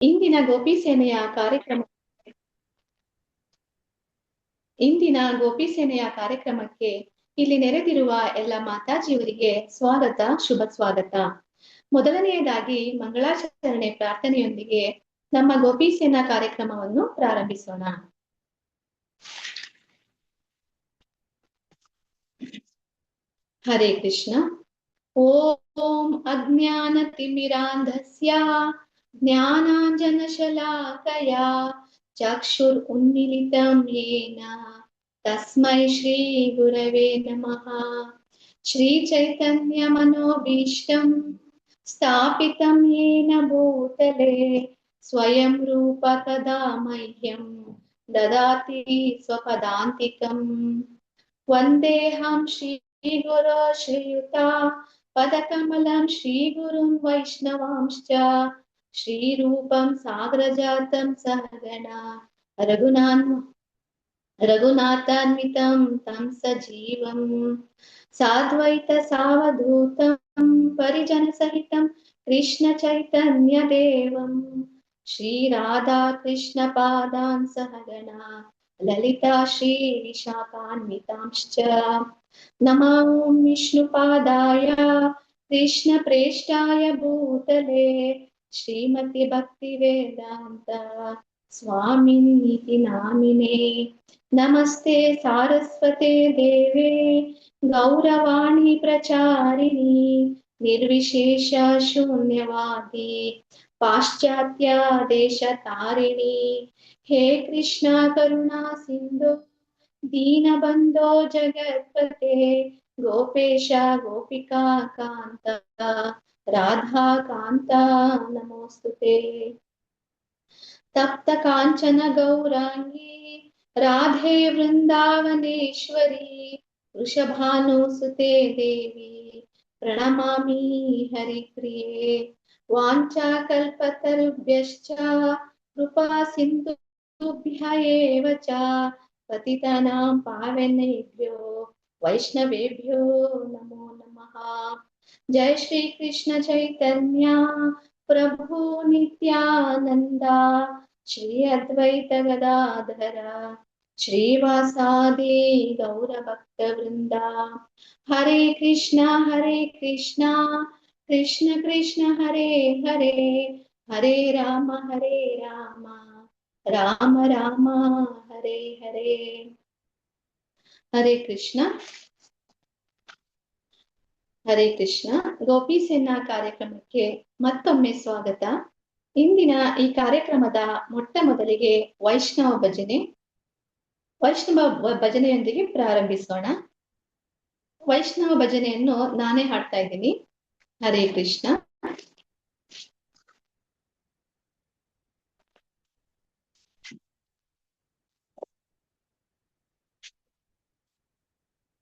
ಇಂದಿನ ಗೋಪಿ ಸೇನೆಯ ಕಾರ್ಯಕ್ರಮ ಇಂದಿನ ಗೋಪಿ ಸೇನೆಯ ಕಾರ್ಯಕ್ರಮಕ್ಕೆ ಇಲ್ಲಿ ನೆರೆದಿರುವ ಎಲ್ಲ ಮಾತಾಜಿಯವರಿಗೆ ಸ್ವಾಗತ, ಶುಭ ಸ್ವಾಗತ. ಮೊದಲನೆಯದಾಗಿ ಮಂಗಳಾಚರಣೆ ಪ್ರಾರ್ಥನೆಯೊಂದಿಗೆ ನಮ್ಮ ಗೋಪಿ ಸೇನಾ ಕಾರ್ಯಕ್ರಮವನ್ನು ಪ್ರಾರಂಭಿಸೋಣ. ಹರೇ ಕೃಷ್ಣ. ಓಂ ಅಜ್ಞಾನತಿಮಿರಾಂಧಸ್ಯ ಜ್ಞಾನಾಂಜನಶಲಾಕಯಾ ಚಕ್ಷುರುನ್ಮಿಲಿತಂ ಯೇನ ತಸ್ಮೈ ಶ್ರೀ ಗುರವೇ ನಮಃ. ಶ್ರೀ ಚೈತನ್ಯ ಮನೋಭೀಷ್ಟಂ ಸ್ಥಾಪಿತಂ ಯೇನ ಭೂತಲೆ ಸ್ವಯಂ ರೂಪ ತದಾ ಮಹ್ಯಂ ದದಾತಿ ಸ್ವಪದಾಂತಿಕಂ. ವಂದೇಹಂ ಶ್ರೀ ಗುರೋ ಶ್ರೀಯುತಾ ಪದಕಮಲಂ ಶ್ರೀಗುರುಂ ವೈಷ್ಣವಾಂಶ್ಚ ಶ್ರೀರೂಪಂ ಸಾಗರಜಾತಂ ಸಹಗಣ ರಘುನಾಥಾನ್ವಿತಂ ತಂ ಸಜೀವಂ ಸಾದ್ವೈತ ಸಾವಧೂತಂ ಪರಿಜನ ಸಹಿತಂ ಕೃಷ್ಣ ಚೈತನ್ಯ ದೇವಂ ಶ್ರೀ ರಾಧಾ ಕೃಷ್ಣ ಪಾದಾನ್ ಸಹಗಣ ಲಲಿತಾ ಶ್ರೀ ವಿಶಾಖಾನ್ವಿತಾಂಶ್ಚ. ನಮೋ ವಿಷ್ಣುಪಾದಾಯ ಕೃಷ್ಣ ಪ್ರೇಷ್ಠಾಯ ಭೂತಲೆ ಶ್ರೀಮತಿ ಭಕ್ತಿ ವೇದಾಂತ ಸ್ವಾಮಿನ್ನಿತಿ ನಾಮಿನೇ. ನಮಸ್ತೆ ಸಾರಸ್ವತೆ ದೇವೇ ಗೌರವಾಣಿ ಪ್ರಚಾರಿಣಿ ನಿರ್ವಿಶೇಷ ಶೂನ್ಯವಾದಿ ಪಾಶ್ಚಾತ್ಯ ದೇಶ ತಾರಿಣಿ. ಹೇ ಕೃಷ್ಣ ಕರುಣಾ ಸಿಂಧು ದೀನಬಂಧೋ ಜಗತ್ಪತೆ ಗೋಪೇಶ ಗೋಪಿಕಾ ಕಾಂತ ರಾಧಾ ಕಾಂತ ನಮೋಸ್ತುತೆ. ತಪ್ತ ಕಾಂಚನ ಗೌರಾಂಗಿ ರಾಧೆ ವೃಂದಾವನೇಶ್ವರಿ ವೃಷಭಾನುಸುತೆ ದೇವಿ ಪ್ರಣಮಾಮಿ ಹರಿಪ್ರಿಯೆ. ವಾಂಚಾ ಕಲ್ಪತರುಭ್ಯಶ್ಚ ಕೃಪಾ ಸಿಂಧುಭ್ಯ ಏವ ಚ ಪತಿತಾನಾಂ ಪಾವನೇಭ್ಯೋ ವೈಷ್ಣವೇಭ್ಯೋ ನಮೋ ನಮಃ. ಜಯ ಶ್ರೀ ಕೃಷ್ಣ ಚೈತನ್ಯ ಪ್ರಭು ನಿತ್ಯಾನಂದ ಶ್ರೀ ಅದ್ವೈತ ಗದಾಧರ ಶ್ರೀವಾಸಾದಿ ಗೌರ ಭಕ್ತ ವೃಂದ. ಹರೇ ಕೃಷ್ಣ ಕೃಷ್ಣ ಕೃಷ್ಣ ಹರೇ ಹರೇ ಹರೇ ರಾಮ ರಾಮ ರಾಮ ಹರೇ ಹರೇ. ಹರೇ ಕೃಷ್ಣ ಹರೇ ಕೃಷ್ಣ. ಗೋಪಿ ಸೇನಾ ಕಾರ್ಯಕ್ರಮಕ್ಕೆ ಮತ್ತೊಮ್ಮೆ ಸ್ವಾಗತ. ಇಂದಿನ ಈ ಕಾರ್ಯಕ್ರಮದ ಮೊಟ್ಟ ಮೊದಲಿಗೆ ವೈಷ್ಣವ ಭಜನೆಯೊಂದಿಗೆ ಪ್ರಾರಂಭಿಸೋಣ. ವೈಷ್ಣವ ಭಜನೆಯನ್ನು ನಾನೇ ಹಾಡ್ತಾ ಇದ್ದೀನಿ. ಹರೇ ಕೃಷ್ಣ.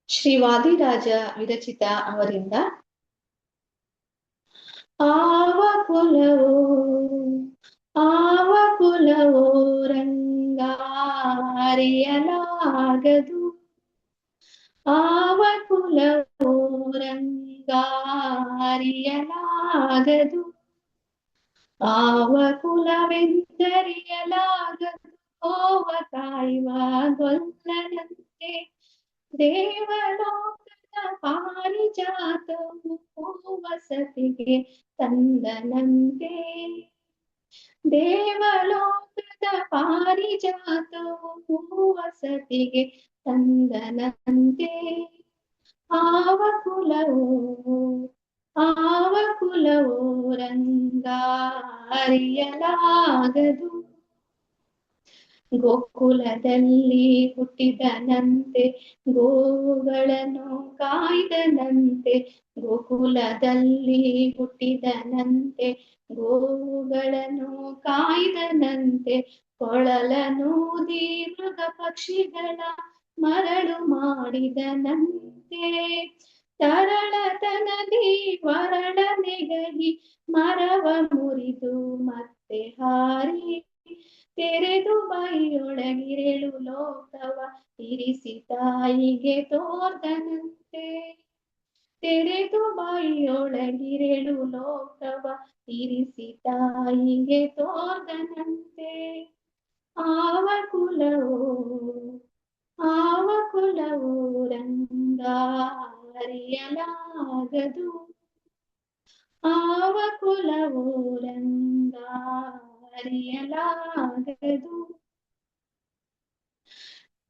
ಶ್ರೀ ವಾದಿರಾಜ ವಿರಚಿತ ಅವರಿಂದ. ಆವ ಕುಲವೋ ರಂಗಾರಿಯಲಾಗದು. ಆವ ಕುಲವೋ ರಂಗಾರಿಯಲಾಗದು. ಆವ ಕುಲವೆಂದರಿಯಲಾಗದು. ಓವ ಕಾಯುವ ಗೊಲ್ಲನಂತೆ ದೇವಲೋಕದ ಪಾರಿಜಾತವು ವಸತಿಗೆ ತಂದನಂತೆ. ದೇವಲೋಕದ ಪಾರಿಜಾತವು ವಸತಿಗೆ ತಂದನಂತೆ. ಆವ ಕುಲವೋ ರಂಗಾರಿಯಲಾಗದು. ಗೋಕುಲದಲ್ಲಿ ಹುಟ್ಟಿದನಂತೆ ಗೋಗಳನ್ನು ಕಾಯ್ದನಂತೆ. ಗೋಕುಲದಲ್ಲಿ ಹುಟ್ಟಿದನಂತೆ ಗೋಗಳನ್ನು ಕಾಯ್ದನಂತೆ. ಕೊಳಲನೂದಿ ಮೃಗ ಪಕ್ಷಿಗಳ ಮರಳು ಮಾಡಿದನಂತೆ. ತರಳತನದಿ ವರಳ ನೆಗಹಿ ಮರವ ಮುರಿದು ಮತ್ತೆ ಹಾರಿ ತೆರೆದು ಬಾಯಿಯೊಳಗಿರೆಳು ಲೋಕವ ಇರಿಸಿ ತಾಯಿಗೆ ತೋರ್ದನಂತೆ. ತೆರೆದು ಬಾಯಿಯೊಳಗಿರೆಡು ಲೋಕವ ಇರಿಸಿ ತಾಯಿಗೆ ತೋರ್ದನಂತೆ. ಆವ ಕುಲವೋ ರಂಗ ಅರಿಯಲಾಗದು. ಆವ ಕುಲವೋ ರಂಗ ಅರಿಯಲಾಗದು.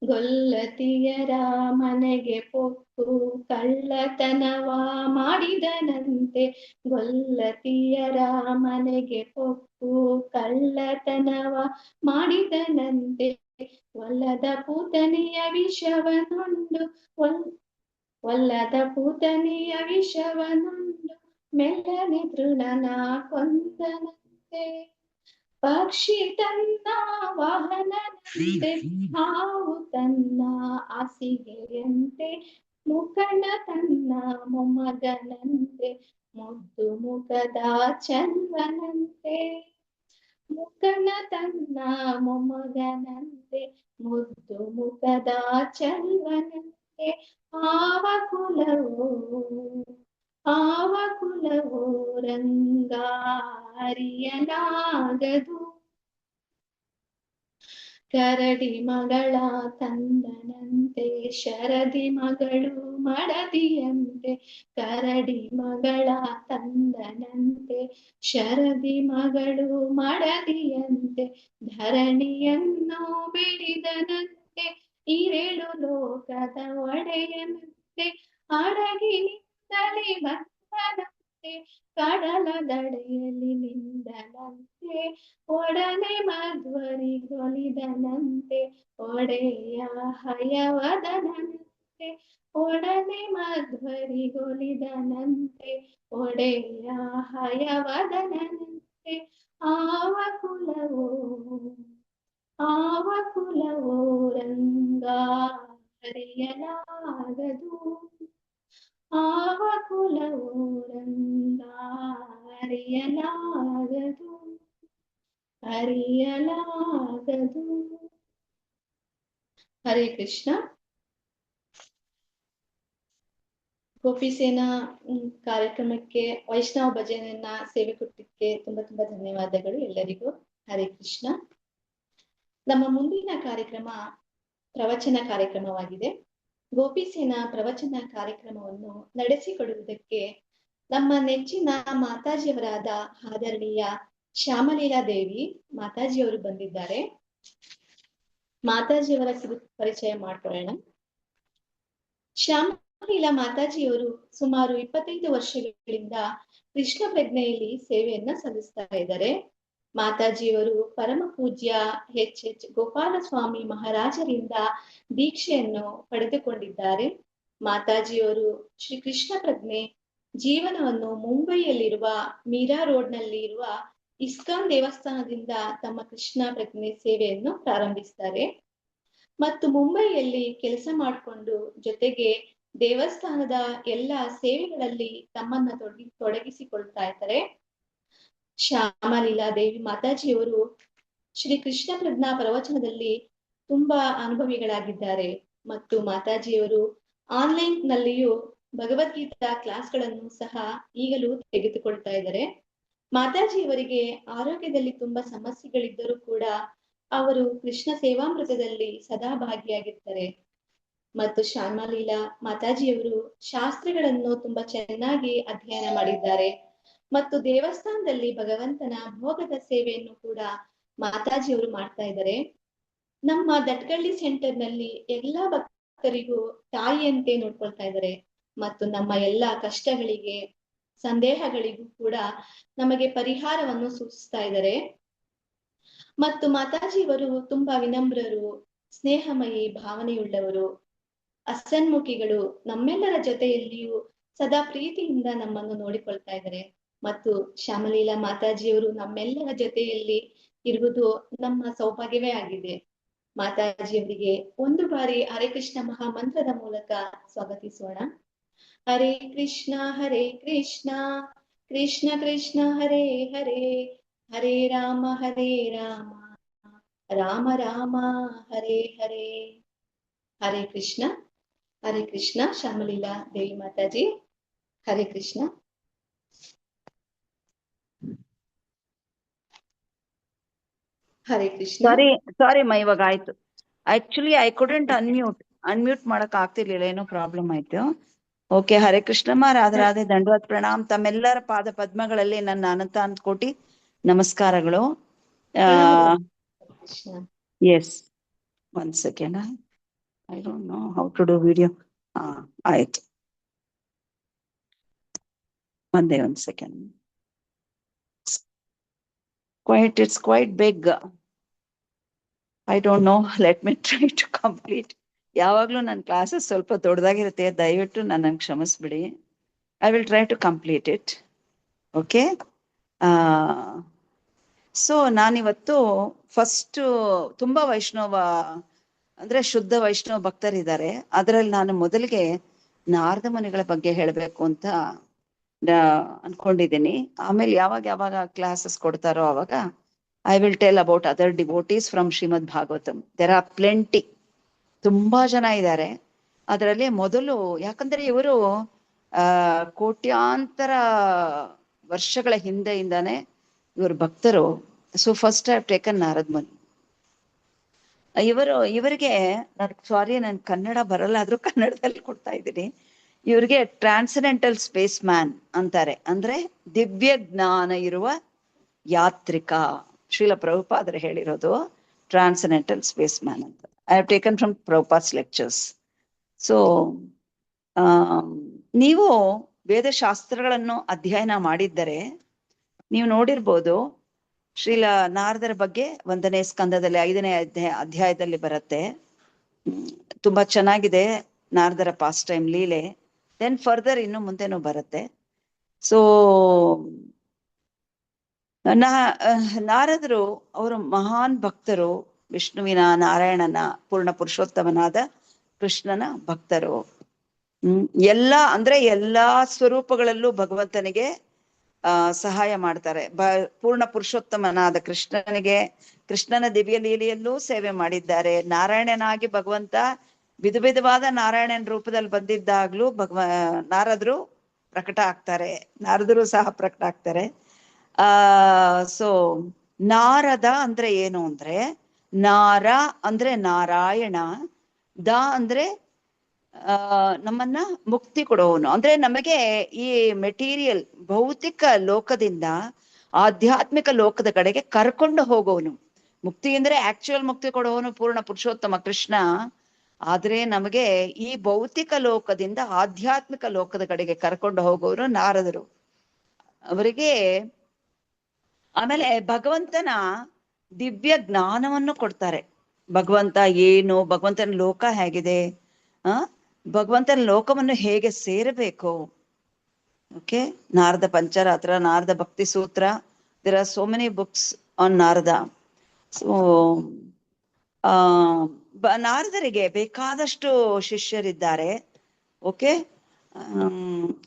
ಗೊಲ್ಲತಿಯರ ಮನೆಗೆ ಪೊಕ್ಕು ಕಳ್ಳತನವ ಮಾಡಿದನಂತೆ. ಗೊಲ್ಲತಿಯರ ಮನೆಗೆ ಪೊಕ್ಕು ಕಳ್ಳತನವ ಮಾಡಿದನಂತೆ. ಒಲ್ಲದ ಪೂತನೆಯ ವಿಷವನುಂಡು ಒಲ್ಲದ ಪೂತನೆಯ ವಿಷವನುಂಡು ಮೆಲ್ಲನೆ ತೃಣನ ಕೊಂದನಂತೆ. ಪಕ್ಷಿ ತನ್ನ ವಾಹನನಂತೆ, ಹಾವು ತನ್ನ ಹಾಸಿಗೆಯಂತೆ, ಮುಖಂಡ ತನ್ನ ಮೊಮ್ಮಗನಂತೆ, ಮುದ್ದು ಮುಖದ ಚಂದ್ರನಂತೆ. ಮುಖಂಡ ತನ್ನ ಮೊಮ್ಮಗನಂತೆ, ಮುದ್ದು ಮುಖದ ಚಂದ್ರನಂತೆ. ಆವ ಕುಲವೋ ರಂಗ ಅರಿಯಲಾಗದು. ಕರಡಿ ಮಗಳ ತಂದನಂತೆ, ಶರದಿ ಮಗಳು ಮಡದಿಯಂತೆ. ಕರಡಿ ಮಗಳ ತಂದನಂತೆ, ಶರದಿ ಮಗಳು ಮಡದಿಯಂತೆ. ಧರಣಿಯನ್ನು ಬೆಳೆದನಂತೆ, ಇರೆಳು ಲೋಕದ ಒಡೆಯನಂತೆ. ಹಡಗಿನಿಂದಲೇ ಬಂದನಂತೆ, ಕಡಲ ದಡೆಯಲ್ಲಿ ನಿಂದನಂತೆ. ಒಡನೆ ಮಧ್ವರಿಗೊಲಿದನಂತೆ, ಒಡೆಯ ಹಯವದನಂತೆ. ಒಡನೆ ಮಧ್ವರಿಗೊಲಿದನಂತೆ, ಒಡೆಯ ಹಯವದನಂತೆ. ಆವ ಕುಲವೋ ರಂಗ ಅರಿಯಲಾಗದು. ಆವ ಕುಲವೋ ರಂಗ ಅರಿಯಲಾಗದು. ಹರೇ ಕೃಷ್ಣ. ಗೋಪಿಸೇನಾ ಕಾರ್ಯಕ್ರಮಕ್ಕೆ ವೈಷ್ಣವ ಭಜನೆಯನ್ನ ಸೇವೆ ಕೊಟ್ಟಿದ್ದಕ್ಕೆ ತುಂಬಾ ಧನ್ಯವಾದಗಳು ಎಲ್ಲರಿಗೂ. ಹರೇ ಕೃಷ್ಣ. ನಮ್ಮ ಮುಂದಿನ ಕಾರ್ಯಕ್ರಮ ಪ್ರವಚನ ಕಾರ್ಯಕ್ರಮವಾಗಿದೆ. ಗೋಪಿಸೇನಾ ಪ್ರವಚನ ಕಾರ್ಯಕ್ರಮವನ್ನು ನಡೆಸಿಕೊಡುವುದಕ್ಕೆ ನಮ್ಮ ನೆಚ್ಚಿನ ಮಾತಾಜಿಯವರಾದ ಆದರಣೀಯ ಶ್ಯಾಮಲೀಲಾ ದೇವಿ ಮಾತಾಜಿಯವರು ಬಂದಿದ್ದಾರೆ. ಮಾತಾಜಿಯವರ ಪರಿಚಯ ಮಾಡ್ಕೊಳ್ಳೋಣ. ಶ್ಯಾಮಲೀಲಾ ಮಾತಾಜಿಯವರು ಸುಮಾರು 25 ವರ್ಷಗಳಿಂದ ಕೃಷ್ಣ ಪ್ರಜ್ಞೆಯಲ್ಲಿ ಸೇವೆಯನ್ನ ಸಲ್ಲಿಸ್ತಾ ಇದ್ದಾರೆ. ಮಾತಾಜಿಯವರು ಪರಮ ಪೂಜ್ಯ ಎಚ್ ಗೋಪಾಲಸ್ವಾಮಿ ಮಹಾರಾಜರಿಂದ ದೀಕ್ಷೆಯನ್ನು ಪಡೆದುಕೊಂಡಿದ್ದಾರೆ. ಮಾತಾಜಿಯವರು ಶ್ರೀ ಕೃಷ್ಣ ಪ್ರಜ್ಞೆ ಜೀವನವನ್ನು ಮುಂಬೈಯಲ್ಲಿರುವ ಮೀರಾ ರೋಡ್ನಲ್ಲಿ ಇರುವ ಇಸ್ಕಾನ್ ದೇವಸ್ಥಾನದಿಂದ ತಮ್ಮ ಕೃಷ್ಣ ಪ್ರಜ್ಞೆ ಸೇವೆಯನ್ನು ಪ್ರಾರಂಭಿಸ್ತಾರೆ ಮತ್ತು ಮುಂಬೈಯಲ್ಲಿ ಕೆಲಸ ಮಾಡಿಕೊಂಡು ಜೊತೆಗೆ ದೇವಸ್ಥಾನದ ಎಲ್ಲ ಸೇವೆಗಳಲ್ಲಿ ತಮ್ಮನ್ನ ತೊಡಗಿಸಿಕೊಳ್ತಾ ಇದ್ದಾರೆ. ಶ್ಯಾಮಲೀಲಾ ದೇವಿ ಮಾತಾಜಿಯವರು ಶ್ರೀ ಕೃಷ್ಣ ಪ್ರಜ್ಞಾ ಪ್ರವಚನದಲ್ಲಿ ತುಂಬಾ ಅನುಭವಿಗಳಾಗಿದ್ದಾರೆ ಮತ್ತು ಮಾತಾಜಿಯವರು ಆನ್ಲೈನ್ ನಲ್ಲಿಯೂ ಭಗವದ್ಗೀತಾ ಕ್ಲಾಸ್ಗಳನ್ನು ಸಹ ಈಗಲೂ ತೆಗೆದುಕೊಳ್ತಾ ಇದ್ದಾರೆ. ಮಾತಾಜಿಯವರಿಗೆ ಆರೋಗ್ಯದಲ್ಲಿ ತುಂಬಾ ಸಮಸ್ಯೆಗಳಿದ್ದರೂ ಕೂಡ ಅವರು ಕೃಷ್ಣ ಸೇವಾಮೃತದಲ್ಲಿ ಸದಾ ಭಾಗಿಯಾಗಿರ್ತಾರೆ ಮತ್ತು ಶ್ಯಾಮಲೀಲಾ ಮಾತಾಜಿಯವರು ಶಾಸ್ತ್ರಗಳನ್ನು ತುಂಬಾ ಚೆನ್ನಾಗಿ ಅಧ್ಯಯನ ಮಾಡಿದ್ದಾರೆ ಮತ್ತು ದೇವಸ್ಥಾನದಲ್ಲಿ ಭಗವಂತನ ಭೋಗದ ಸೇವೆಯನ್ನು ಕೂಡ ಮಾತಾಜಿಯವರು ಮಾಡ್ತಾ ಇದ್ದಾರೆ. ನಮ್ಮ ದಟ್ಗಳ್ಳಿ ಸೆಂಟರ್ ನಲ್ಲಿ ಎಲ್ಲಾ ಭಕ್ತರಿಗೂ ತಾಯಿಯಂತೆ ನೋಡ್ಕೊಳ್ತಾ ಇದ್ದಾರೆ ಮತ್ತು ನಮ್ಮ ಎಲ್ಲಾ ಕಷ್ಟಗಳಿಗೆ ಸಂದೇಹಗಳಿಗೂ ಕೂಡ ನಮಗೆ ಪರಿಹಾರವನ್ನು ಸೂಚಿಸ್ತಾ ಇದ್ದಾರೆ ಮತ್ತು ಮಾತಾಜಿಯವರು ತುಂಬಾ ವಿನಮ್ರರು, ಸ್ನೇಹಮಯಿ ಭಾವನೆಯುಳ್ಳವರು, ಅಸನ್ಮುಖಿಗಳು. ನಮ್ಮೆಲ್ಲರ ಜೊತೆಯಲ್ಲಿಯೂ ಸದಾ ಪ್ರೀತಿಯಿಂದ ನಮ್ಮನ್ನು ನೋಡಿಕೊಳ್ತಾ ಇದ್ದಾರೆ ಮತ್ತು ಶ್ಯಾಮಲೀಲಾ ಮಾತಾಜಿಯವರು ನಮ್ಮೆಲ್ಲರ ಜೊತೆಯಲ್ಲಿ ಇರುವುದು ನಮ್ಮ ಸೌಭಾಗ್ಯವೇ ಆಗಿದೆ. ಮಾತಾಜಿಯವರಿಗೆ ಒಂದು ಬಾರಿ ಹರೇ ಕೃಷ್ಣ ಮಹಾಮಂತ್ರದ ಮೂಲಕ ಸ್ವಾಗತಿಸೋಣ. ಹರೇ ಕೃಷ್ಣ ಕೃಷ್ಣ ಕೃಷ್ಣ ಹರೇ ಹರೇ, ಹರೇ ರಾಮ ರಾಮ ರಾಮ ಹರೇ ಹರೇ. ಹರೇ ಕೃಷ್ಣ ಶ್ಯಾಮಲೀಲಾ ದೇವಿ ಮಾತಾಜಿ. ಹರೇ ಕೃಷ್ಣ. ಹರೇ ಕೃಷ್ಣ. ಸಾರಿ ಇವಾಗ ಆಯ್ತು. ಆಕ್ಚುಲಿ ಐ ಕುಡೆಂಟ್ ಅನ್ಮ್ಯೂಟ್ ಮಾಡಕ್ ಆಗ್ತಿರ್ಲಿಲ್ಲ, ಏನೋ ಪ್ರಾಬ್ಲಮ್ ಆಯ್ತು. ಓಕೆ, ಹರೇ ಕೃಷ್ಣಮ್ಮ, ರಾಧೆ ದಂಡವತ್ ಪ್ರಣಾಮ್. ತಮ್ಮೆಲ್ಲರ ಪಾದ ಪದ್ಮಗಳಲ್ಲಿ ನನ್ನ ಅನಂತ ಕೋಟಿ ನಮಸ್ಕಾರಗಳು. Yes, 1 second, I don't know how to do video. ಆಯ್ತು, ಒಂದೇ 1 second. It's quite big. I don't know. Let me try to complete. ಯಾವಾಗ್ಲೂ ನನ್ನ ಕ್ಲಾಸಸ್ ಸ್ವಲ್ಪ ದೊಡ್ಡದಾಗಿರುತ್ತೆ, ದಯವಿಟ್ಟು ನನ್ನನ್ನು ಕ್ಷಮಿಸ್ಬಿಡಿ. I will try to complete it. Okay. So ನಾನಿವತ್ತು ಫಸ್ಟ್ ತುಂಬಾ ವೈಷ್ಣವ ಅಂದ್ರೆ ಶುದ್ಧ ವೈಷ್ಣವ ಭಕ್ತರಿದ್ದಾರೆ. ಅದರಲ್ಲಿ ನಾನು ಮೊದಲಿಗೆ ನಾರದ ಮುನಿಗಳ ಬಗ್ಗೆ ಹೇಳಬೇಕು ಅಂತ ಅನ್ಕೊಂಡಿದ್ದೀನಿ. ಆಮೇಲೆ ಯಾವಾಗ ಕ್ಲಾಸಸ್ ಕೊಡ್ತಾರೋ ಅವಾಗ I will tell about other devotees from Shrimad Bhagavatam. There are plenty, ತುಂಬಾ ಜನ ಇದ್ದಾರೆ ಅದರಲ್ಲಿ. ಮೊದಲು ಯಾಕಂದ್ರೆ ಇವರು ಕೋಟ್ಯಾಂತರ ವರ್ಷಗಳ ಹಿಂದೆಯಿಂದಾನೆ ಇವರು ಭಕ್ತರು. So first I have taken Narad Muni. ಇವರಿಗೆ ನನ್ ಕನ್ನಡ ಬರಲ್ಲ, ಆದ್ರೂ ಕನ್ನಡದಲ್ಲಿ ಕೊಡ್ತಾ ಇದ್ದೀನಿ. ಇವ್ರಿಗೆ ಟ್ರಾನ್ಸೆಂಡೆಂಟಲ್ ಸ್ಪೇಸ್ ಮ್ಯಾನ್ ಅಂತಾರೆ, ಅಂದ್ರೆ ದಿವ್ಯ ಜ್ಞಾನ ಇರುವ ಯಾತ್ರಿಕ. ಶ್ರೀಲ ಪ್ರಭುಪಾದರು ಹೇಳಿರೋದು ಟ್ರಾನ್ಸೆಂಡೆಂಟಲ್ ಸ್ಪೇಸ್ ಮ್ಯಾನ್ ಅಂತ. I have taken from Prabhupad's lectures. So ನೀವು ವೇದಶಾಸ್ತ್ರಗಳನ್ನು ಅಧ್ಯಯನ ಮಾಡಿದ್ದರೆ ನೀವು ನೋಡಿರ್ಬೋದು, ಶ್ರೀಲ ನಾರದರ ಬಗ್ಗೆ 1ನೇ ಸ್ಕಂದದಲ್ಲಿ 5ನೇ ಅಧ್ಯಾಯದಲ್ಲಿ ಬರುತ್ತೆ. ತುಂಬಾ ಚೆನ್ನಾಗಿದೆ ನಾರದರ ಪಾಸ್ಟ್ ಟೈಮ್ ಲೀಲೆ. ದೆನ್ ಫರ್ದರ್ ಇನ್ನು ಮುಂದೆನೂ ಬರುತ್ತೆ. ಸೊ ನಾರದರು ಅವರು ಮಹಾನ್ ಭಕ್ತರು, ವಿಷ್ಣುವಿನ, ನಾರಾಯಣನ, ಪೂರ್ಣ ಪುರುಷೋತ್ತಮನಾದ ಕೃಷ್ಣನ ಭಕ್ತರು. ಎಲ್ಲಾ ಸ್ವರೂಪಗಳಲ್ಲೂ ಭಗವಂತನಿಗೆ ಸಹಾಯ ಮಾಡ್ತಾರೆ. ಪೂರ್ಣ ಪುರುಷೋತ್ತಮನಾದ ಕೃಷ್ಣನ ದಿವ್ಯ ಲೀಲೆಯಲ್ಲೂ ಸೇವೆ ಮಾಡಿದ್ದಾರೆ. ನಾರಾಯಣನಾಗಿ ಭಗವಂತ ವಿಧವಾದ ನಾರಾಯಣನ ರೂಪದಲ್ಲಿ ಬಂದಿದ್ದಾಗ್ಲೂ ನಾರದರು ಪ್ರಕಟ ಆಗ್ತಾರೆ, ನಾರದರು ಸಹ ಪ್ರಕಟ ಆಗ್ತಾರೆ. ಸೊ ನಾರದ ಅಂದ್ರೆ ಏನು ಅಂದ್ರೆ, ನಾರ ಅಂದ್ರೆ ನಾರಾಯಣ, ದ ಅಂದ್ರೆ ನಮ್ಮನ್ನ ಮುಕ್ತಿ ಕೊಡೋನು. ಅಂದ್ರೆ ನಮಗೆ ಈ ಮೆಟೀರಿಯಲ್ ಭೌತಿಕ ಲೋಕದಿಂದ ಆಧ್ಯಾತ್ಮಿಕ ಲೋಕದ ಕಡೆಗೆ ಕರ್ಕೊಂಡು ಹೋಗೋನು. ಮುಕ್ತಿ ಅಂದ್ರೆ ಆಕ್ಚುಯಲ್ ಮುಕ್ತಿ ಕೊಡೋನು ಪೂರ್ಣ ಪುರುಷೋತ್ತಮ ಕೃಷ್ಣ. ಆದ್ರೆ ನಮಗೆ ಈ ಭೌತಿಕ ಲೋಕದಿಂದ ಆಧ್ಯಾತ್ಮಿಕ ಲೋಕದ ಕಡೆಗೆ ಕರ್ಕೊಂಡು ಹೋಗೋರು ನಾರದರು. ಅವರಿಗೆ ಆಮೇಲೆ ಭಗವಂತನ ದಿವ್ಯ ಜ್ಞಾನವನ್ನು ಕೊಡ್ತಾರೆ. ಭಗವಂತ ಏನು, ಭಗವಂತನ ಲೋಕ ಹೇಗಿದೆ, ಭಗವಂತನ ಲೋಕವನ್ನು ಹೇಗೆ ಸೇರಬೇಕು. Okay, Narada Pancharatra, Narada Bhakti Sutra, there are so many books on Narada. So ನಾರದರಿಗೆ ಬೇಕಾದಷ್ಟು ಶಿಷ್ಯರಿದ್ದಾರೆ. ಓಕೆ,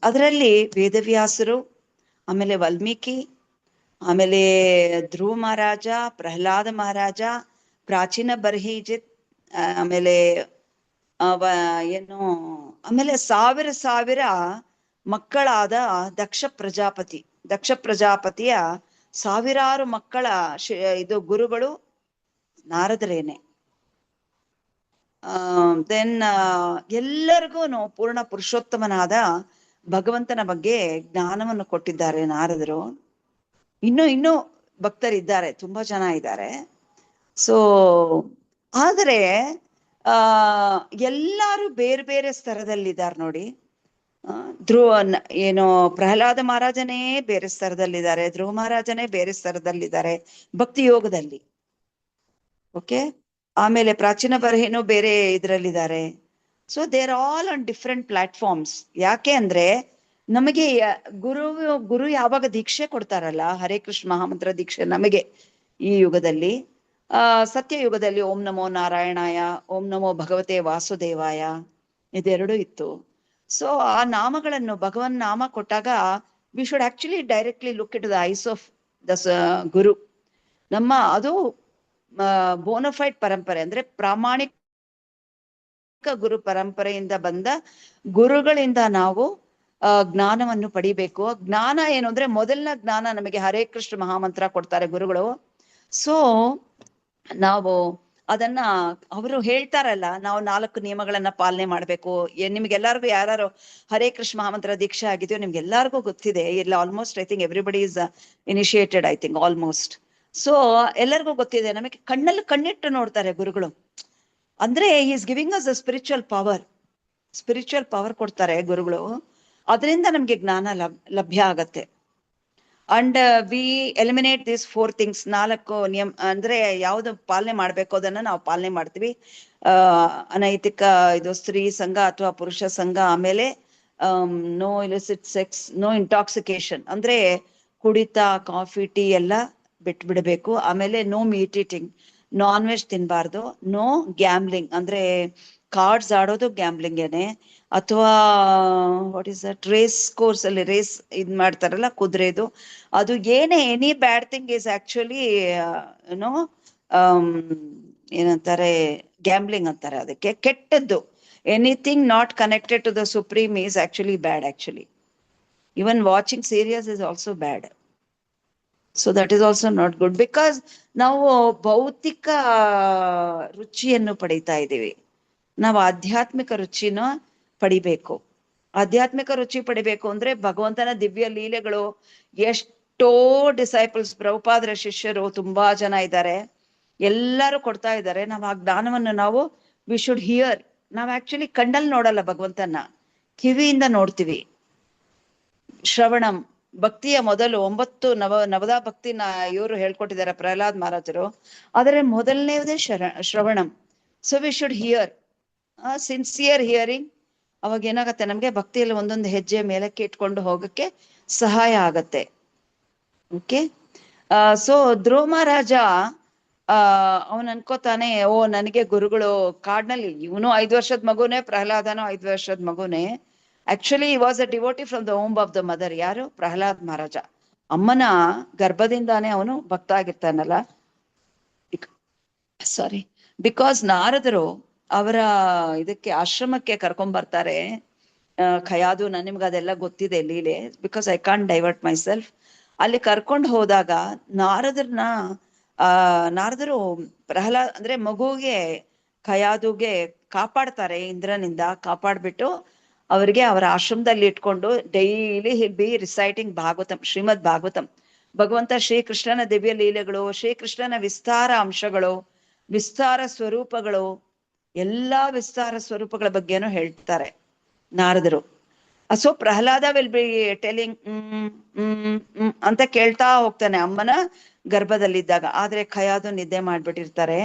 ಅದರಲ್ಲಿ ವೇದವ್ಯಾಸರು, ಆಮೇಲೆ ವಾಲ್ಮೀಕಿ, ಆಮೇಲೆ ಧ್ರುವ ಮಹಾರಾಜ, ಪ್ರಹ್ಲಾದ ಮಹಾರಾಜ, ಪ್ರಾಚೀನ ಬರ್ಹಿಜಿತ್, ಆಮೇಲೆ ಆಮೇಲೆ ಸಾವಿರ ಮಕ್ಕಳಾದ ದಕ್ಷ ಪ್ರಜಾಪತಿಯ ಸಾವಿರಾರು ಮಕ್ಕಳ ಇದು ಗುರುಗಳು ನಾರದರೇನೆ. ದೆನ್ ಎಲ್ಲರಿಗೂ ಪೂರ್ಣ ಪುರುಷೋತ್ತಮನಾದ ಭಗವಂತನ ಬಗ್ಗೆ ಜ್ಞಾನವನ್ನು ಕೊಟ್ಟಿದ್ದಾರೆ ನಾರದರು. ಇನ್ನೂ ಭಕ್ತರಿದ್ದಾರೆ, ತುಂಬಾ ಜನ ಇದ್ದಾರೆ. ಸೊ ಆದರೆ ಎಲ್ಲಾರು ಬೇರೆ ಬೇರೆ ಸ್ತರದಲ್ಲಿದ್ದಾರೆ ನೋಡಿ. ಪ್ರಹ್ಲಾದ ಮಹಾರಾಜನೇ ಬೇರೆ ಸ್ತರದಲ್ಲಿದ್ದಾರೆ, ಧ್ರುವ ಮಹಾರಾಜನೇ ಬೇರೆ ಸ್ತರದಲ್ಲಿದ್ದಾರೆ ಭಕ್ತಿ ಯೋಗದಲ್ಲಿ. ಓಕೆ, ಆಮೇಲೆ ಪ್ರಾಚೀನ ಬರ್ಹೇನು ಬೇರೆ ಇದರಲ್ಲಿದ್ದಾರೆ. So they're all on different platforms. ಯಾಕೆ ಅಂದ್ರೆ ನಮಗೆ ಗುರು ಯಾವಾಗ ದೀಕ್ಷೆ ಕೊಡ್ತಾರಲ್ಲ, ಹರೇ ಕೃಷ್ಣ ಮಹಾಮಂತ್ರ ದೀಕ್ಷೆ ನಮಗೆ ಈ ಯುಗದಲ್ಲಿ, ಸತ್ಯಯುಗದಲ್ಲಿ ಓಂ ನಮೋ ನಾರಾಯಣಾಯ, ಓಂ ನಮೋ ಭಗವತೆ ವಾಸುದೇವಾಯ ಇದೆರಡು ಇತ್ತು. ಸೊ ಆ ನಾಮಗಳನ್ನು, ಭಗವನ್ ನಾಮ ಕೊಟ್ಟಾಗ we should actually directly look it the eyes of the guru. ಅದು ಬೋನಫೈಡ್ ಪರಂಪರೆ, ಅಂದ್ರೆ ಪ್ರಾಮಾಣಿಕ ಗುರು ಪರಂಪರೆಯಿಂದ ಬಂದ ಗುರುಗಳಿಂದ ನಾವು ಜ್ಞಾನವನ್ನು ಪಡಿಬೇಕು. ಜ್ಞಾನ ಏನು ಅಂದ್ರೆ ಮೊದಲನ ಜ್ಞಾನ ನಮಗೆ ಹರೇ ಕೃಷ್ಣ ಮಹಾಮಂತ್ರ ಕೊಡ್ತಾರೆ ಗುರುಗಳು. ಸೊ ನಾವು ಅದನ್ನ ಅವರು ಹೇಳ್ತಾರಲ್ಲ, ನಾವು 4 ನಿಯಮಗಳನ್ನ ಪಾಲನೆ ಮಾಡ್ಬೇಕು. ನಿಮ್ಗೆಲ್ಲರಿಗೂ ಯಾರು ಹರೇ ಕೃಷ್ಣ ಮಹಾಮಂತ್ರ ದೀಕ್ಷೆ ಆಗಿದೆಯೋ ನಿಮ್ಗೆಲ್ಲರಿಗೂ ಗೊತ್ತಿದೆ. ಇಲ್ಲ almost I think everybody is initiated, I think almost. So ಎಲ್ಲರಿಗೂ ಗೊತ್ತಿದೆ, ನಮಗೆ ಕಣ್ಣಲ್ಲಿ ಕಣ್ಣಿಟ್ಟು ನೋಡ್ತಾರೆ ಗುರುಗಳು. ಅಂದ್ರೆ is giving us a spiritual power ಕೊಡ್ತಾರೆ ಗುರುಗಳು. ಅದರಿಂದ ನಮ್ಗೆ ಜ್ಞಾನ ಲಭ್ಯ ಆಗತ್ತೆ. And we eliminate this 4 things. 4 ನಿಯಮ ಅಂದ್ರೆ ಯಾವ್ದು ಪಾಲನೆ ಮಾಡ್ಬೇಕು ಅದನ್ನ ನಾವು ಪಾಲನೆ ಮಾಡ್ತೀವಿ. ಅನೈತಿಕ ಇದು ಸ್ತ್ರೀ ಸಂಘ ಅಥವಾ ಪುರುಷ ಸಂಘ. ಆಮೇಲೆ no illicit sex, no intoxication ಅಂದ್ರೆ ಕುಡಿತ, ಕಾಫಿ, ಟೀ ಎಲ್ಲ ಬಿಟ್ಬಿಡ್ಬೇಕು. ಆಮೇಲೆ no meat eating, non veg ತಿನ್ಬಾರ್ದು. ನೋ ಗ್ಯಾಮ್ಲಿಂಗ್ ಅಂದ್ರೆ ಕಾರ್ಡ್ಸ್ ಆಡೋದು ಗ್ಯಾಮ್ಲಿಂಗ್ ಏನೆ. ಅಥವಾ what is that, race course ಅಲ್ಲಿ ರೇಸ್ ಇದ್ ಮಾಡ್ತಾರಲ್ಲ ಕುದುರೆದು, ಅದು ಏನೇ any bad thing is actually ಏನೋ ಏನಂತಾರೆ, ಗ್ಯಾಮ್ಲಿಂಗ್ ಅಂತಾರೆ ಅದಕ್ಕೆ. ಕೆಟ್ಟದ್ದು anything not connected to the supreme is actually bad. Actually even watching serials is also bad. So that is also not good. Because ನಾವು ಭೌತಿಕ ರುಚಿಯನ್ನು ಪಡಿತಾ ಇದ್ದೀವಿ, ನಾವು ಆಧ್ಯಾತ್ಮಿಕ ರುಚಿನ ಪಡಿಬೇಕು. ಆಧ್ಯಾತ್ಮಿಕ ರುಚಿ ಪಡಿಬೇಕು ಅಂದ್ರೆ ಭಗವಂತನ ದಿವ್ಯ ಲೀಲೆಗಳು, ಎಷ್ಟೋ ಡಿಸೈಪಲ್ಸ್, ಪ್ರಭುಪಾದರ ಶಿಷ್ಯರು ತುಂಬಾ ಜನ ಇದ್ದಾರೆ, ಎಲ್ಲರೂ ಕೊಡ್ತಾ ಇದ್ದಾರೆ. ನಾವು ಆ ಜ್ಞಾನವನ್ನು ನಾವು ವಿ ಶುಡ್ ಹಿಯರ್. ನಾವು ಆಕ್ಚುಲಿ ಕಣ್ಣಲ್ಲಿ ನೋಡಲ್ಲ ಭಗವಂತನ, ಕಿವಿಯಿಂದ ನೋಡ್ತೀವಿ. ಶ್ರವಣಂ, ಭಕ್ತಿಯ ಮೊದಲು 9 ನವದಾ ಭಕ್ತಿನ ಇವರು ಹೇಳ್ಕೊಟ್ಟಿದ್ದಾರೆ ಪ್ರಹ್ಲಾದ್ ಮಹಾರಾಜರು. ಆದರೆ ಮೊದಲನೇದೇ ಶ್ರವಣಂ. So we should hear, sincere hearing. ಅವಾಗ ಏನಾಗತ್ತೆ, ನಮ್ಗೆ ಭಕ್ತಿಯಲ್ಲಿ ಒಂದೊಂದು ಹೆಜ್ಜೆ ಮೇಲಕ್ಕೆ ಇಟ್ಕೊಂಡು ಹೋಗಕ್ಕೆ ಸಹಾಯ ಆಗತ್ತೆ. ಓಕೆ. ಸೊ ಧ್ರುವ ಮಹಾರಾಜ ಅವನ್ ಅನ್ಕೋತಾನೆ, ಓ ನನಗೆ ಗುರುಗಳು ಕಾಡ್ನಲ್ಲಿ, ಇವನು 5 ವರ್ಷದ ಮಗುನೇ, ಪ್ರಹ್ಲಾದನೂ 5 ವರ್ಷದ ಮಗುನೇ. Actually he was a devotee from the womb of the mother. ಯಾರು? ಪ್ರಹ್ಲಾದ್ ಮಹಾರಾಜ. ಅಮ್ಮನ ಗರ್ಭದಿಂದಾನೇ ಅವನು ಭಕ್ತ ಆಗಿರ್ತಾನಲ್ಲ. ಸಾರಿ, ಬಿಕಾಸ್ ನಾರದರು ಅವರ ಇದಕ್ಕೆ ಆಶ್ರಮಕ್ಕೆ ಕರ್ಕೊಂಡ್ ಬರ್ತಾರೆ. ಖಯಾದು, ನಿಮ್ಗೆ ಅದೆಲ್ಲ ಗೊತ್ತಿದೆ ಲೀಲೆ, because I can't divert my self. ಅಲ್ಲಿ ಕರ್ಕೊಂಡು ಹೋದಾಗ ನಾರದರು ಪ್ರಹ್ಲಾದ್ ಅಂದ್ರೆ ಮಗುಗೆ ಖಯಾದುಗೆ ಕಾಪಾಡ್ತಾರೆ, ಇಂದ್ರನಿಂದ ಕಾಪಾಡ್ಬಿಟ್ಟು ಅವರಿಗೆ ಅವರ ಆಶ್ರಮದಲ್ಲಿ ಇಟ್ಕೊಂಡು daily he'll be reciting Bhagavatam, Shrimad Bhagavatam. ಭಗವಂತ ಶ್ರೀಕೃಷ್ಣನ ದಿವ್ಯ ಲೀಲೆಗಳು, ಶ್ರೀಕೃಷ್ಣನ ವಿಸ್ತಾರ ಅಂಶಗಳು, ವಿಸ್ತಾರ ಸ್ವರೂಪಗಳು, ಎಲ್ಲಾ ವಿಸ್ತಾರ ಸ್ವರೂಪಗಳ ಬಗ್ಗೆನೂ ಹೇಳ್ತಾರೆ ನಾರದರು. So Prahlada will be telling ಅಂತ ಕೇಳ್ತಾ ಹೋಗ್ತಾನೆ ಅಮ್ಮನ ಗರ್ಭದಲ್ಲಿದ್ದಾಗ. ಆದ್ರೆ ಖಯಾದು ನಿದ್ದೆ ಮಾಡ್ಬಿಟ್ಟಿರ್ತಾರೆ.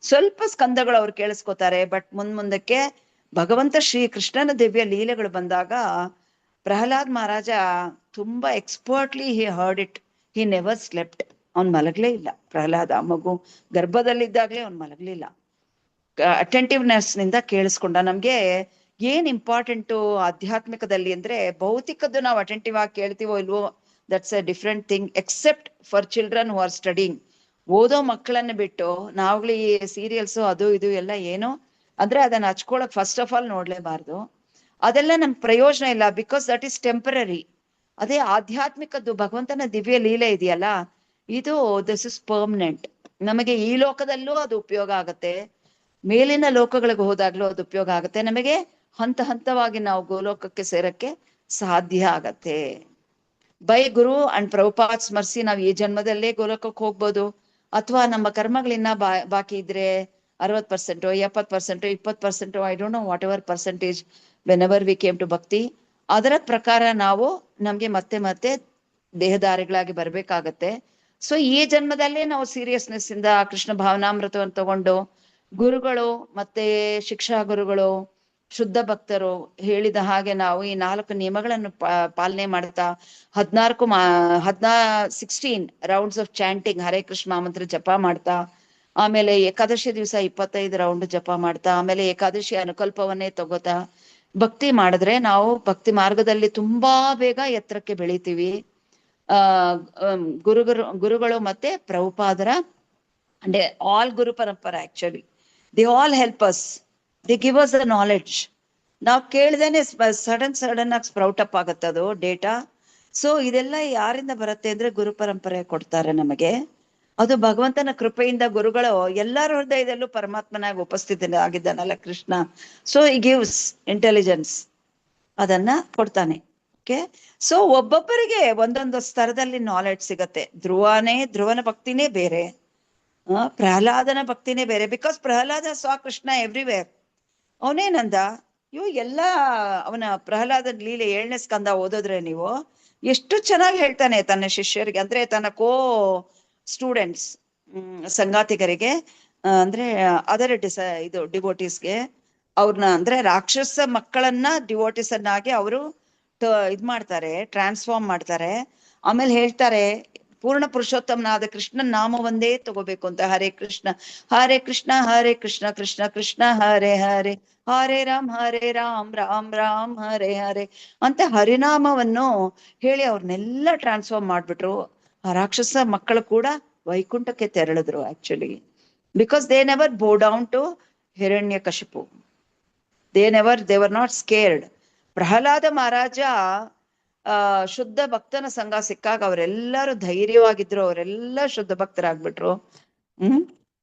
ಸ್ವಲ್ಪ ಸ್ಕಂದಗಳು ಅವ್ರು ಕೇಳಿಸ್ಕೊತಾರೆ. ಬಟ್ ಮುಂದಕ್ಕೆ ಭಗವಂತ ಶ್ರೀ ಕೃಷ್ಣನ ದಿವ್ಯ ಲೀಲೆಗಳು ಬಂದಾಗ ಪ್ರಹ್ಲಾದ್ ಮಹಾರಾಜ ತುಂಬಾ expertly he heard it. He never slept. ಅವ್ನ್ ಮಲಗ್ಲೇ ಇಲ್ಲ. ಪ್ರಹ್ಲಾದ ಮಗು ಗರ್ಭದಲ್ಲಿದ್ದಾಗ್ಲೇ ಅವ್ನ್ ಮಲಗ್ಲಿಲ್ಲ. ಅಟೆಂಟಿವ್ನೆಸ್ ನಿಂದ ಕೇಳಿಸ್ಕೊಂಡ. ನಮ್ಗೆ ಏನ್ ಇಂಪಾರ್ಟೆಂಟು ಆಧ್ಯಾತ್ಮಿಕದಲ್ಲಿ ಅಂದ್ರೆ, ಭೌತಿಕದ್ದು ನಾವು ಅಟೆಂಟಿವ್ ಆಗಿ ಕೇಳ್ತೀವೋ ಇಲ್ವೋ, that's A different thing. Accept for children who are studying. ಓದೋ ಮಕ್ಕಳನ್ನ ಬಿಟ್ಟು ನಾವುಗಳು ಈ ಸೀರಿಯಲ್ಸ್ ಅದು ಇದು ಎಲ್ಲ ಏನು ಅಂದ್ರೆ ಅದನ್ನ ಹಚ್ಕೊಳಕ್ ಫಸ್ಟ್ ಆಫ್ ಆಲ್ ನೋಡ್ಲೇಬಾರ್ದು. ಅದೆಲ್ಲ ನಮ್ಗೆ ಪ್ರಯೋಜನ ಇಲ್ಲ, ಬಿಕಾಸ್ ದಟ್ ಈಸ್ ಟೆಂಪರರಿ. ಅದೇ ಆಧ್ಯಾತ್ಮಿಕದ್ದು, ಭಗವಂತನ ದಿವ್ಯ ಲೀಲೆ ಇದೆಯಲ್ಲ, ಇದು ದಿಸ್ ಇಸ್ ಪರ್ಮನೆಂಟ್. ನಮಗೆ ಈ ಲೋಕದಲ್ಲೂ ಅದು ಉಪಯೋಗ ಆಗತ್ತೆ, ಮೇಲಿನ ಲೋಕಗಳಿಗೆ ಹೋದಾಗ್ಲೂ ಅದು ಉಪಯೋಗ ಆಗತ್ತೆ. ನಮಗೆ ಹಂತ ಹಂತವಾಗಿ ನಾವು ಗೋಲೋಕಕ್ಕೆ ಸೇರಕ್ಕೆ ಸಾಧ್ಯ ಆಗತ್ತೆ. ಬೈ ಗುರು ಅಂಡ್ ಪ್ರಭುಪಾದ್ಸ್ ಮರ್ಸಿ ನಾವು ಈ ಜನ್ಮದಲ್ಲೇ ಗೋಲೋಕಕ್ಕೆ ಹೋಗ್ಬೋದು. ಅಥವಾ ನಮ್ಮ ಕರ್ಮಗಳಿನ್ನ ಬಾಕಿ ಇದ್ರೆ 60%, 70%, 20%, I don't know, whatever percentage whenever we came to bhakti, ಅದರ ಪ್ರಕಾರ ನಾವು ನಮ್ಗೆ ಮತ್ತೆ ದೇಹಧಾರಿಗಳಾಗಿ ಬರ್ಬೇಕಾಗತ್ತೆ. ಸೊ ಈ ಜನ್ಮದಲ್ಲೇ ನಾವು ಸೀರಿಯಸ್ನೆಸ್ ಇಂದ ಕೃಷ್ಣ ಭಾವನಾಮೃತವನ್ನು ತಗೊಂಡು ಗುರುಗಳು ಮತ್ತೆ ಶಿಕ್ಷಾ ಗುರುಗಳು, ಶುದ್ಧ ಭಕ್ತರು ಹೇಳಿದ ಹಾಗೆ ನಾವು ಈ 4 ನಿಯಮಗಳನ್ನು ಪಾಲನೆ ಮಾಡ್ತಾ 16 rounds of chanting Hare Krishna ಮಂತ್ರ ಜಪ ಮಾಡ್ತಾ, ಆಮೇಲೆ ಏಕಾದಶಿ ದಿವಸ 25 ರೌಂಡ್ ಜಪ ಮಾಡ್ತಾ, ಆಮೇಲೆ ಏಕಾದಶಿ ಅನುಕಲ್ಪವನ್ನೇ ತಗೋತಾ ಭಕ್ತಿ ಮಾಡಿದ್ರೆ ನಾವು ಭಕ್ತಿ ಮಾರ್ಗದಲ್ಲಿ ತುಂಬಾ ಬೇಗ ಎತ್ತರಕ್ಕೆ ಬೆಳಿತೀವಿ. ಗುರುಗಳು ಮತ್ತೆ ಪ್ರಭುಪಾದರ ಅಂದ್ರೆ ಆಲ್ ಗುರು ಪರಂಪರೆ, actually they all help us, they give us the knowledge. ನಾವು ಕೇಳ್ದೇನೆ ಸಡನ್ ಆಗಿ ಸ್ಪ್ರೌಟ್ ಅಪ್ ಆಗತ್ತೆ ಅದು ಡೇಟಾ. ಸೊ ಇದೆಲ್ಲ ಯಾರಿಂದ ಬರುತ್ತೆ ಅಂದ್ರೆ ಗುರು ಪರಂಪರೆ ಕೊಡ್ತಾರೆ ನಮಗೆ. ಅದು ಭಗವಂತನ ಕೃಪೆಯಿಂದ ಗುರುಗಳು ಎಲ್ಲರ ಹೃದಯದಲ್ಲೂ ಪರಮಾತ್ಮನಾಗಿ ಉಪಸ್ಥಿತನಾಗಿದ್ದಾನಲ್ಲ ಕೃಷ್ಣ. ಸೊ ಈ ಗಿವ್ಸ್ ಇಂಟೆಲಿಜೆನ್ಸ್, ಅದನ್ನ ಕೊಡ್ತಾನೆ. ಓಕೆ, ಸೊ ಒಬ್ಬೊಬ್ಬರಿಗೆ ಒಂದೊಂದು ಸ್ತರದಲ್ಲಿ ನಾಲೆಡ್ಜ್ ಸಿಗತ್ತೆ. ಧ್ರುವನ ಭಕ್ತಿನೇ ಬೇರೆ, ಪ್ರಹ್ಲಾದನ ಭಕ್ತಿನೇ ಬೇರೆ. ಬಿಕಾಸ್ ಪ್ರಹ್ಲಾದ ಸ್ವ ಕೃಷ್ಣ ಎವ್ರಿವೇರ್. ಅವನೇನಂದ, ಎಲ್ಲಾ ಅವನ ಪ್ರಹ್ಲಾದನ ಲೀಲೆ 7ನೇ ಸ್ಕಂದ ಓದಿದ್ರೆ ನೀವು ಎಷ್ಟು ಚೆನ್ನಾಗಿ ಹೇಳ್ತಾನೆ ತನ್ನ ಶಿಷ್ಯರಿಗೆ, ಅಂದ್ರೆ ತನ್ನ ಸ್ಟೂಡೆಂಟ್ಸ್, ಸಂಗಾತಿಗರಿಗೆ, ಅಂದ್ರೆ ಅದರ್ ಡಿವೋಟೀಸ್ಗೆ ಅವ್ರನ್ನ, ಅಂದ್ರೆ ರಾಕ್ಷಸ ಮಕ್ಕಳನ್ನ ಡಿವೋಟೀಸ್ ಅನ್ನಾಗಿ ಅವರು ಇದ್ ಮಾಡ್ತಾರೆ, ಟ್ರಾನ್ಸ್ಫಾರ್ಮ್ ಮಾಡ್ತಾರೆ. ಆಮೇಲೆ ಹೇಳ್ತಾರೆ ಪೂರ್ಣ ಪುರುಷೋತ್ತಮನಾದ ಕೃಷ್ಣನ್ ನಾಮ ಒಂದೇ ತಗೋಬೇಕು ಅಂತ. ಹರೇ ಕೃಷ್ಣ ಹರೇ ಕೃಷ್ಣ ಕೃಷ್ಣ ಕೃಷ್ಣ ಹರೇ ಹರೇ ಹರೇ ರಾಮ್ ರಾಮ್ ರಾಮ್ ಹರೇ ಹರೇ ಅಂತ ಹರಿನಾಮವನ್ನು ಹೇಳಿ ಅವ್ರನ್ನೆಲ್ಲ ಟ್ರಾನ್ಸ್ಫಾರ್ಮ್ ಮಾಡ್ಬಿಟ್ರು. ಆ ರಾಕ್ಷಸ ಮಕ್ಕಳು ಕೂಡ ವೈಕುಂಠಕ್ಕೆ ತೆರಳಿದ್ರು actually, because they never bow down to Hiranyakashipu. They were not scared. Prahlada Maharaja ಶುದ್ಧ ಭಕ್ತನ ಸಂಘ ಸಿಕ್ಕಾಗ ಅವರೆಲ್ಲರೂ ಧೈರ್ಯವಾಗಿದ್ರು, ಅವರೆಲ್ಲ ಶುದ್ಧ ಭಕ್ತರಾಗ್ಬಿಟ್ರು.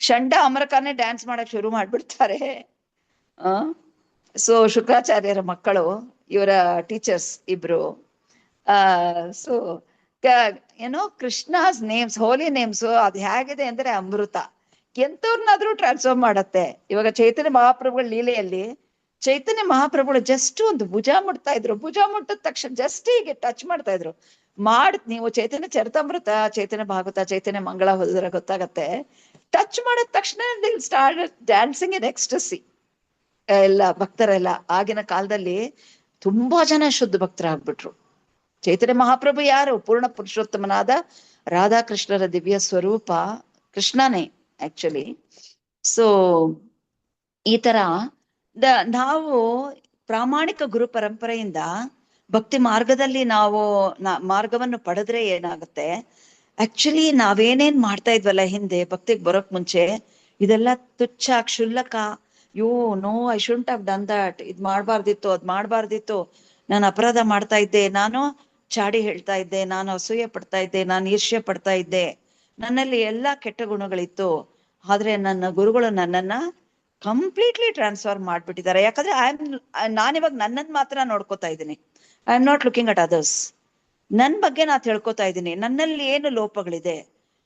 ಷಂಡ ಅಮರಕಾನೆ ಡ್ಯಾನ್ಸ್ ಮಾಡಕ್ ಶುರು ಮಾಡ್ಬಿಡ್ತಾರೆ. ಸೊ ಶುಕ್ರಾಚಾರ್ಯರ ಮಕ್ಕಳು, ಇವರ ಟೀಚರ್ಸ್ ಇಬ್ರು. ಸೊ ಕೃಷ್ಣಾಸ್ ನೇಮ್ಸ್, ಹೋಲಿ ನೇಮ್ಸ್ ಅದು ಹೇಗಿದೆ ಅಂದ್ರೆ ಅಮೃತ, ಎಂತವ್ರನ್ನಾದ್ರೂ ಟ್ರಾನ್ಸ್ಫಾರ್ಮ್ ಮಾಡತ್ತೆ. ಇವಾಗ ಚೈತನ್ಯ ಮಹಾಪ್ರಭುಗಳ ಲೀಲೆಯಲ್ಲಿ ಚೈತನ್ಯ ಮಹಾಪ್ರಭುಗಳು ಜಸ್ಟ್ ಒಂದು ಭುಜ ಮುಟ್ತಾ ಇದ್ರು, ಭುಜ ಮುಟ್ಟಿದ ತಕ್ಷಣ ಜಸ್ಟ್ ಹೀಗೆ ಟಚ್ ಮಾಡ್ತಾ ಇದ್ರು. ನೀವು ಚೈತನ್ಯ ಚರಿತಾಮೃತ, ಚೈತನ್ಯ ಭಾಗವತ, ಚೈತನ್ಯ ಮಂಗಳ ಹೋದ್ರೆ ಗೊತ್ತಾಗತ್ತೆ, ಟಚ್ ಮಾಡಿದ ತಕ್ಷಣ ಸ್ಟಾರ್ಟ್ ಡ್ಯಾನ್ಸಿಂಗ್ ಇನ್ ಎಕ್ಸ್ಟಸಿ. ಎಲ್ಲ ಭಕ್ತರೆಲ್ಲ ಆಗಿನ ಕಾಲದಲ್ಲಿ ತುಂಬಾ ಜನ ಶುದ್ಧ ಭಕ್ತರಾಗ್ಬಿಟ್ರು. ಚೈತನ್ಯ ಮಹಾಪ್ರಭು ಯಾರು? ಪೂರ್ಣ ಪುರುಷೋತ್ತಮನಾದ ರಾಧಾಕೃಷ್ಣರ ದಿವ್ಯ ಸ್ವರೂಪ ಕೃಷ್ಣನೇ ಆಕ್ಚುಲಿ. ಸೊ ಈ ತರ ನಾವು ಪ್ರಾಮಾಣಿಕ ಗುರು ಪರಂಪರೆಯಿಂದ ಭಕ್ತಿ ಮಾರ್ಗದಲ್ಲಿ ನಾವು ಮಾರ್ಗವನ್ನು ಪಡೆದ್ರೆ ಏನಾಗುತ್ತೆ, ಆಕ್ಚುಲಿ ನಾವೇನೇನ್ ಮಾಡ್ತಾ ಇದ್ವಲ್ಲ ಹಿಂದೆ ಭಕ್ತಿಗೆ ಬರೋಕ್ ಮುಂಚೆ, ಇದೆಲ್ಲ ತುಚ್ಛ ಕ್ಷುಲ್ಲಕ, no I shouldn't have done that, ಇದ್ ಮಾಡ್ಬಾರ್ದಿತ್ತು, ಅದ್ ಮಾಡ್ಬಾರ್ದಿತ್ತು, ನಾನು ಅಪರಾಧ ಮಾಡ್ತಾ ಇದ್ದೆ, ನಾನು ಚಾಡಿ ಹೇಳ್ತಾ ಇದ್ದೆ, ನಾನು ಅಸೂಯೆ ಪಡ್ತಾ ಇದ್ದೆ, ನಾನು ಈರ್ಷ್ಯ ಪಡ್ತಾ ಇದ್ದೆ, ನನ್ನಲ್ಲಿ ಎಲ್ಲಾ ಕೆಟ್ಟ ಗುಣಗಳಿತ್ತು. ಆದ್ರೆ ನನ್ನ ಗುರುಗಳು ನನ್ನನ್ನ ಕಂಪ್ಲೀಟ್ಲಿ ಟ್ರಾನ್ಸ್ಫಾರ್ಮ್ ಮಾಡ್ಬಿಟ್ಟಿದ್ದಾರೆ. ಯಾಕಂದ್ರೆ ನಾನಿವಾಗ ನನ್ನನ್ ಮಾತ್ರ ನೋಡ್ಕೋತಾ ಇದ್ದೀನಿ. I am not looking at others. ನನ್ ಬಗ್ಗೆ ನಾ ತಿಳ್ಕೊತಾ ಇದ್ದೀನಿ, ನನ್ನಲ್ಲಿ ಏನು ಲೋಪಗಳಿದೆ,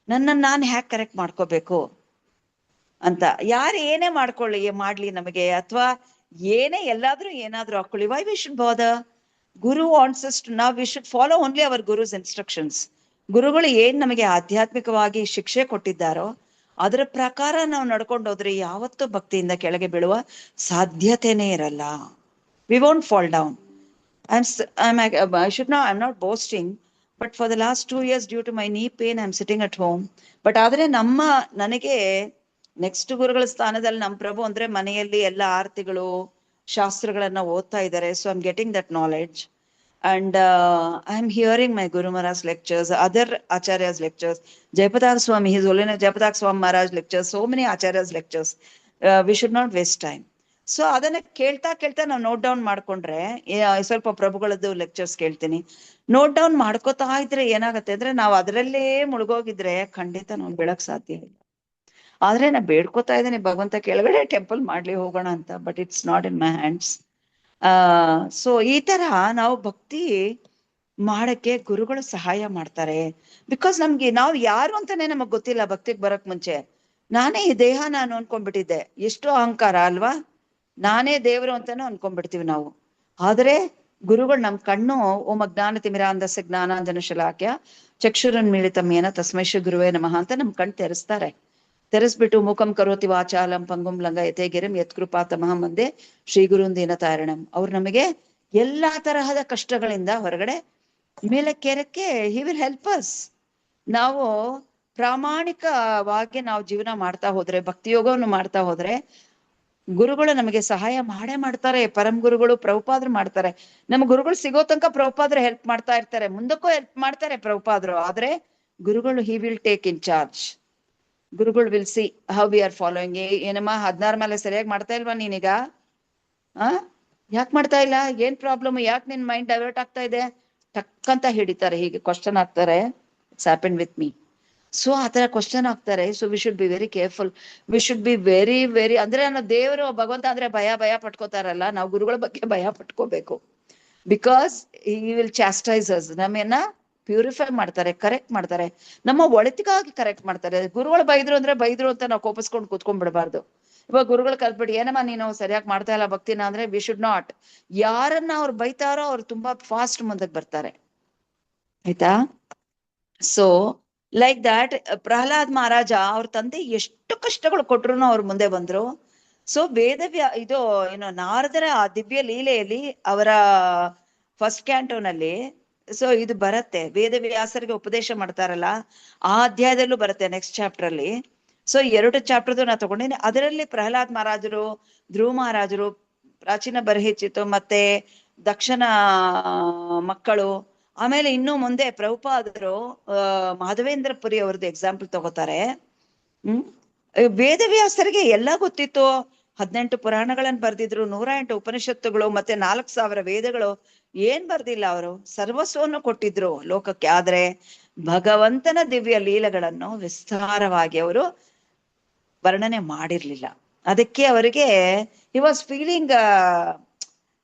ನನ್ನನ್ನು ನಾನು ಹ್ಯಾಕ್ ಕರೆಕ್ಟ್ ಮಾಡ್ಕೋಬೇಕು ಅಂತ. ಯಾರು ಏನೇ ಮಾಡ್ಲಿ ನಮಗೆ, ಅಥವಾ ಎಲ್ಲಾದ್ರೂ ಏನಾದ್ರೂ ಹಾಕೊಳ್ಳಿ, why we should bother? Guru wants us to, ನಾವ್ we should follow only our guru's instructions. ಗುರುಗಳು ಏನ್ ನಮಗೆ ಆಧ್ಯಾತ್ಮಿಕವಾಗಿ ಶಿಕ್ಷೆ ಕೊಟ್ಟಿದ್ದಾರೋ ಅದರ ಪ್ರಕಾರ ನಾವು ನಡ್ಕೊಂಡು ಹೋದ್ರೆ ಯಾವತ್ತೂ ಭಕ್ತಿಯಿಂದ ಕೆಳಗೆ ಬೀಳುವ ಸಾಧ್ಯತೆನೇ ಇರಲ್ಲ. We won't fall down. I'm not boasting, but for the last 2 years due to my knee pain I'm sitting at home. But ಆದ್ರೆ ನನಗೆ ನೆಕ್ಸ್ಟ್ ಗುರುಗಳ ಸ್ಥಾನದಲ್ಲಿ ನಮ್ಮ ಪ್ರಭು ಅಂದ್ರೆ ಮನೆಯಲ್ಲಿ ಎಲ್ಲ ಆರತಿಗಳು ಶಾಸ್ತ್ರಗಳನ್ನ ಓದ್ತಾ ಇದ್ದಾರೆ. So I am getting that knowledge and I am hearing my Guru Maharaj lectures, other Acharyas lectures, Jayapataka Swami, His Holiness Jayapataka Swami Maharaj lectures, so many Acharyas lectures. We should not waste time. So ಅದನ್ನ ಕೇಳ್ತಾ ನಾವು note down ಮಾಡ್ಕೊಂಡ್ರೆ, ಸ್ವಲ್ಪ ಪ್ರಭುಗಳದ್ದು lectures ಕೇಳ್ತೀನಿ, note down ಮಾಡ್ಕೋತಾ ಇದ್ರೆ ಏನಾಗತ್ತೆ ಅಂದ್ರೆ ನಾವು ಅದರಲ್ಲೇ ಮುಳುಗೋಗಿದ್ರೆ ಖಂಡಿತ ನಾವು ಬೆಳಕ್ ಸಾಧ್ಯ ಇಲ್ಲ. ಆದ್ರೆ ನಾ ಬೇಡ್ಕೋತಾ ಇದ್ದೀನಿ ಭಗವಂತ ಕೆಳಗಡೆ ಟೆಂಪಲ್ ಮಾಡ್ಲಿ ಹೋಗೋಣ ಅಂತ, but it's not in my hands. So ಈ ತರ ನಾವು ಭಕ್ತಿ ಮಾಡಕ್ಕೆ ಗುರುಗಳು ಸಹಾಯ ಮಾಡ್ತಾರೆ. ಬಿಕಾಸ್ ನಾವು ಯಾರು ಅಂತಾನೆ ನಮಗ್ ಗೊತ್ತಿಲ್ಲ. ಭಕ್ತಿಗೆ ಬರಕ್ ಮುಂಚೆ ನಾನೇ ಈ ದೇಹ ನಾನು ಅನ್ಕೊಂಡ್ಬಿಟ್ಟಿದ್ದೆ. ಎಷ್ಟು ಅಹಂಕಾರ ಅಲ್ವಾ, ನಾನೇ ದೇವರು ಅಂತಾನು ಅನ್ಕೊಂಡ್ಬಿಡ್ತೀವಿ ನಾವು. ಆದ್ರೆ ಗುರುಗಳು ನಮ್ ಕಣ್ಣು ಓಮ ಜ್ಞಾನ ತಿಮಿರಾಂಧಸ್ಯ ಜ್ಞಾನಾಂಜನ ಶಲಾಕ್ಯ ಚಕ್ಷುರನ್ಮೀಳಿತಮೇನ ತಸ್ಮೈ ಶ್ರೀ ಗುರುವೇ ನಮಃ ಅಂತ ನಮ್ ಕಣ್ ತೆರೆಸ್ಬಿಟ್ಟು ಮುಖಂ ಕರೋತಿ ವಾಚಾಲಂ ಪಂಗುಂ ಲಂಘಯತೆ ಗಿರಿಂ ಯತ್ಕೃಪಾತಮಹಂ ವಂದೇ ಶ್ರೀ ಗುರುನ್ ದೀನತಾರಿಣಂ. ಅವ್ರು ನಮಗೆ ಎಲ್ಲಾ ತರಹದ ಕಷ್ಟಗಳಿಂದ ಹೊರಗಡೆ ಮೇಲಕ್ಕೇರಕ್ಕೆ ಹಿ ವಿಲ್ ಹೆಲ್ಪ್ ಅಸ್. ನಾವು ಪ್ರಾಮಾಣಿಕವಾಗಿ ನಾವು ಜೀವನ ಮಾಡ್ತಾ ಹೋದ್ರೆ, ಭಕ್ತಿ ಯೋಗವನ್ನು ಮಾಡ್ತಾ ಹೋದ್ರೆ ಗುರುಗಳು ನಮಗೆ ಸಹಾಯ ಮಾಡೇ ಮಾಡ್ತಾರೆ. ಪರಂ ಗುರುಗಳು ಪ್ರಭುಪಾದ್ರು ಮಾಡ್ತಾರೆ. ನಮ್ಮ ಗುರುಗಳು ಸಿಗೋ ತನಕ ಪ್ರಭುಪಾದ್ರು ಹೆಲ್ಪ್ ಮಾಡ್ತಾ ಇರ್ತಾರೆ, ಮುಂದಕ್ಕೂ ಹೆಲ್ಪ್ ಮಾಡ್ತಾರೆ ಪ್ರಭುಪಾದ್ರು. ಆದ್ರೆ ಗುರುಗಳು he will take in charge. ಗುರುಗಳು will see how we are following. ಏನಮ್ಮ 16 ಮೇಲೆ ಸರಿಯಾಗಿ ಮಾಡ್ತಾ ಇಲ್ವಾ ನೀನೀಗ? ಯಾಕೆ ಮಾಡ್ತಾ ಇಲ್ಲ, ಏನ್ ಪ್ರಾಬ್ಲಮ್, ಯಾಕೆ ನಿನ್ ಮೈಂಡ್ ಡೈವರ್ಟ್ ಆಗ್ತಾ ಇದೆ, ಟಕ್ ಅಂತ ಹಿಡಿತಾರೆ, ಹೀಗೆ ಕ್ವಶನ್ ಆಗ್ತಾರೆ. It's happen with me. So ಆತರ ಕ್ವಶನ್ ಆಗ್ತಾರೆ. So we should be very careful, V should be very very, ಅಂದ್ರೆ ನಾವು ದೇವರು ಭಗವಂತ ಅಂದ್ರೆ ಭಯ ಪಟ್ಕೋತಾರಲ್ಲ, ನಾವು ಗುರುಗಳ ಬಗ್ಗೆ ಭಯ ಪಟ್ಕೋಬೇಕು. ಬಿಕಾಸ್ ಹಿ ವಿಲ್ ಚಾಸ್ಟೈಸ್ ಅಸ್, ನಮ್ಮನ್ನ ಪ್ಯೂರಿಫೈ ಮಾಡ್ತಾರೆ, ಕರೆಕ್ಟ್ ಮಾಡ್ತಾರೆ, ನಮ್ಮ ಒಳಿತಿಗಾಗಿ ಕರೆಕ್ಟ್ ಮಾಡ್ತಾರೆ. ಗುರುಗಳು ಬೈದ್ರು ಅಂದ್ರೆ ಬೈದ್ರು ಅಂತ ನಾವು ಕೋಪಿಸ್ಕೊಂಡು ಕೂತ್ಕೊಂಡ್ಬಿಡ್ಬಾರ್ದು. ಇವಾಗ ಗುರುಗಳು ಕಲ್ತ್ಬಿಟ್ಟು ಏನಮ್ಮ ನೀನು ಸರಿಯಾಗಿ ಮಾಡ್ತಾ ಇಲ್ಲ ಭಕ್ತಿನ ಅಂದ್ರೆ ವಿ ಶುಡ್ ನಾಟ್. ಯಾರನ್ನ ಅವ್ರು ಬೈತಾರೋ ಅವ್ರು ತುಂಬಾ ಫಾಸ್ಟ್ ಮುಂದಕ್ಕೆ ಬರ್ತಾರೆ, ಆಯ್ತಾ. ಸೊ ಲೈಕ್ ದಾಟ್ ಪ್ರಹ್ಲಾದ್ ಮಹಾರಾಜ ಅವ್ರ ತಂದೆ ಎಷ್ಟು ಕಷ್ಟಗಳು ಕೊಟ್ರು ಅವ್ರ ಮುಂದೆ ಬಂದ್ರು. ಸೊ ಇದು ಏನು ನಾರದರ ಆ ದಿವ್ಯ ಲೀಲೆಯಲ್ಲಿ ಅವರ ಫಸ್ಟ್ ಕ್ಯಾಂಟೋನಲ್ಲಿ ಸೊ ಇದು ಬರುತ್ತೆ, ವೇದವ್ಯಾಸರಿಗೆ ಉಪದೇಶ ಮಾಡ್ತಾರಲ್ಲ ಆ ಅಧ್ಯಾಯದಲ್ಲೂ ಬರುತ್ತೆ, ನೆಕ್ಸ್ಟ್ ಚಾಪ್ಟರ್ ಅಲ್ಲಿ. ಸೊ 2 ಚಾಪ್ಟರ್ದು ನಾ ತಗೊಂಡಿನಿ. ಅದರಲ್ಲಿ ಪ್ರಹ್ಲಾದ್ ಮಹಾರಾಜರು, ಧ್ರುವ ಮಹಾರಾಜರು, ಪ್ರಾಚೀನ ಬರ್ಹಿಚಿತು, ಮತ್ತೆ ದಕ್ಷಿಣ ಮಕ್ಕಳು, ಆಮೇಲೆ ಇನ್ನು ಮುಂದೆ ಪ್ರಭುಪಾದರು ಮಾಧವೇಂದ್ರ ಪುರಿ ಅವ್ರದ್ದು ಎಕ್ಸಾಂಪಲ್ ತಗೋತಾರೆ. ವೇದವ್ಯಾಸರಿಗೆ ಎಲ್ಲ ಗೊತ್ತಿತ್ತು, 18 ಪುರಾಣಗಳನ್ನ ಬರ್ದಿದ್ರು, 108 ಉಪನಿಷತ್ತುಗಳು, ಮತ್ತೆ 4000 ವೇದಗಳು, ಏನ್ ಬರ್ದಿಲ್ಲ ಅವರು, ಸರ್ವಸ್ವವನ್ನು ಕೊಟ್ಟಿದ್ರು ಲೋಕಕ್ಕೆ. ಆದ್ರೆ ಭಗವಂತನ ದಿವ್ಯ ಲೀಲೆಗಳನ್ನು ವಿಸ್ತಾರವಾಗಿ ಅವರು ವರ್ಣನೆ ಮಾಡಿರ್ಲಿಲ್ಲ. ಅದಕ್ಕೆ ಅವರಿಗೆ ಹಿ ವಾಸ್ ಫೀಲಿಂಗ್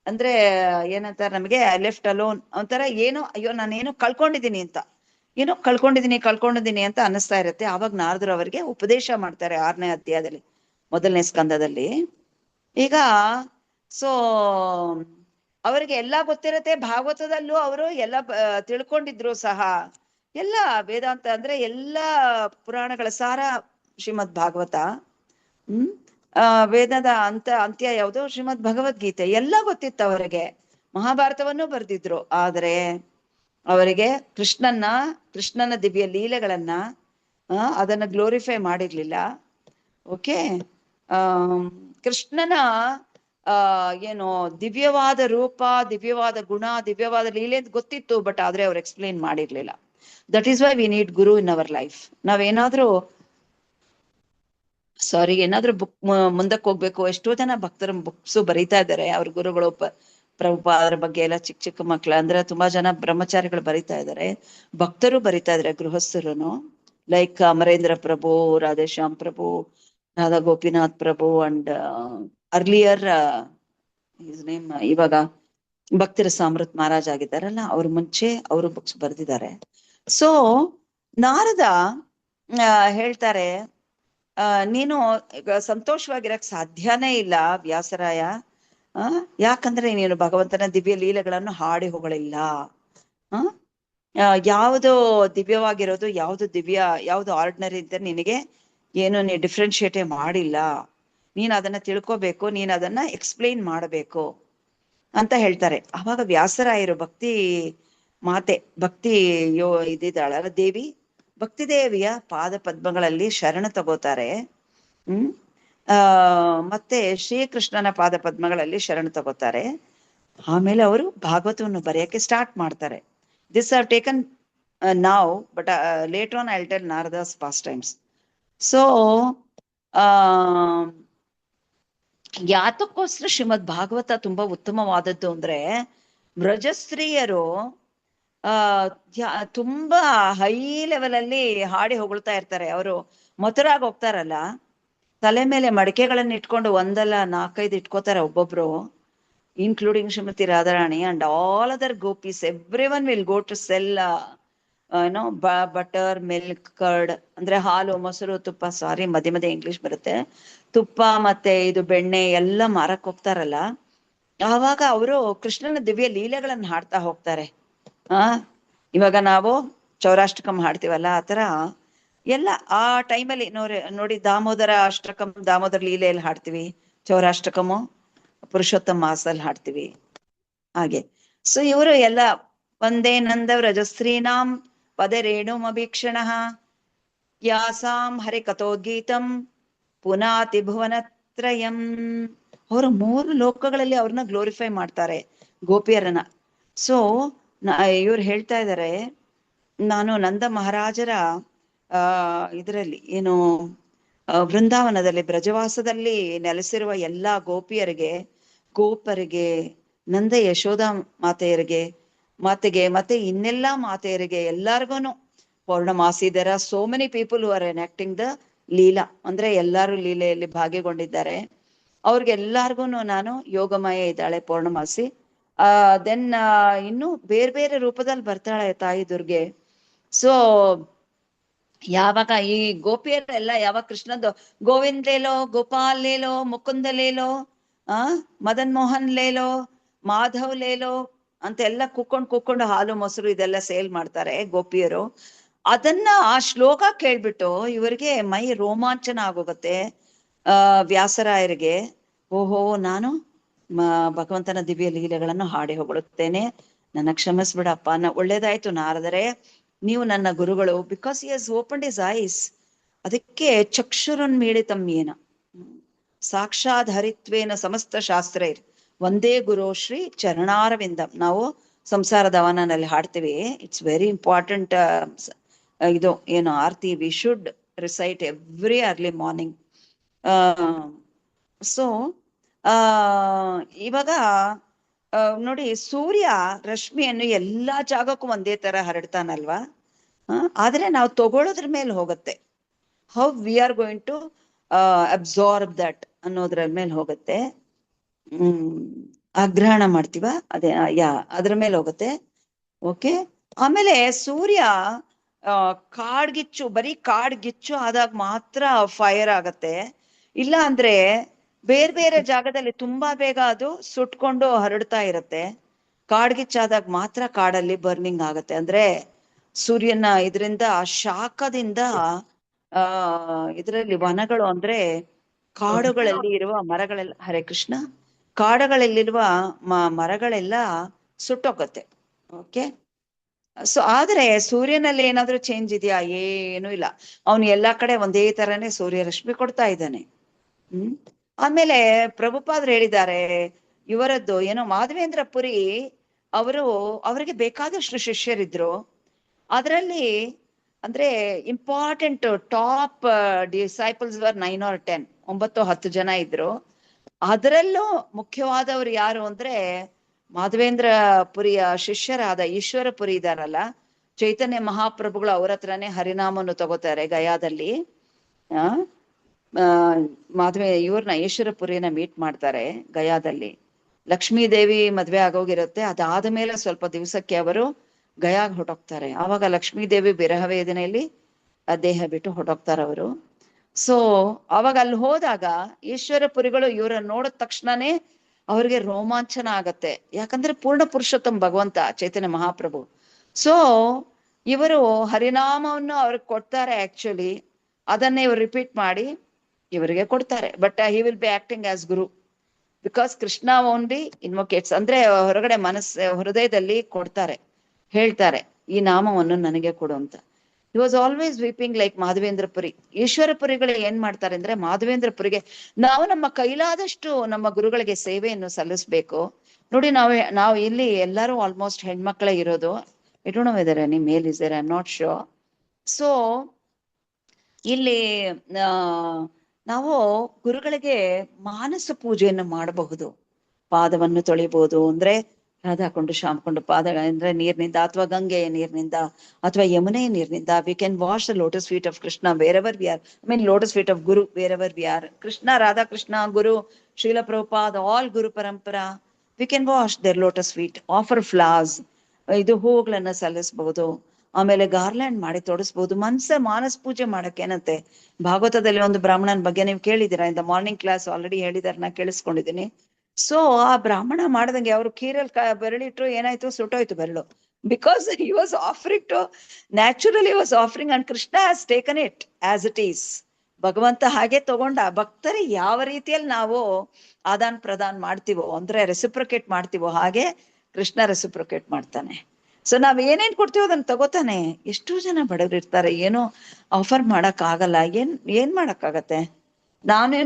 ಅಂದ್ರೆ ಏನಂತಾರೆ ನಮಗೆ ಲೆಫ್ಟ್ ಅಲೋನ್, ಒಂಥರ ಏನೋ ಅಯ್ಯೋ ನಾನೇನೋ ಕಳ್ಕೊಂಡಿದೀನಿ ಅಂತ ಅನ್ನಿಸ್ತಾ ಇರುತ್ತೆ. ಆವಾಗ ನಾರದರು ಅವರಿಗೆ ಉಪದೇಶ ಮಾಡ್ತಾರೆ 6ನೇ ಅಧ್ಯಾಯದಲ್ಲಿ, 1ನೇ ಸ್ಕಂದದಲ್ಲಿ. ಈಗ ಸೊ ಅವರಿಗೆ ಎಲ್ಲ ಗೊತ್ತಿರತ್ತೆ, ಭಾಗವತದಲ್ಲೂ ಅವರು ಎಲ್ಲ ತಿಳ್ಕೊಂಡಿದ್ರು ಸಹ. ಎಲ್ಲ ವೇದಾಂತ ಅಂದ್ರೆ ಎಲ್ಲಾ ಪುರಾಣಗಳ ಸಾರ ಶ್ರೀಮದ್ ಭಾಗವತ. ವೇದದ ಅಂತ್ಯ ಯಾವುದು, ಶ್ರೀಮದ್ ಭಗವದ್ಗೀತೆ, ಎಲ್ಲ ಗೊತ್ತಿತ್ತು ಅವರಿಗೆ. ಮಹಾಭಾರತವನ್ನು ಬರ್ದಿದ್ರು. ಆದ್ರೆ ಅವರಿಗೆ ಕೃಷ್ಣನ ದಿವ್ಯ ಲೀಲೆಗಳನ್ನ ಅದನ್ನ ಗ್ಲೋರಿಫೈ ಮಾಡಿರ್ಲಿಲ್ಲ. ಓಕೆ, ಕೃಷ್ಣನ ಏನು ದಿವ್ಯವಾದ ರೂಪ, ದಿವ್ಯವಾದ ಗುಣ, ದಿವ್ಯವಾದ ಲೀಲೆ ಅಂತ ಗೊತ್ತಿತ್ತು, ಬಟ್ ಆದ್ರೆ ಅವ್ರು ಎಕ್ಸ್ಪ್ಲೇನ್ ಮಾಡಿರ್ಲಿಲ್ಲ. That is why we need guru in our life. ನಾವೇನಾದ್ರೂ ಏನಾದ್ರೂ ಬುಕ್ ಮುಂದಕ್ಕೆ ಹೋಗ್ಬೇಕು. ಎಷ್ಟೋ ಜನ ಭಕ್ತರ ಬುಕ್ಸು ಬರೀತಾ ಇದ್ದಾರೆ, ಅವ್ರ ಗುರುಗಳು ಪ್ರಭುಪಾದರ ಬಗ್ಗೆ ಎಲ್ಲ. ಚಿಕ್ಕ ಮಕ್ಳು ಅಂದ್ರೆ ತುಂಬಾ ಜನ ಬ್ರಹ್ಮಚಾರಿಗಳು ಬರೀತಾ ಇದ್ದಾರೆ, ಭಕ್ತರು ಬರೀತಾ ಇದಾರೆ, ಗೃಹಸ್ಥರುನು. Like Amarendra Prabhu, Radheshyam Prabhu, Radha Gopinath Prabhu and earlier name ಇವಾಗ ಭಕ್ತಿರ ಸಾಮೃತ್ ಮಹಾರಾಜ್ ಆಗಿದ್ದಾರಲ್ಲ, ಅವ್ರ ಮುಂಚೆ ಅವರು ಬುಕ್ಸ್ ಬರ್ದಿದ್ದಾರೆ. ಸೊ ನಾರದ ಹೇಳ್ತಾರೆ, ನೀನು ಸಂತೋಷವಾಗಿರಕ್ ಸಾಧ್ಯನೇ ಇಲ್ಲ ವ್ಯಾಸರಾಯ, ಯಾಕಂದ್ರೆ ನೀನು ಭಗವಂತನ ದಿವ್ಯ ಲೀಲೆಗಳನ್ನು ಹಾಡಿ ಹೊಗಳಿಲ್ಲ. ಯಾವುದು ದಿವ್ಯವಾಗಿರೋದು, ಯಾವುದು ಆರ್ಡಿನರಿ ಅಂತ ನಿನಗೆ ಏನು ನೀ ಡಿಫ್ರೆನ್ಶಿಯೇಟೇ ಮಾಡಿಲ್ಲ. ನೀನ್ ಅದನ್ನ ತಿಳ್ಕೋಬೇಕು, ನೀನ್ ಅದನ್ನ ಎಕ್ಸ್ಪ್ಲೇನ್ ಮಾಡಬೇಕು ಅಂತ ಹೇಳ್ತಾರೆ. ಅವಾಗ ವ್ಯಾಸರಾಯರು ಭಕ್ತಿ ಮಾತೆ, ಇದಿದ್ದಾಳಲ್ಲ ದೇವಿ, ಭಕ್ತಿ ದೇವಿಯ ಪಾದ ಪದ್ಮಗಳಲ್ಲಿ ಶರಣ ತಗೋತಾರೆ. ಮತ್ತೆ ಶ್ರೀಕೃಷ್ಣನ ಪಾದ ಪದ್ಮಗಳಲ್ಲಿ ಶರಣ ತಗೋತಾರೆ. ಆಮೇಲೆ ಅವರು ಭಾಗವತವನ್ನು ಬರೆಯಕ್ಕೆ ಸ್ಟಾರ್ಟ್ ಮಾಡ್ತಾರೆ. This are taken now, but later on I will tell Narada's pastimes. So ಯಾತಕ್ಕೋಸ್ಕರ ಶ್ರೀಮದ್ ಭಾಗವತ ತುಂಬಾ ಉತ್ತಮವಾದದ್ದು ಅಂದ್ರೆ, ವ್ರಜಸ್ತ್ರೀಯರು ತುಂಬಾ ಹೈ ಲೆವೆಲ್ ಅಲ್ಲಿ ಹಾಡಿ ಹೊಗಳ್ತಾ ಇರ್ತಾರೆ. ಅವರು ಮಥುರಾಗ್ ಹೋಗ್ತಾರಲ್ಲ, ತಲೆ ಮೇಲೆ ಮಡಿಕೆಗಳನ್ನ ಇಟ್ಕೊಂಡು 1 ಅಲ್ಲ 4, 5 ಇಟ್ಕೋತಾರೆ ಒಬ್ಬೊಬ್ರು, including Shrimati Radharani and all other gopis. Everyone will go to sell butter, milk, curd ಅಂದ್ರೆ ಹಾಲು, ಮೊಸರು, ತುಪ್ಪ, ಸಾರಿ ಮಧ್ಯೆ ಇಂಗ್ಲಿಷ್ ಬರುತ್ತೆ, ತುಪ್ಪ ಮತ್ತೆ ಇದು ಬೆಣ್ಣೆ ಎಲ್ಲ ಮಾರಕ್ ಹೋಗ್ತಾರಲ್ಲ. ಆವಾಗ ಅವರು ಕೃಷ್ಣನ ದಿವ್ಯ ಲೀಲೆಗಳನ್ನ ಹಾಡ್ತಾ ಹೋಗ್ತಾರೆ. ಇವಾಗ ನಾವು ಚೌರಾಷ್ಟಕಂ ಹಾಡ್ತೀವಲ್ಲ, ಆತರ ಎಲ್ಲ ಆ ಟೈಮಲ್ಲಿ ನೋಡಿ ದಾಮೋದರ ಅಷ್ಟಕಂ, ದಾಮೋದರ ಲೀಲೆಯಲ್ಲಿ ಹಾಡ್ತೀವಿ, ಚೌರಾಷ್ಟಕಮು ಪುರುಷೋತ್ತಮ ಮಾಸಲ್ಲಿ ಹಾಡ್ತೀವಿ ಹಾಗೆ. ಸೊ ಇವರು ಎಲ್ಲ ಒಂದೇ ನಂದ ವ್ರಜಸ್ತ್ರೀನಾಂ ಪದ ರೇಣುಮಭೀಕ್ಷಣ ಯಾಸಾಂ ಹರಿ ಕಥೋದ್ಗೀತಂ ಪುನಾತಿ ಭುವನತ್ರಯಂ. ಅವರು 3 ಲೋಕಗಳಲ್ಲಿ ಅವ್ರನ್ನ ಗ್ಲೋರಿಫೈ ಮಾಡ್ತಾರೆ, ಗೋಪಿಯರನ್ನ. ಸೊ ಇವ್ರು ಹೇಳ್ತಾ ಇದ್ದಾರೆ, ನಾನು ನಂದ ಮಹಾರಾಜರ ಇದರಲ್ಲಿ ಏನು ವೃಂದಾವನದಲ್ಲಿ ಬ್ರಜವಾಸದಲ್ಲಿ ನೆಲೆಸಿರುವ ಎಲ್ಲಾ ಗೋಪಿಯರಿಗೆ ಗೋಪರಿಗೆ, ನಂದ ಯಶೋಧ ಮಾತೆಗೆ ಮತ್ತೆ ಇನ್ನೆಲ್ಲಾ ಮಾತೆಯರಿಗೆ ಎಲ್ಲಾರ್ಗುನು Paurnamasi, there are so many people who are enacting the lila, ಅಂದ್ರೆ ಎಲ್ಲಾರು ಲೀಲೆಯಲ್ಲಿ ಭಾಗಿಗೊಂಡಿದ್ದಾರೆ. ಅವ್ರಿಗೆಲ್ಲಾರ್ಗುನು ನಾನು ಯೋಗಮಯ ಇದ್ದಾಳೆ ಪೌರ್ಣಮಾಸಿ. ದೆನ್ ಇನ್ನು ಬೇರೆ ಬೇರೆ ರೂಪದಲ್ಲಿ ಬರ್ತಾಳೆ ತಾಯಿ ದುರ್ಗೆ. ಸೊ ಯಾವಾಗ ಈ ಗೋಪಿಯರೆಲ್ಲ ಯಾವಾಗ ಕೃಷ್ಣದ್ದು ಗೋವಿಂದ್ ಲೇಲೋ, ಗೋಪಾಲ್ ಲೇಲೋ, ಮುಕುಂದ ಲೇಲೋ, ಮದನ್ ಮೋಹನ್ ಲೇಲೋ, ಮಾಧವ್ ಲೇಲೋ ಅಂತೆಲ್ಲ ಕುಕ್ಕೊಂಡು ಹಾಲು ಮೊಸರು ಇದೆಲ್ಲ ಸೇಲ್ ಮಾಡ್ತಾರೆ ಗೋಪಿಯರು. ಅದನ್ನ ಆ ಶ್ಲೋಕ ಕೇಳ್ಬಿಟ್ಟು ಇವರಿಗೆ ಮೈ ರೋಮಾಂಚನ ಆಗೋಗತ್ತೆ. ವ್ಯಾಸರಾಯರಿಗೆ, ಓಹೋ, ನಾನು ಭಗವಂತನ ದಿವ್ಯ ಲೀಲೆಗಳನ್ನು ಹಾಡಿ ಹೊಗಳುತ್ತೇನೆ, ನನ್ನ ಕ್ಷಮಿಸ್ಬಿಡಪ್ಪ. ಒಳ್ಳೇದಾಯ್ತು ನಾರದರೆ, ನೀವು ನನ್ನ ಗುರುಗಳು. ಬಿಕಾಸ್ ಹಿ ಹಸ್ ಓಪನ್ಡ್ ಹಿಸ್ ಐಸ್. ಅದಕ್ಕೆ ಚಕ್ಷುರುನ್ಮೀಳಿತಂ ಯೇನ ಸಾಕ್ಷಾತ್ ಹರಿತ್ವೇನ ಸಮಸ್ತ ಶಾಸ್ತ್ರೈರ್ ಒಂದೇ ಗುರು ಶ್ರೀ ಚರಣಾರವಿಂದಂ. ನಾವು ಸಂಸಾರದ ಅವನಲ್ಲಿ ಹಾಡ್ತೀವಿ. It's very important. ಇದು ಏನು aarti we should recite every early morning. So ಇವಾಗ ನೋಡಿ, ಸೂರ್ಯ ರಶ್ಮಿಯನ್ನು ಎಲ್ಲಾ ಜಾಗಕ್ಕೂ ಒಂದೇ ತರ ಹರಡ್ತಾನಲ್ವಾ. ಆದ್ರೆ ನಾವು ತಗೊಳ್ಳೋದ್ರ ಮೇಲೆ ಹೋಗುತ್ತೆ. How we are going to absorb that ಅನ್ನೋದ್ರ ಮೇಲೆ ಹೋಗುತ್ತೆ. ಆಗ್ರಹಣ ಮಾಡ್ತೀವ, ಅದೇ ಅದ್ರ ಮೇಲೆ ಹೋಗುತ್ತೆ. ಓಕೆ. ಆಮೇಲೆ ಸೂರ್ಯ ಬರೀ ಕಾಡ್ಗಿಚ್ಚು ಆದಾಗ ಮಾತ್ರ ಫೈರ್ ಆಗತ್ತೆ. ಇಲ್ಲ ಅಂದ್ರೆ ಬೇರೆ ಬೇರೆ ಜಾಗದಲ್ಲಿ ತುಂಬಾ ಬೇಗ ಅದು ಸುಟ್ಕೊಂಡು ಹರಡ್ತಾ ಇರತ್ತೆ. ಕಾಡ್ಗಿಚ್ಚಾದಾಗ ಮಾತ್ರ ಕಾಡಲ್ಲಿ ಬರ್ನಿಂಗ್ ಆಗತ್ತೆ. ಅಂದ್ರೆ ಸೂರ್ಯನ ಇದರಿಂದ ಶಾಖದಿಂದ ಇದರಲ್ಲಿ ವನಗಳು ಅಂದ್ರೆ ಕಾಡುಗಳಲ್ಲಿ ಇರುವ ಮರಗಳೆಲ್ಲ, ಹರೇ ಕೃಷ್ಣ, ಕಾಡುಗಳಲ್ಲಿರುವ ಮರಗಳೆಲ್ಲ ಸುಟ್ಟೋಗತ್ತೆ. ಓಕೆ. ಸೊ ಆದ್ರೆ ಸೂರ್ಯನಲ್ಲಿ ಏನಾದ್ರೂ ಚೇಂಜ್ ಇದೆಯಾ? ಏನೂ ಇಲ್ಲ. ಅವನು ಎಲ್ಲಾ ಕಡೆ ಒಂದೇ ತರನೇ ಸೂರ್ಯ ರಶ್ಮಿ ಕೊಡ್ತಾ ಇದ್ದಾನೆ. ಆಮೇಲೆ ಪ್ರಭುಪಾದ್ರು ಹೇಳಿದ್ದಾರೆ, ಇವರದ್ದು ಏನೋ ಮಾಧವೇಂದ್ರ ಪುರಿ ಅವರಿಗೆ ಬೇಕಾದಷ್ಟು ಶಿಷ್ಯರಿದ್ರು. ಅದರಲ್ಲಿ ಅಂದ್ರೆ important top disciples var 9 or 10, 9-10 ಜನ ಇದ್ರು. ಅದರಲ್ಲೂ ಮುಖ್ಯವಾದವರು ಯಾರು ಅಂದ್ರೆ ಮಾಧವೇಂದ್ರ ಪುರಿಯ ಶಿಷ್ಯರಾದ ಈಶ್ವರ ಪುರಿ ಇದಾರಲ್ಲ, ಚೈತನ್ಯ ಮಹಾಪ್ರಭುಗಳು ಅವ್ರ ಹತ್ರನೇ ಹರಿನಾಮವನ್ನು ತಗೋತಾರೆ ಗಯಾದಲ್ಲಿ. ಇವ್ರನ್ನ ಈಶ್ವರ ಪುರಿನ ಮೀಟ್ ಮಾಡ್ತಾರೆ ಗಯಾದಲ್ಲಿ. ಲಕ್ಷ್ಮೀ ದೇವಿ ಮದ್ವೆ ಆಗೋಗಿರುತ್ತೆ. ಅದಾದ ಮೇಲೆ ಸ್ವಲ್ಪ ದಿವಸಕ್ಕೆ ಅವರು ಗಯಾಗ್ ಹೊಟ್ಟೋಗ್ತಾರೆ. ಆವಾಗ ಲಕ್ಷ್ಮೀ ದೇವಿ ವಿರಹ ವೇದನೆಯಲ್ಲಿ ದೇಹ ಬಿಟ್ಟು ಹೊಟ್ಟೋಗ್ತಾರೆ ಅವರು. ಸೊ ಅವಾಗ ಅಲ್ಲಿ ಹೋದಾಗ ಈಶ್ವರ ಪುರಿಗಳು ಇವ್ರನ್ನ ನೋಡಿದ ತಕ್ಷಣನೇ ಅವ್ರಿಗೆ ರೋಮಾಂಚನ ಆಗತ್ತೆ. ಯಾಕಂದ್ರೆ ಪೂರ್ಣ ಪುರುಷೋತ್ತಮ ಭಗವಂತ ಚೈತನ್ಯ ಮಹಾಪ್ರಭು. ಸೊ ಇವರು ಹರಿನಾಮವನ್ನು ಅವ್ರಿಗೆ ಕೊಡ್ತಾರೆ. ಆಕ್ಚುಲಿ ಅದನ್ನೇ ಇವ್ರು ರಿಪೀಟ್ ಮಾಡಿ ಇವರಿಗೆ ಕೊಡ್ತಾರೆ. But he will be acting as guru, because Krishna only invocates. ಅಂದ್ರೆ ಹೊರಗಡೆ ಹೃದಯದಲ್ಲಿ ಕೊಡ್ತಾರೆ, ಹೇಳ್ತಾರೆ ಈ ನಾಮವನ್ನು ನನಗೆ ಕೊಡು ಅಂತ. He was always weeping like Madhavendra Puri. Ishvara ಪುರಿಗಳು ಏನ್ ಮಾಡ್ತಾರೆ ಅಂದ್ರೆ ಮಾಧವೇಂದ್ರ ಪುರಿಗೆ ನಾವು ನಮ್ಮ ಕೈಲಾದಷ್ಟು ನಮ್ಮ ಗುರುಗಳಿಗೆ ಸೇವೆಯನ್ನು ಸಲ್ಲಿಸ್ಬೇಕು. ನೋಡಿ, ನಾವು ಇಲ್ಲಿ ಎಲ್ಲರೂ ಆಲ್ಮೋಸ್ಟ್ ಹೆಣ್ಮಕ್ಳೇ ಇರೋದು. I don't know whether any male is there, I am not sure. So ಇಲ್ಲಿ ನಾವು ಗುರುಗಳಿಗೆ ಮಾನಸ ಪೂಜೆಯನ್ನು ಮಾಡಬಹುದು. ಪಾದವನ್ನು ತೊಳಿಬಹುದು. ಅಂದ್ರೆ ರಾಧಾಕೊಂಡು ಶ್ಯಾಮಕೊಂಡು ಪಾದಗಳಿಂದ ನೀರಿನಿಂದ, ಅಥವಾ ಗಂಗೆಯ ನೀರಿನಿಂದ, ಅಥವಾ ಯಮುನೆಯ ನೀರಿನಿಂದ. We can wash the lotus feet of Krishna wherever we are. I mean lotus feet of guru wherever we are. Krishna, Radha Krishna, guru, Srila Prabhupada, all guru parampara, we can wash their lotus feet, offer flowers, ಇದು ಹೂವುಗಳನ್ನ ಸಲ್ಲಿಸಬಹುದು. ಆಮೇಲೆ ಗಾರ್ಲ್ಯಾಂಡ್ ಮಾಡಿ ತೊಡಸ್ಬಹುದು. ಮಾನಸ ಪೂಜೆ ಮಾಡಕ್ಕೆ ಏನಂತೆ. ಭಾಗವತದಲ್ಲಿ ಒಂದು ಬ್ರಾಹ್ಮಣನ ಬಗ್ಗೆ ನೀವು ಕೇಳಿದ್ದೀರಾ. In the morning class already ಹೇಳಿದಾರೆ, ನಾ ಕೇಳಿಸ್ಕೊಂಡಿದ್ದೀನಿ. ಸೊ ಆ ಬ್ರಾಹ್ಮಣ ಮಾಡ್ದಂಗೆ ಅವರು ಕೀರಲ್ಲಿ ಬೆರಳಿಟ್ರು, ಏನಾಯ್ತು, ಸುಟ್ಟೋಯ್ತು ಬೆರಳು. Because he was offering to naturally was offering, and Krishna has taken it as it is. ಭಗವಂತ ಹಾಗೆ ತಗೊಂಡ. ಭಕ್ತರಿಗೆ ಯಾವ ರೀತಿಯಲ್ಲಿ ನಾವು ಆದಾನ್ ಪ್ರದಾನ್ ಮಾಡ್ತೀವೋ, ಅಂದ್ರೆ ರೆಸಿಪ್ರೊಕೇಟ್ ಮಾಡ್ತೀವೋ, ಹಾಗೆ ಕೃಷ್ಣ ರೆಸಿಪ್ರೊಕೇಟ್ ಮಾಡ್ತಾನೆ. ಸೊ ನಾವ್ ಏನೇನ್ ಕೊಡ್ತೀವೋ ಅದನ್ನ ತಗೋತಾನೆ. ಎಷ್ಟೋ ಜನ ಬಡವ್ರು ಇರ್ತಾರೆ, ಏನೋ ಆಫರ್ ಮಾಡಕ್ ಆಗಲ್ಲ. ಏನ್ ಮಾಡಕ್ಕಾಗತ್ತೆ.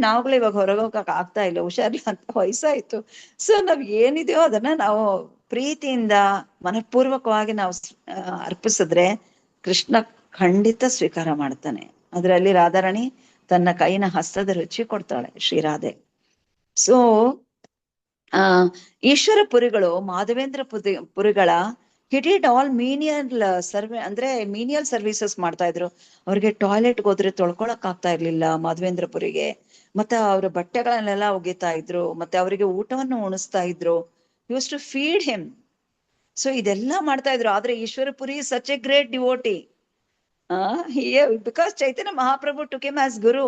ನಾವುಗಳು ಇವಾಗ ಹೊರಗೋಗಕ್ ಆಗ್ತಾ ಇಲ್ಲ, ಹುಷಾರಿಲ್ಲ ಅಂತ, ವಯಸ್ಸಾಯ್ತು. ಸೊ ನಾವ್ ಏನಿದೆಯೋ ಅದನ್ನ ನಾವು ಪ್ರೀತಿಯಿಂದ ಮನಪೂರ್ವಕವಾಗಿ ನಾವು ಅರ್ಪಿಸಿದ್ರೆ ಕೃಷ್ಣ ಖಂಡಿತ ಸ್ವೀಕಾರ ಮಾಡ್ತಾನೆ. ಅದರಲ್ಲಿ ರಾಧಾರಾಣಿ ತನ್ನ ಕೈನ ಹಸ್ತದ ರುಚಿ ಕೊಡ್ತಾಳೆ, ಶ್ರೀರಾಧೆ. ಸೊ ಆ ಈಶ್ವರ ಪುರಿಗಳು ಮಾಧವೇಂದ್ರ ಪುರಿಗಳ he did all menial serve ಅಂದ್ರೆ ಮೀನಿಯಲ್ ಸರ್ವಿಸಸ್ ಮಾಡ್ತಾ ಇದ್ರು. ಅವ್ರಿಗೆ ಟಾಯ್ಲೆಟ್ಗೆ ಹೋದ್ರೆ ತೊಳ್ಕೊಳಕ್ ಆಗ್ತಾ ಇರ್ಲಿಲ್ಲ ಮಾಧವೇಂದ್ರ ಪುರಿಗೆ. ಮತ್ತೆ ಅವ್ರ ಬಟ್ಟೆಗಳನ್ನೆಲ್ಲ ಒಗಿತಾ ಇದ್ರು, ಮತ್ತೆ ಅವರಿಗೆ ಊಟವನ್ನು ಉಣಿಸ್ತಾ ಇದ್ರು. Used to feed him. So ಇದೆಲ್ಲ ಮಾಡ್ತಾ ಇದ್ರು. ಆದ್ರೆ Ishvarapuri such a great devotee. Because Chaitanya Mahaprabhu took him as guru.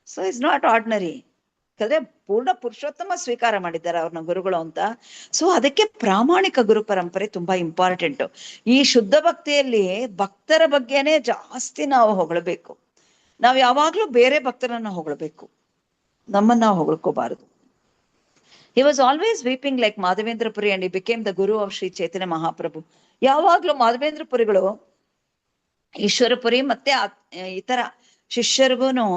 So it's not ordinary. ಯಾಕಂದ್ರೆ ಪೂರ್ಣ ಪುರುಷೋತ್ತಮ ಸ್ವೀಕಾರ ಮಾಡಿದ್ದಾರೆ ಅವ್ರನ್ನ ಗುರುಗಳು ಅಂತ. ಸೊ ಅದಕ್ಕೆ ಪ್ರಾಮಾಣಿಕ ಗುರು ಪರಂಪರೆ ತುಂಬಾ ಇಂಪಾರ್ಟೆಂಟ್. ಈ ಶುದ್ಧ ಭಕ್ತಿಯಲ್ಲಿ ಭಕ್ತರ ಬಗ್ಗೆನೆ ಜಾಸ್ತಿ ನಾವು ಹೊಗಳಬೇಕು. ನಾವು ಯಾವಾಗ್ಲೂ ಬೇರೆ ಭಕ್ತರನ್ನ ಹೊಗಳಬೇಕು, ನಮ್ಮನ್ನ ನಾವು ಹೊಗಳ್ಕೋಬಾರದು. He was always weeping like Madhavendra Puri and he became the guru of Sri Chaitanya Mahaprabhu. ಯಾವಾಗ್ಲೂ ಮಾಧವೇಂದ್ರ ಪುರಿಗಳು ಈಶ್ವರಪುರಿ ಮತ್ತೆ ಇತರ ಶಿಷ್ಯರಿಗೂನು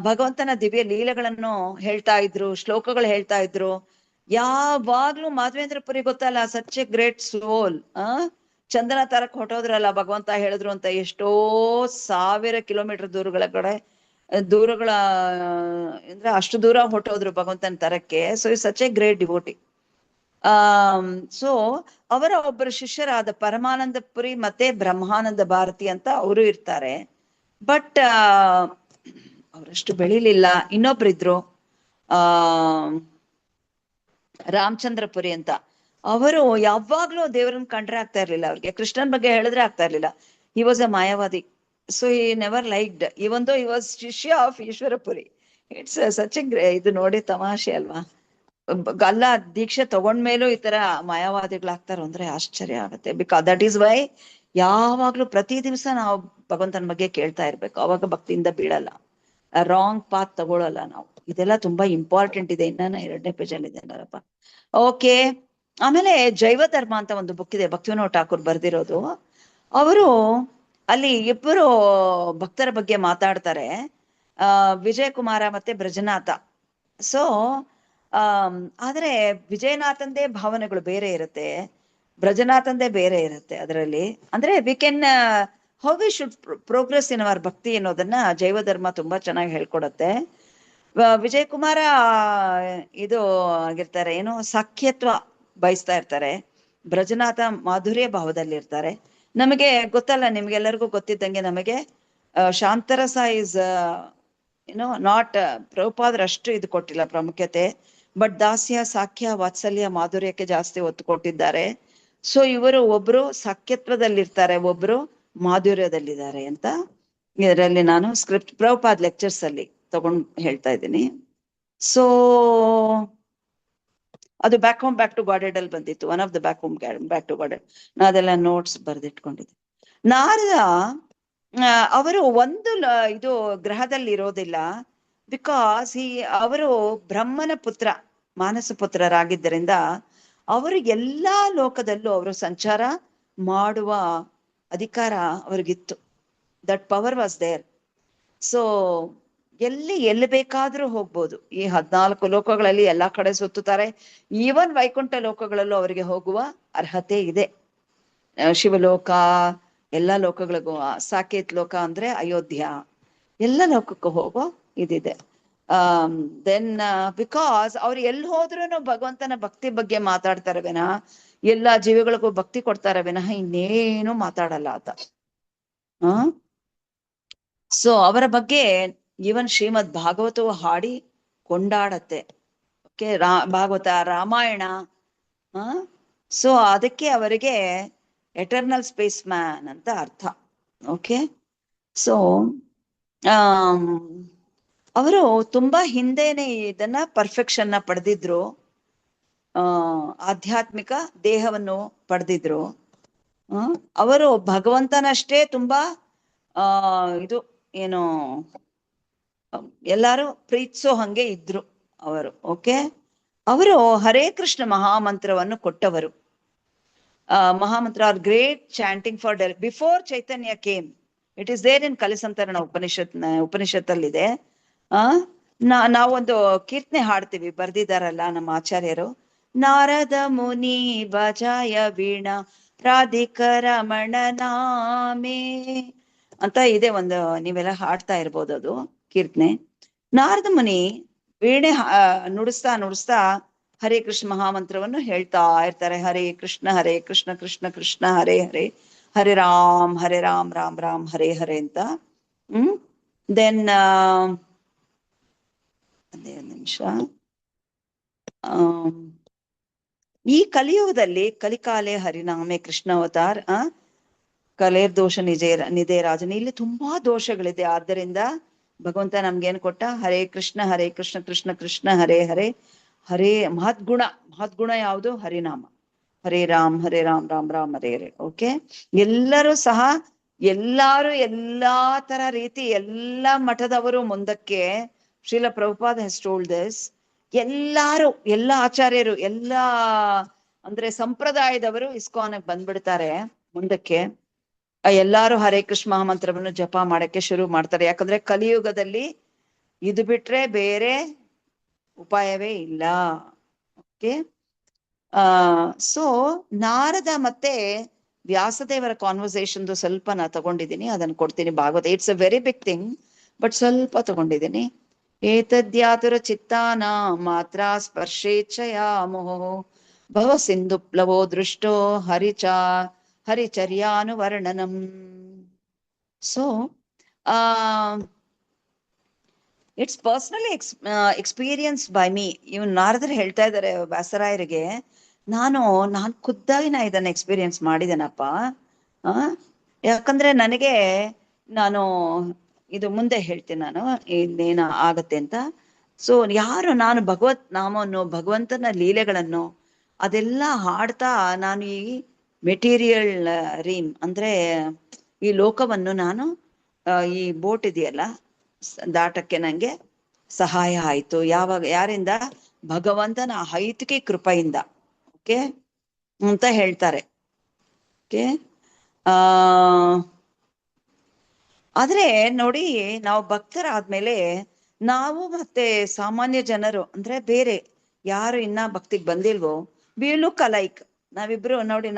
ಭಗವಂತನ ದಿವ್ಯ ಲೀಲೆಗಳನ್ನು ಹೇಳ್ತಾ ಇದ್ರು, ಶ್ಲೋಕಗಳು ಹೇಳ್ತಾ ಇದ್ರು. ಯಾವಾಗ್ಲೂ ಮಾಧವೇಂದ್ರ ಪುರಿ ಗೊತ್ತಲ್ಲ, ಸಚ್ ಎ ಗ್ರೇಟ್ ಸೋಲ್. ಚಂದನ ತರಕ್ ಹೊಟ್ಟೋದ್ರಲ್ಲ ಭಗವಂತ ಹೇಳಿದ್ರು ಅಂತ ಎಷ್ಟೋ 1000 ಕಿಲೋಮೀಟರ್ ದೂರಗಳ ಅಂದ್ರೆ ಅಷ್ಟು ದೂರ ಹೊಟ್ಟೋದ್ರು ಭಗವಂತನ ತರಕ್ಕೆ. So is such a great devotee. So ಅವರ ಒಬ್ಬರು ಶಿಷ್ಯರಾದ ಪರಮಾನಂದ ಪುರಿ ಮತ್ತೆ ಬ್ರಹ್ಮಾನಂದ ಭಾರತಿ ಅಂತ ಅವರು ಇರ್ತಾರೆ. ಬಟ್ ಅವರಷ್ಟು ಬೆಳಿಲಿಲ್ಲ. ಇನ್ನೊಬ್ರಿದ್ರು ರಾಮಚಂದ್ರಪುರಿ ಅಂತ. ಅವರು ಯಾವಾಗ್ಲೂ ದೇವರನ್ನ ಕಂಡ್ರೆ ಆಗ್ತಾ ಇರ್ಲಿಲ್ಲ ಅವ್ರಿಗೆ, ಕೃಷ್ಣನ್ ಬಗ್ಗೆ ಹೇಳಿದ್ರೆ ಆಗ್ತಾ ಇರ್ಲಿಲ್ಲ. He was a Mayavadi. So he never liked even though he was shishya of Ishvarapuri. It's such a ಇದು ನೋಡಿ ತಮಾಷೆ ಅಲ್ವಾ. ಅಲ್ಲ ದೀಕ್ಷೆ ತಗೊಂಡ್ಮೇಲೂ ಈ ತರ ಮಾಯಾವಾದಿಗಳಾಗ್ತಾರ ಅಂದ್ರೆ ಆಶ್ಚರ್ಯ ಆಗುತ್ತೆ. ಬಿಕಾಸ್ ದಟ್ ಈಸ್ ವೈ ಯಾವಾಗ್ಲೂ ಪ್ರತಿ ದಿವಸ ನಾವು ಭಗವಂತನ ಬಗ್ಗೆ ಕೇಳ್ತಾ ಇರ್ಬೇಕು. ಅವಾಗ ಭಕ್ತಿಯಿಂದ ಬೀಳಲ್ಲ, ರಾಂಗ್ ಪಾತ್ ತಗೊಳಲ್ಲ ನಾವು. ಇದೆಲ್ಲ ತುಂಬಾ ಇಂಪಾರ್ಟೆಂಟ್ ಇದೆ. ಇನ್ನ 2ನೇ ಪೇಜಲ್ಲಿ ಇದೆ ಅಲ್ಲಪ್ಪ. ಓಕೆ. ಆಮೇಲೆ ಜೈವ ಧರ್ಮ ಅಂತ ಒಂದು ಬುಕ್ ಇದೆ, ಭಕ್ತಿವಿನೋದ್ ಠಾಕೂರ್ ಬರ್ದಿರೋದು. ಅವರು ಅಲ್ಲಿ ಇಬ್ಬರು ಭಕ್ತರ ಬಗ್ಗೆ ಮಾತಾಡ್ತಾರೆ, ವಿಜಯ ಕುಮಾರ ಮತ್ತೆ ಬ್ರಜನಾಥ. ಸೊ ಆದ್ರೆ ವಿಜಯನಾಥಂದೇ ಭಾವನೆಗಳು ಬೇರೆ ಇರುತ್ತೆ, ಬ್ರಜನಾಥಂದೇ ಬೇರೆ ಇರುತ್ತೆ ಅದರಲ್ಲಿ. ಅಂದ್ರೆ we can how we should progress in our ಭಕ್ತಿ ಅನ್ನೋದನ್ನ ಜೈವ ಧರ್ಮ ತುಂಬಾ ಚೆನ್ನಾಗಿ ಹೇಳ್ಕೊಡತ್ತೆ. ವಿಜಯ್ ಕುಮಾರ ಇದು ಆಗಿರ್ತಾರೆ, ಏನು ಸಾಖ್ಯತ್ವ ಬಯಸ್ತಾ ಇರ್ತಾರೆ. ಬ್ರಜನಾಥ ಮಾಧುರ್ಯ ಭಾವದಲ್ಲಿ ಇರ್ತಾರೆ. ನಮಗೆ ಗೊತ್ತಲ್ಲ, ನಿಮ್ಗೆಲ್ಲರಿಗೂ ಗೊತ್ತಿದ್ದಂಗೆ ನಮಗೆ ಶಾಂತರಸ ಇಸ್ ನಾಟ್ ಪ್ರಭುಪಾದರು ಅಷ್ಟು ಇದು ಕೊಟ್ಟಿಲ್ಲ ಪ್ರಾಮುಖ್ಯತೆ. ಬಟ್ ದಾಸ್ಯ, ಸಾಖ್ಯ, ವಾತ್ಸಲ್ಯ, ಮಾಧುರ್ಯಕ್ಕೆ ಜಾಸ್ತಿ ಒತ್ತು ಕೊಟ್ಟಿದ್ದಾರೆ. ಸೊ ಇವರು ಒಬ್ರು ಸಾಖ್ಯತ್ವದಲ್ಲಿರ್ತಾರೆ, ಒಬ್ರು ಮಾಧುರ್ಯದಲ್ಲಿದ್ದಾರೆ ಅಂತ ಇದರಲ್ಲಿ ನಾನು ಸ್ಕ್ರಿಪ್ಟ್ ಪ್ರಭುಪಾದ್ ಲೆಕ್ಚರ್ಸ್ ಅಲ್ಲಿ ತಗೊಂಡ್ ಹೇಳ್ತಾ ಇದ್ದೀನಿ. ಸೊ ಅದು ಬ್ಯಾಕ್ ಟು ಗಾಡೆಡ್ ಅಲ್ಲಿ ಬಂದಿತ್ತು, one of the back to Godhead. ನಾ ಅದೆಲ್ಲ ನೋಟ್ಸ್ ಬರ್ದಿಟ್ಕೊಂಡಿದ್ದೆ. ನಾರದ ಅವರು ಒಂದು ಇದು ಗ್ರಹದಲ್ಲಿ ಇರೋದಿಲ್ಲ. ಬಿಕಾಸ್ ಅವರು ಬ್ರಹ್ಮನ ಪುತ್ರ, ಮಾನಸ ಪುತ್ರರಾಗಿದ್ದರಿಂದ ಅವರು ಎಲ್ಲಾ ಲೋಕದಲ್ಲೂ ಅವರು ಸಂಚಾರ ಮಾಡುವ ಅಧಿಕಾರ ಅವ್ರಿಗಿತ್ತು. That power was there. So ಎಲ್ಲಿ ಬೇಕಾದ್ರೂ ಹೋಗ್ಬೋದು. ಈ 14 ಲೋಕಗಳಲ್ಲಿ ಎಲ್ಲಾ ಕಡೆ ಸುತ್ತುತ್ತಾರೆ. ಈವನ್ ವೈಕುಂಠ ಲೋಕಗಳಲ್ಲೂ ಅವರಿಗೆ ಹೋಗುವ ಅರ್ಹತೆ ಇದೆ. ಶಿವಲೋಕ, ಎಲ್ಲಾ ಲೋಕಗಳಿಗೂ, ಸಾಕೇತ್ ಲೋಕ ಅಂದ್ರೆ ಅಯೋಧ್ಯ, ಎಲ್ಲ ಲೋಕಕ್ಕೂ ಹೋಗೋ ಇದಿದೆ. ದೆನ್ ಬಿಕಾಸ್ ಅವ್ರು ಎಲ್ಲಿ ಹೋದ್ರೂ ಭಗವಂತನ ಭಕ್ತಿ ಬಗ್ಗೆ ಮಾತಾಡ್ತಾರೆ ವಿನಃ, ಎಲ್ಲಾ ಜೀವಿಗಳಿಗೂ ಭಕ್ತಿ ಕೊಡ್ತಾರೆ ವಿನಃ ಇನ್ನೇನು ಮಾತಾಡಲ್ಲ ಆತ. ಸೊ ಅವರ ಬಗ್ಗೆ ಈವನ್ ಶ್ರೀಮದ್ ಭಾಗವತವು ಹಾಡಿ ಕೊಂಡಾಡತ್ತೆ. ಓಕೆ, ಭಾಗವತ, ರಾಮಾಯಣ. ಸೊ ಅದಕ್ಕೆ ಅವರಿಗೆ ಎಟರ್ನಲ್ ಸ್ಪೇಸ್ ಮ್ಯಾನ್ ಅಂತ ಅರ್ಥ. ಓಕೆ. ಸೊ ಅವರು ತುಂಬಾ ಹಿಂದೆನೆ ಇದನ್ನ ಪರ್ಫೆಕ್ಷನ್ ನ ಪಡೆದಿದ್ರು, ಆಧ್ಯಾತ್ಮಿಕ ದೇಹವನ್ನು ಪಡೆದಿದ್ರು. ಅವರು ಭಗವಂತನಷ್ಟೇ ತುಂಬಾ ಇದು ಏನು ಎಲ್ಲಾರು ಪ್ರೀತಿಸೋ ಹಂಗೆ ಇದ್ರು ಅವರು. ಓಕೆ. ಅವರು ಹರೇ ಕೃಷ್ಣ ಮಹಾಮಂತ್ರವನ್ನು ಕೊಟ್ಟವರು. Mahamantra are great chanting for before Chaitanya came. It is there in Kalisantarana ಉಪನಿಷತ್ತಲ್ಲಿದೆ. ನಾವೊಂದು ಕೀರ್ತನೆ ಹಾಡ್ತೀವಿ, ಬರ್ದಿದಾರಲ್ಲ ನಮ್ಮ ಆಚಾರ್ಯರು. ನಾರದ ಮುನಿ ಬಜಾಯ ವೀಣಾ ರಾಧಿಕ ರಮಣ ನಾಮೇ ಅಂತ ಇದೆ ಒಂದು, ನೀವೆಲ್ಲ ಹಾಡ್ತಾ ಇರ್ಬೋದು ಅದು ಕೀರ್ತನೆ. ನಾರದ ಮುನಿ ವೀಣೆ ನುಡಿಸ್ತಾ ಹರೇ ಕೃಷ್ಣ ಮಹಾಮಂತ್ರವನ್ನು ಹೇಳ್ತಾ ಇರ್ತಾರೆ. ಹರೇ ಕೃಷ್ಣ ಕೃಷ್ಣ ಕೃಷ್ಣ ಹರೇ ಹರೇ, ಹರೇ ರಾಮ್ ರಾಮ್ ರಾಮ್ ಹರೇ ಹರೇ ಅಂತ. ದೆನ್ ಅದೇ ಒಂದು ನಿಮಿಷ. ಈ ಕಲಿಯುಗದಲ್ಲಿ ಕಲಿಕಾಲೆ ಹರಿನಾಮೆ ಕೃಷ್ಣ ಅವತಾರ್ ಕಲೇರ್ ದೋಷ ನಿಜೇ ರಾಜನ, ಇಲ್ಲಿ ತುಂಬಾ ದೋಷಗಳಿದೆ. ಆದ್ದರಿಂದ ಭಗವಂತ ನಮ್ಗೇನ್ ಕೊಟ್ಟ? ಹರೇ ಕೃಷ್ಣ ಕೃಷ್ಣ ಕೃಷ್ಣ ಹರೇ ಹರೇ, ಹರೇ ಮಹದ್ಗುಣ ಯಾವುದು? ಹರಿನಾಮ. ಹರೇ ರಾಮ್ ರಾಮ್ ರಾಮ್ ಹರೇ ಹರೇ. ಓಕೆ, ಎಲ್ಲರೂ ಸಹ ಎಲ್ಲಾ ತರ ರೀತಿ ಎಲ್ಲಾ ಮಠದವರು ಮುಂದಕ್ಕೆ Srila Prabhupad has told this. ಎಲ್ಲ ಆಚಾರ್ಯರು, ಅಂದ್ರೆ ಸಂಪ್ರದಾಯದವರು ಇಸ್ಕಾನ್ಗೆ ಬಂದ್ಬಿಡ್ತಾರೆ ಮುಂದಕ್ಕೆ. ಎಲ್ಲಾರು ಹರೇ ಕೃಷ್ಣ ಮಹಾಮಂತ್ರವನ್ನು ಜಪ ಮಾಡಕ್ಕೆ ಶುರು ಮಾಡ್ತಾರೆ. ಯಾಕಂದ್ರೆ ಕಲಿಯುಗದಲ್ಲಿ ಇದು ಬಿಟ್ರೆ ಬೇರೆ ಉಪಾಯವೇ ಇಲ್ಲ. ಓಕೆ, ಸೊ ನಾರದ ಮತ್ತೆ ವ್ಯಾಸದೇವರ ಕಾನ್ವರ್ಸೇಷನ್ದು ಸ್ವಲ್ಪ ನಾ ತಗೊಂಡಿದ್ದೀನಿ, ಅದನ್ನ ಕೊಡ್ತೀನಿ. Bhagavata it's a very big thing, but ಸ್ವಲ್ಪ ತಗೊಂಡಿದ್ದೀನಿ. ಏತದ್ಯಾತುರ ಚಿತ್ತಾನ ಮಾತ್ರ ಸ್ಪರ್ಶೇಚ್ಛಯಾ ಮೋಹೋ ಭವ ಸಿಂಧು ಪ್ಲವೋ ದೃಷ್ಟೋ ಹರಿಚರ್ಯಾನುವರ್ಣನಂ. So it's personally experience by me. Even ನಾರದರು ಹೇಳ್ತಾ ಇದ್ದಾರೆ ವ್ಯಾಸರಾಯರಿಗೆ, ನಾನು ಖುದ್ದಾಗಿ ಇದನ್ನ ಎಕ್ಸ್ಪೀರಿಯನ್ಸ್ ಮಾಡಿದ್ದೇನಪ್ಪ. ಯಾಕಂದ್ರೆ ನಾನು ಇದು ಮುಂದೆ ಹೇಳ್ತೀನಿ ನಾನು ಇನ್ನೇನ ಆಗತ್ತೆ ಅಂತ. ಸೊ ನಾನು ಭಗವತ್ ನಾಮವನ್ನು, ಭಗವಂತನ ಲೀಲೆಗಳನ್ನು ಅದೆಲ್ಲ ಹಾಡ್ತಾ ನಾನು ಈ ಮೆಟೀರಿಯಲ್ ರೀಮ್ ಅಂದ್ರೆ ಈ ಲೋಕವನ್ನು ನಾನು ಈ ಬೋಟ್ ಇದೆಯಲ್ಲ ದಾಟಕ್ಕೆ ನಂಗೆ ಸಹಾಯ ಆಯ್ತು. ಯಾರಿಂದ? ಭಗವಂತನ ಹೈತಿಕಿ ಕೃಪೆಯಿಂದ. ಓಕೆ ಅಂತ ಹೇಳ್ತಾರೆ. ಓಕೆ, ಆದ್ರೆ ನೋಡಿ, ನಾವು ಭಕ್ತರಾದ್ಮೇಲೆ ನಾವು ಮತ್ತೆ ಸಾಮಾನ್ಯ ಜನರು ಅಂದ್ರೆ ಬೇರೆ ಯಾರು ಇನ್ನ ಭಕ್ತಿಗೆ ಬಂದಿಲ್ವೋ, ವಿ ಲುಕ್ ಅಲೈಕ್. ನಾವಿಬ್ರು ನೋಡಿ,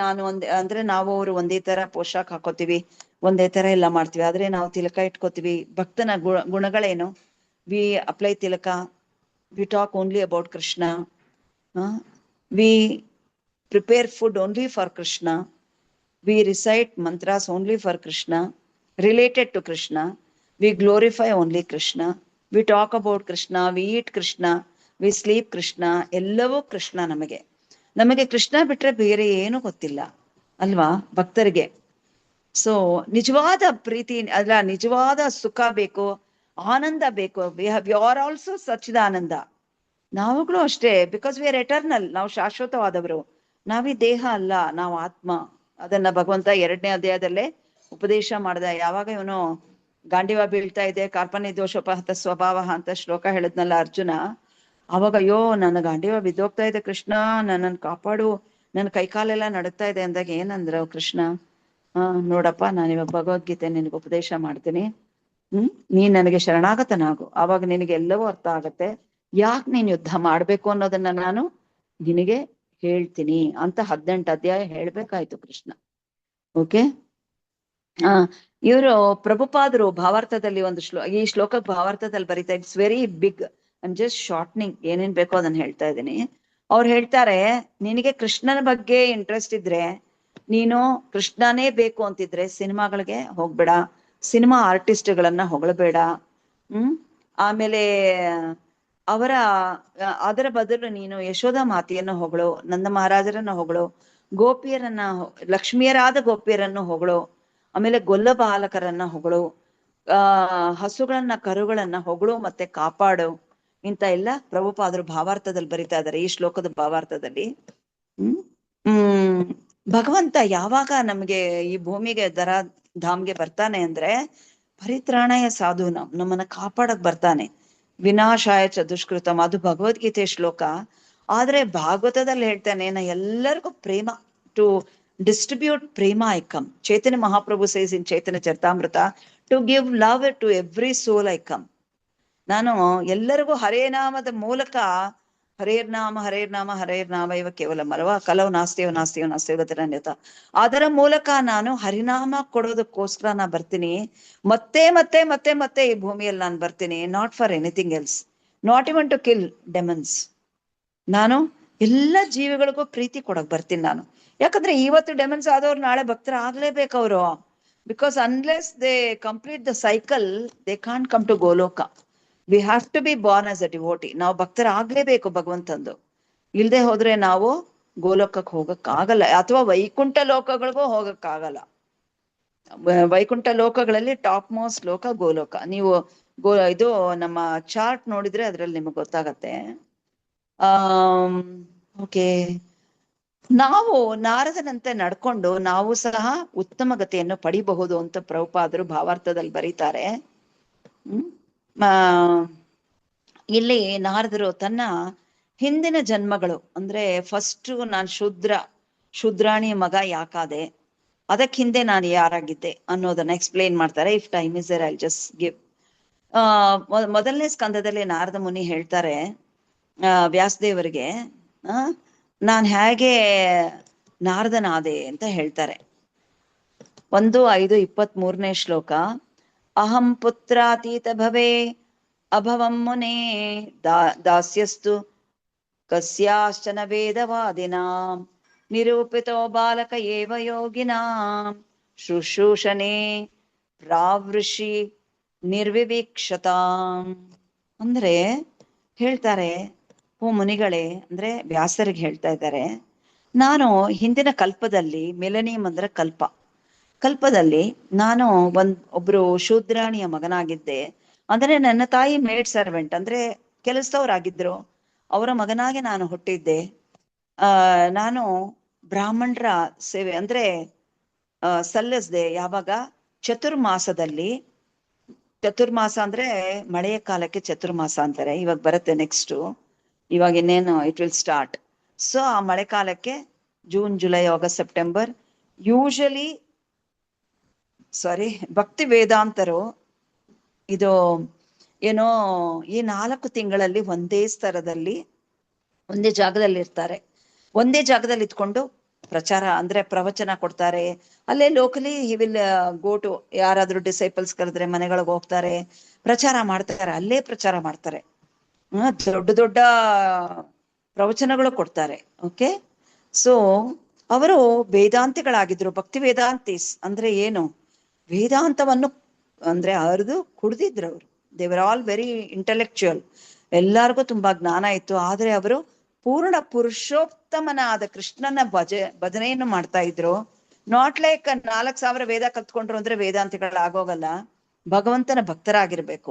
ನಾವು ಅವರು ಒಂದೇ ತರ ಪೋಷಾಕ್ ಹಾಕೋತೀವಿ, ಒಂದೇ ತರ ಎಲ್ಲ ಮಾಡ್ತೀವಿ. ಆದ್ರೆ ನಾವು ತಿಲಕ ಇಟ್ಕೋತೀವಿ. ಭಕ್ತನ ಗುಣಗಳೇನು? We apply tilaka, we talk only about Krishna, we prepare food only for Krishna, we recite mantras only for Krishna, related to Krishna, we glorify only Krishna, we talk about Krishna, we eat Krishna, we sleep Krishna. ಎಲ್ಲವೂ ಕೃಷ್ಣ. ನಮಗೆ ಕೃಷ್ಣ ಬಿಟ್ರೆ ಬೇರೆ ಏನು ಗೊತ್ತಿಲ್ಲ ಅಲ್ವಾ ಭಕ್ತರಿಗೆ. ಸೊ ನಿಜವಾದ ಪ್ರೀತಿ ಅಲ್ಲ, ನಿಜವಾದ ಸುಖ ಬೇಕು, ಆನಂದ ಬೇಕು. ವಿ ಆರ್ ಆಲ್ಸೋ ಸಚ್ಚಿದಾನಂದ. ನಾವುಗಳು ಅಷ್ಟೇ, ಬಿಕಾಸ್ ವಿ ಆರ್ ಎಟರ್ನಲ್. ನಾವು ಶಾಶ್ವತವಾದವರು. ನಾವೀ ದೇಹ ಅಲ್ಲ, ನಾವು ಆತ್ಮ. ಅದನ್ನ ಭಗವಂತ 2ನೇ ಅಧ್ಯಾಯದಲ್ಲೇ ಉಪದೇಶ ಮಾಡ್ದ. ಯಾವಾಗ ಇವನು ಗಾಂಡಿವ ಬೀಳ್ತಾ ಇದೆ, ಕಾರ್ಪಣ್ಯ ದೋಷೋಪಹತ ಸ್ವಭಾವ ಅಂತ ಶ್ಲೋಕ ಹೇಳಿದ್ನಲ್ಲ ಅರ್ಜುನ, ಅವಾಗ ಅಯ್ಯೋ ನನ್ನ ಗಾಂಡಿವ ಬಿದ್ದೋಗ್ತಾ ಇದೆ ಕೃಷ್ಣ, ನನ್ನನ್ನು ಕಾಪಾಡು, ನನ್ನ ಕೈಕಾಲೆಲ್ಲ ನಡುತ್ತಾ ಇದೆ ಅಂದಾಗ ಏನಂದ್ರು ಕೃಷ್ಣ? ನೋಡಪ್ಪ, ನಾನಿವಾಗ ಭಗವದ್ಗೀತೆ ನಿನಗೆ ಉಪದೇಶ ಮಾಡ್ತೀನಿ, ನೀನ್ ನನಗೆ ಶರಣಾಗತನಾಗು, ಆವಾಗ ನಿನಗೆ ಎಲ್ಲವೂ ಅರ್ಥ ಆಗತ್ತೆ. ಯಾಕೆ ನೀನ್ ಯುದ್ಧ ಮಾಡ್ಬೇಕು ಅನ್ನೋದನ್ನ ನಾನು ನಿನಗೆ ಹೇಳ್ತೀನಿ ಅಂತ 18 ಅಧ್ಯಾಯ ಹೇಳ್ಬೇಕಾಯ್ತು ಕೃಷ್ಣ. ಓಕೆ, ಇವರು ಪ್ರಭುಪಾದರು ಭಾವಾರ್ಥದಲ್ಲಿ ಒಂದು ಈ ಶ್ಲೋಕ ಭಾವಾರ್ಥದಲ್ಲಿ ಬರೀತಾ, it's very big. I'm just shortening, ಏನೇನ್ ಬೇಕೋ ಅದನ್ನ ಹೇಳ್ತಾ ಇದ್ದೀನಿ. ಅವ್ರು ಹೇಳ್ತಾರೆ, ನಿನಗೆ ಕೃಷ್ಣನ ಬಗ್ಗೆ ಇಂಟ್ರೆಸ್ಟ್ ಇದ್ರೆ, ನೀನು ಕೃಷ್ಣನೇ ಬೇಕು ಅಂತಿದ್ರೆ ಸಿನಿಮಾಗಳಿಗೆ ಹೋಗ್ಬೇಡ, ಸಿನಿಮಾ ಆರ್ಟಿಸ್ಟ್ಗಳನ್ನ ಹೊಗಳಬೇಡ. ಆಮೇಲೆ ಅದರ ಬದಲು ನೀನು ಯಶೋಧ ಮಾತೆಯನ್ನು ಹೊಗಳು, ನಂದ ಮಹಾರಾಜರನ್ನ ಹೊಗಳು, ಗೋಪಿಯರನ್ನ, ಲಕ್ಷ್ಮಿಯರಾದ ಗೋಪಿಯರನ್ನು ಹೊಗಳು, ಆಮೇಲೆ ಗೊಲ್ಲ ಬಾಲಕರನ್ನ ಹೊಗಳು, ಹಸುಗಳನ್ನ ಕರುಗಳನ್ನ ಹೊಗಳು ಮತ್ತೆ ಕಾಪಾಡು ಇಂತ ಎಲ್ಲ ಪ್ರಭುಪಾದರು ಭಾವಾರ್ಥದಲ್ಲಿ ಬರಿತಾ ಇದ್ದಾರೆ. ಈ ಶ್ಲೋಕದ ಭಾವಾರ್ಥದಲ್ಲಿ ಭಗವಂತ ಯಾವಾಗ ನಮ್ಗೆ ಈ ಭೂಮಿಗೆ ಧಾಮ್ಗೆ ಬರ್ತಾನೆ ಅಂದ್ರೆ, ಪರಿತ್ರಾಣಾಯ ಸಾಧೂನಾಂ, ನಮ್ಮನ್ನ ಕಾಪಾಡಕ್ ಬರ್ತಾನೆ. ವಿನಾಶಾಯ ಚ ದುಷ್ಕೃತಂ, ಅದು ಭಗವದ್ಗೀತೆ ಶ್ಲೋಕ. ಆದ್ರೆ ಭಾಗವತದಲ್ಲಿ ಹೇಳ್ತಾನೆ, ನಾ ಎಲ್ಲರಿಗೂ ಪ್ರೇಮ, to distribute prema I come. Chaitanya Mahaprabhu says in Chaitanya Charitamrita, to give love to every soul I come. ನಾನು ಎಲ್ಲರಿಗೂ ಹರೇನಾಮದ ಮೂಲಕ, ಹರೇರ್ನಾಮ ಇವ ಕೇವಲ ಅಲ್ವಾ, ಕಲವು ನಾಸ್ತಿಯೋ ಗತಿರನ್ಯತ, ಅದರ ಮೂಲಕ ನಾನು ಹರಿನಾಮ ಕೊಡೋದಕ್ಕೋಸ್ಕರ ನಾ ಬರ್ತೀನಿ. ಮತ್ತೆ ಮತ್ತೆ ಮತ್ತೆ ಮತ್ತೆ ಈ ಭೂಮಿಯಲ್ಲಿ ನಾನು ಬರ್ತೀನಿ, not for anything else, not even to kill demons. ನಾನು ಎಲ್ಲ ಜೀವಿಗಳಿಗೂ ಪ್ರೀತಿ ಕೊಡಕ್ ಬರ್ತೀನಿ ನಾನು. ಯಾಕಂದ್ರೆ ಇವತ್ತು ಡೆಮನ್ಸ್ ಆದವ್ರು ನಾಳೆ ಭಕ್ತರ ಆಗ್ಲೇಬೇಕು ಅವರು. Because unless they complete the cycle they can't come to Goloka. We have to be born as a devotee. ನಾವು ಭಕ್ತರ ಆಗ್ಲೇಬೇಕು ಭಗವಂತಂದು. ಇಲ್ದೆ ಹೋದ್ರೆ ನಾವು ಗೋಲೋಕಕ್ಕೆ ಹೋಗಕ್ಕಾಗಲ್ಲ, ಅಥವಾ ವೈಕುಂಠ ಲೋಕಗಳಿಗೂ ಹೋಗಕ್ಕಾಗಲ್ಲ. ವೈಕುಂಠ ಲೋಕಗಳಲ್ಲಿ ಟಾಪ್ ಮೋಸ್ಟ್ ಲೋಕ ಗೋಲೋಕ. ನೀವು ಇದು ನಮ್ಮ ಚಾರ್ಟ್ ನೋಡಿದ್ರೆ ಅದ್ರಲ್ಲಿ ನಿಮಗೆ ಗೊತ್ತಾಗತ್ತೆ. ಓಕೆ, ನಾವು ನಾರದನಂತೆ ನಡ್ಕೊಂಡು ನಾವು ಸಹ ಉತ್ತಮ ಗತಿಯನ್ನು ಪಡಿಬಹುದು ಅಂತ ಪ್ರಭುಪಾದರು ಭಾವಾರ್ಥದಲ್ಲಿ ಬರೀತಾರೆ. ಇಲ್ಲಿ ನಾರದರು ತನ್ನ ಹಿಂದಿನ ಜನ್ಮಗಳು, ಅಂದ್ರೆ ಫಸ್ಟ್ ನಾನು ಶೂದ್ರಾಣಿ ಮಗ ಯಾಕಾದೆ, ಅದಕ್ಕೆ ಹಿಂದೆ ನಾನು ಯಾರಾಗಿದ್ದೆ ಅನ್ನೋದನ್ನ ಎಕ್ಸ್ಪ್ಲೇನ್ ಮಾಡ್ತಾರೆ. If time is there I just give. ಮೊದಲನೇ ಸ್ಕಂದದಲ್ಲಿ ನಾರದ ಮುನಿ ಹೇಳ್ತಾರೆ ವ್ಯಾಸದೇವರಿಗೆ, ನಾನು ಹೇಗೆ ನಾರದನಾದೆ ಅಂತ ಹೇಳ್ತಾರೆ. 1:5:23 ಶ್ಲೋಕ. ಅಹಂ ಪುತ್ರಾತೀತ ಭವೇ ಅಭವಂ ಮುನೇ ದಾಸ್ಯಸ್ತು ಕಸ್ಯಾಶ್ಚನ ವೇದವಾದಿನಾಂ ನಿರೂಪಿತೋ ಬಾಲಕ ಏವ ಯೋಗಿನಾಂ ಶುಶ್ರೂಷಣೆ ಪ್ರಾವೃಷಿ ನಿರ್ವಿವೀಕ್ಷತಾಂ. ಅಂದ್ರೆ ಹೇಳ್ತಾರೆ, ಓ ಮುನಿಗಳೇ, ಅಂದ್ರೆ ವ್ಯಾಸರಿಗೆ ಹೇಳ್ತಾ ಇದ್ದಾರೆ, ನಾನು ಹಿಂದಿನ ಕಲ್ಪದಲ್ಲಿ, ಮಿಲನಿಯಂ ಅಂದ್ರೆ ಕಲ್ಪದಲ್ಲಿ ನಾನು ಒಬ್ರು ಶೂದ್ರಾಣಿಯ ಮಗನಾಗಿದ್ದೆ. ಅಂದ್ರೆ ನನ್ನ ತಾಯಿ ಮೇಡ್ ಸರ್ವೆಂಟ್, ಅಂದ್ರೆ ಕೆಲಸದವರಾಗಿದ್ರು, ಅವರ ಮಗನಾಗಿ ನಾನು ಹುಟ್ಟಿದ್ದೆ. ನಾನು ಬ್ರಾಹ್ಮಣರ ಸೇವೆ ಅಂದ್ರೆ ಸಲ್ಲಿಸ್ದೆ ಯಾವಾಗ, ಚತುರ್ಮಾಸದಲ್ಲಿ. ಚತುರ್ಮಾಸ ಅಂದ್ರೆ ಮಳೆಯ ಕಾಲಕ್ಕೆ ಚತುರ್ಮಾಸ ಅಂತಾರೆ. ಇವಾಗ ಬರುತ್ತೆ ನೆಕ್ಸ್ಟ್, ಇವಾಗ ಇನ್ನೇನು ಇಟ್ ವಿಲ್ ಸ್ಟಾರ್ಟ್. ಸೊ ಆ ಮಳೆಕಾಲಕ್ಕೆ June, July, August, September usually ಭಕ್ತಿ ವೇದಾಂತರು ಇದು ಏನೋ ಈ 4 ತಿಂಗಳಲ್ಲಿ ಒಂದೇ ಸ್ತರದಲ್ಲಿ ಒಂದೇ ಜಾಗದಲ್ಲಿ ಇರ್ತಾರೆ. ಒಂದೇ ಜಾಗದಲ್ಲಿ ಇದ್ಕೊಂಡು ಪ್ರಚಾರ ಅಂದ್ರೆ ಪ್ರವಚನ ಕೊಡ್ತಾರೆ. ಅಲ್ಲೇ locally he will go to, ಯಾರಾದ್ರೂ ಡಿಸೈಪಲ್ಸ್ ಕರೆದ್ರೆ ಮನೆಗಳಿಗೆ ಹೋಗ್ತಾರೆ, ಪ್ರಚಾರ ಮಾಡ್ತಾರೆ, ಅಲ್ಲೇ ಪ್ರಚಾರ ಮಾಡ್ತಾರೆ. ದೊಡ್ಡ ಪ್ರವಚನಗಳು ಕೊಡ್ತಾರೆ. ಓಕೆ, ಸೊ ಅವರು ವೇದಾಂತಿಗಳಾಗಿದ್ರು. ಭಕ್ತಿ ವೇದಾಂತೀಸ್ ಅಂದ್ರೆ ಏನು, ವೇದಾಂತವನ್ನು ಅಂದ್ರೆ ಅರ್ದು ಕುಡ್ದಿದ್ರು ಅವರು. ದೇವರ್ ಆಲ್ ವೆರಿ ಇಂಟೆಲೆಕ್ಚುಯಲ್, ಎಲ್ಲಾರ್ಗೂ ತುಂಬಾ ಜ್ಞಾನ ಇತ್ತು. ಆದ್ರೆ ಅವರು ಪೂರ್ಣ ಪುರುಷೋತ್ತಮನಾದ ಕೃಷ್ಣನ ಭಜನೆಯನ್ನು ಮಾಡ್ತಾ ಇದ್ರು. ನಾಟ್ ಲೈಕ್ 4,000 ವೇದ ಕಲ್ತ್ಕೊಂಡ್ರು ಅಂದ್ರೆ ವೇದಾಂತಿಗಳಾಗೋಗಲ್ಲ. ಭಗವಂತನ ಭಕ್ತರಾಗಿರ್ಬೇಕು.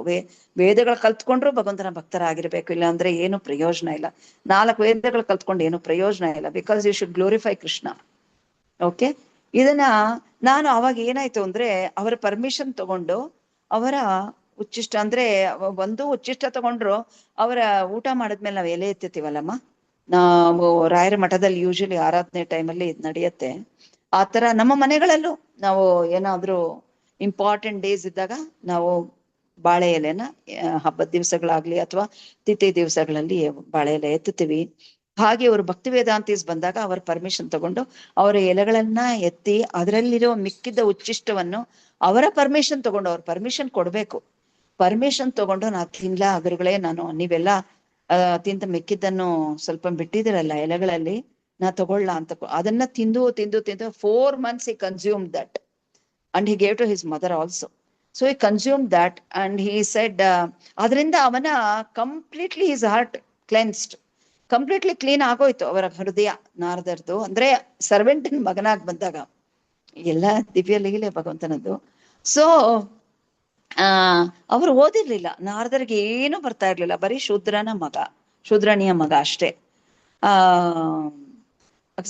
ವೇದಗಳು ಕಲ್ತ್ಕೊಂಡ್ರು ಭಗವಂತನ ಭಕ್ತರಾಗಿರ್ಬೇಕು, ಇಲ್ಲ ಅಂದ್ರೆ ಏನು ಪ್ರಯೋಜನ ಇಲ್ಲ. 4 ವೇದಗಳು ಕಲ್ತ್ಕೊಂಡು ಏನು ಪ್ರಯೋಜನ ಇಲ್ಲ. Because you should glorify Krishna. Okay, ಇದನ್ನ ನಾನು ಅವಾಗ ಏನಾಯ್ತು ಅಂದ್ರೆ, ಅವರ ಪರ್ಮಿಷನ್ ತಗೊಂಡು ಅವರ ಉಚ್ಚಿಷ್ಟ ಅಂದ್ರೆ ಒಂದು ಉಚ್ಚಿಷ್ಟ ತಗೊಂಡ್ರು. ಅವರ ಊಟ ಮಾಡಿದ್ಮೇಲೆ ನಾವು ಎಲೆ ಎತ್ತುತ್ತೀವಲ್ಲಮ್ಮ, ನಾವು ರಾಯರ ಮಠದಲ್ಲಿ ಯೂಶಲಿ ಆರಾಧನೆ ಟೈಮಲ್ಲಿ ಇದು ನಡೆಯುತ್ತೆ. ಆತರ ನಮ್ಮ ಮನೆಗಳಲ್ಲೂ ನಾವು ಏನಾದ್ರೂ ಇಂಪಾರ್ಟೆಂಟ್ ಡೇಸ್ ಇದ್ದಾಗ ನಾವು ಬಾಳೆ ಎಲೆನ ಹಬ್ಬದ ದಿವಸಗಳಾಗ್ಲಿ ಅಥವಾ ತಿಥಿ ದಿವಸಗಳಲ್ಲಿ ಬಾಳೆ ಎಲೆ ಎತ್ತುತ್ತೀವಿ. ಹಾಗೆ ಅವರು ಭಕ್ತಿ ವೇದಾಂತೀಸ್ ಬಂದಾಗ ಅವರ ಪರ್ಮಿಷನ್ ತಗೊಂಡು ಅವರ ಎಲೆಗಳನ್ನ ಎತ್ತಿ ಅದರಲ್ಲಿರೋ ಮಿಕ್ಕಿದ್ದ ಉಚ್ಚಿಷ್ಟವನ್ನು ಅವರ ಪರ್ಮಿಷನ್ ತಗೊಂಡು, ಅವ್ರ ಪರ್ಮಿಷನ್ ಕೊಡ್ಬೇಕು. ಪರ್ಮಿಷನ್ ತಗೊಂಡು ನಾ ತಿನ್ಲ ಗುರುಗಳೇ, ನೀವೆಲ್ಲ ತಿಂದ ಮಿಕ್ಕಿದ್ದನ್ನು ಸ್ವಲ್ಪ ಬಿಟ್ಟಿದಿರಲ್ಲ ಎಲೆಗಳಲ್ಲಿ, ನಾ ತಗೊಳ್ಳ ಅಂತ ಅದನ್ನ ತಿಂದು 4 months he consumed that and he gave to his mother also. So he consumed that and he said, ಅದರಿಂದ ಅವನ completely his heart cleansed, completely clean ಆಗೋಯ್ತು ಅವರ ಹೃದಯ. ನಾರದರ್ದು ಅಂದ್ರೆ ಸರ್ವೆಂಟಿನ ಮಗನಾಗಿ ಬಂದಾಗ ಎಲ್ಲ ದಿವ್ಯ ಲೀಲೆ ಭಗವಂತನದ್ದು. ಸೊ ಅವರು ಓದಿರ್ಲಿಲ್ಲ, ನಾರದರಿಗೆ ಏನು ಬರ್ತಾ ಇರ್ಲಿಲ್ಲ, ಬರೀ ಶೂದ್ರಾಣಿಯ ಮಗ ಅಷ್ಟೇ.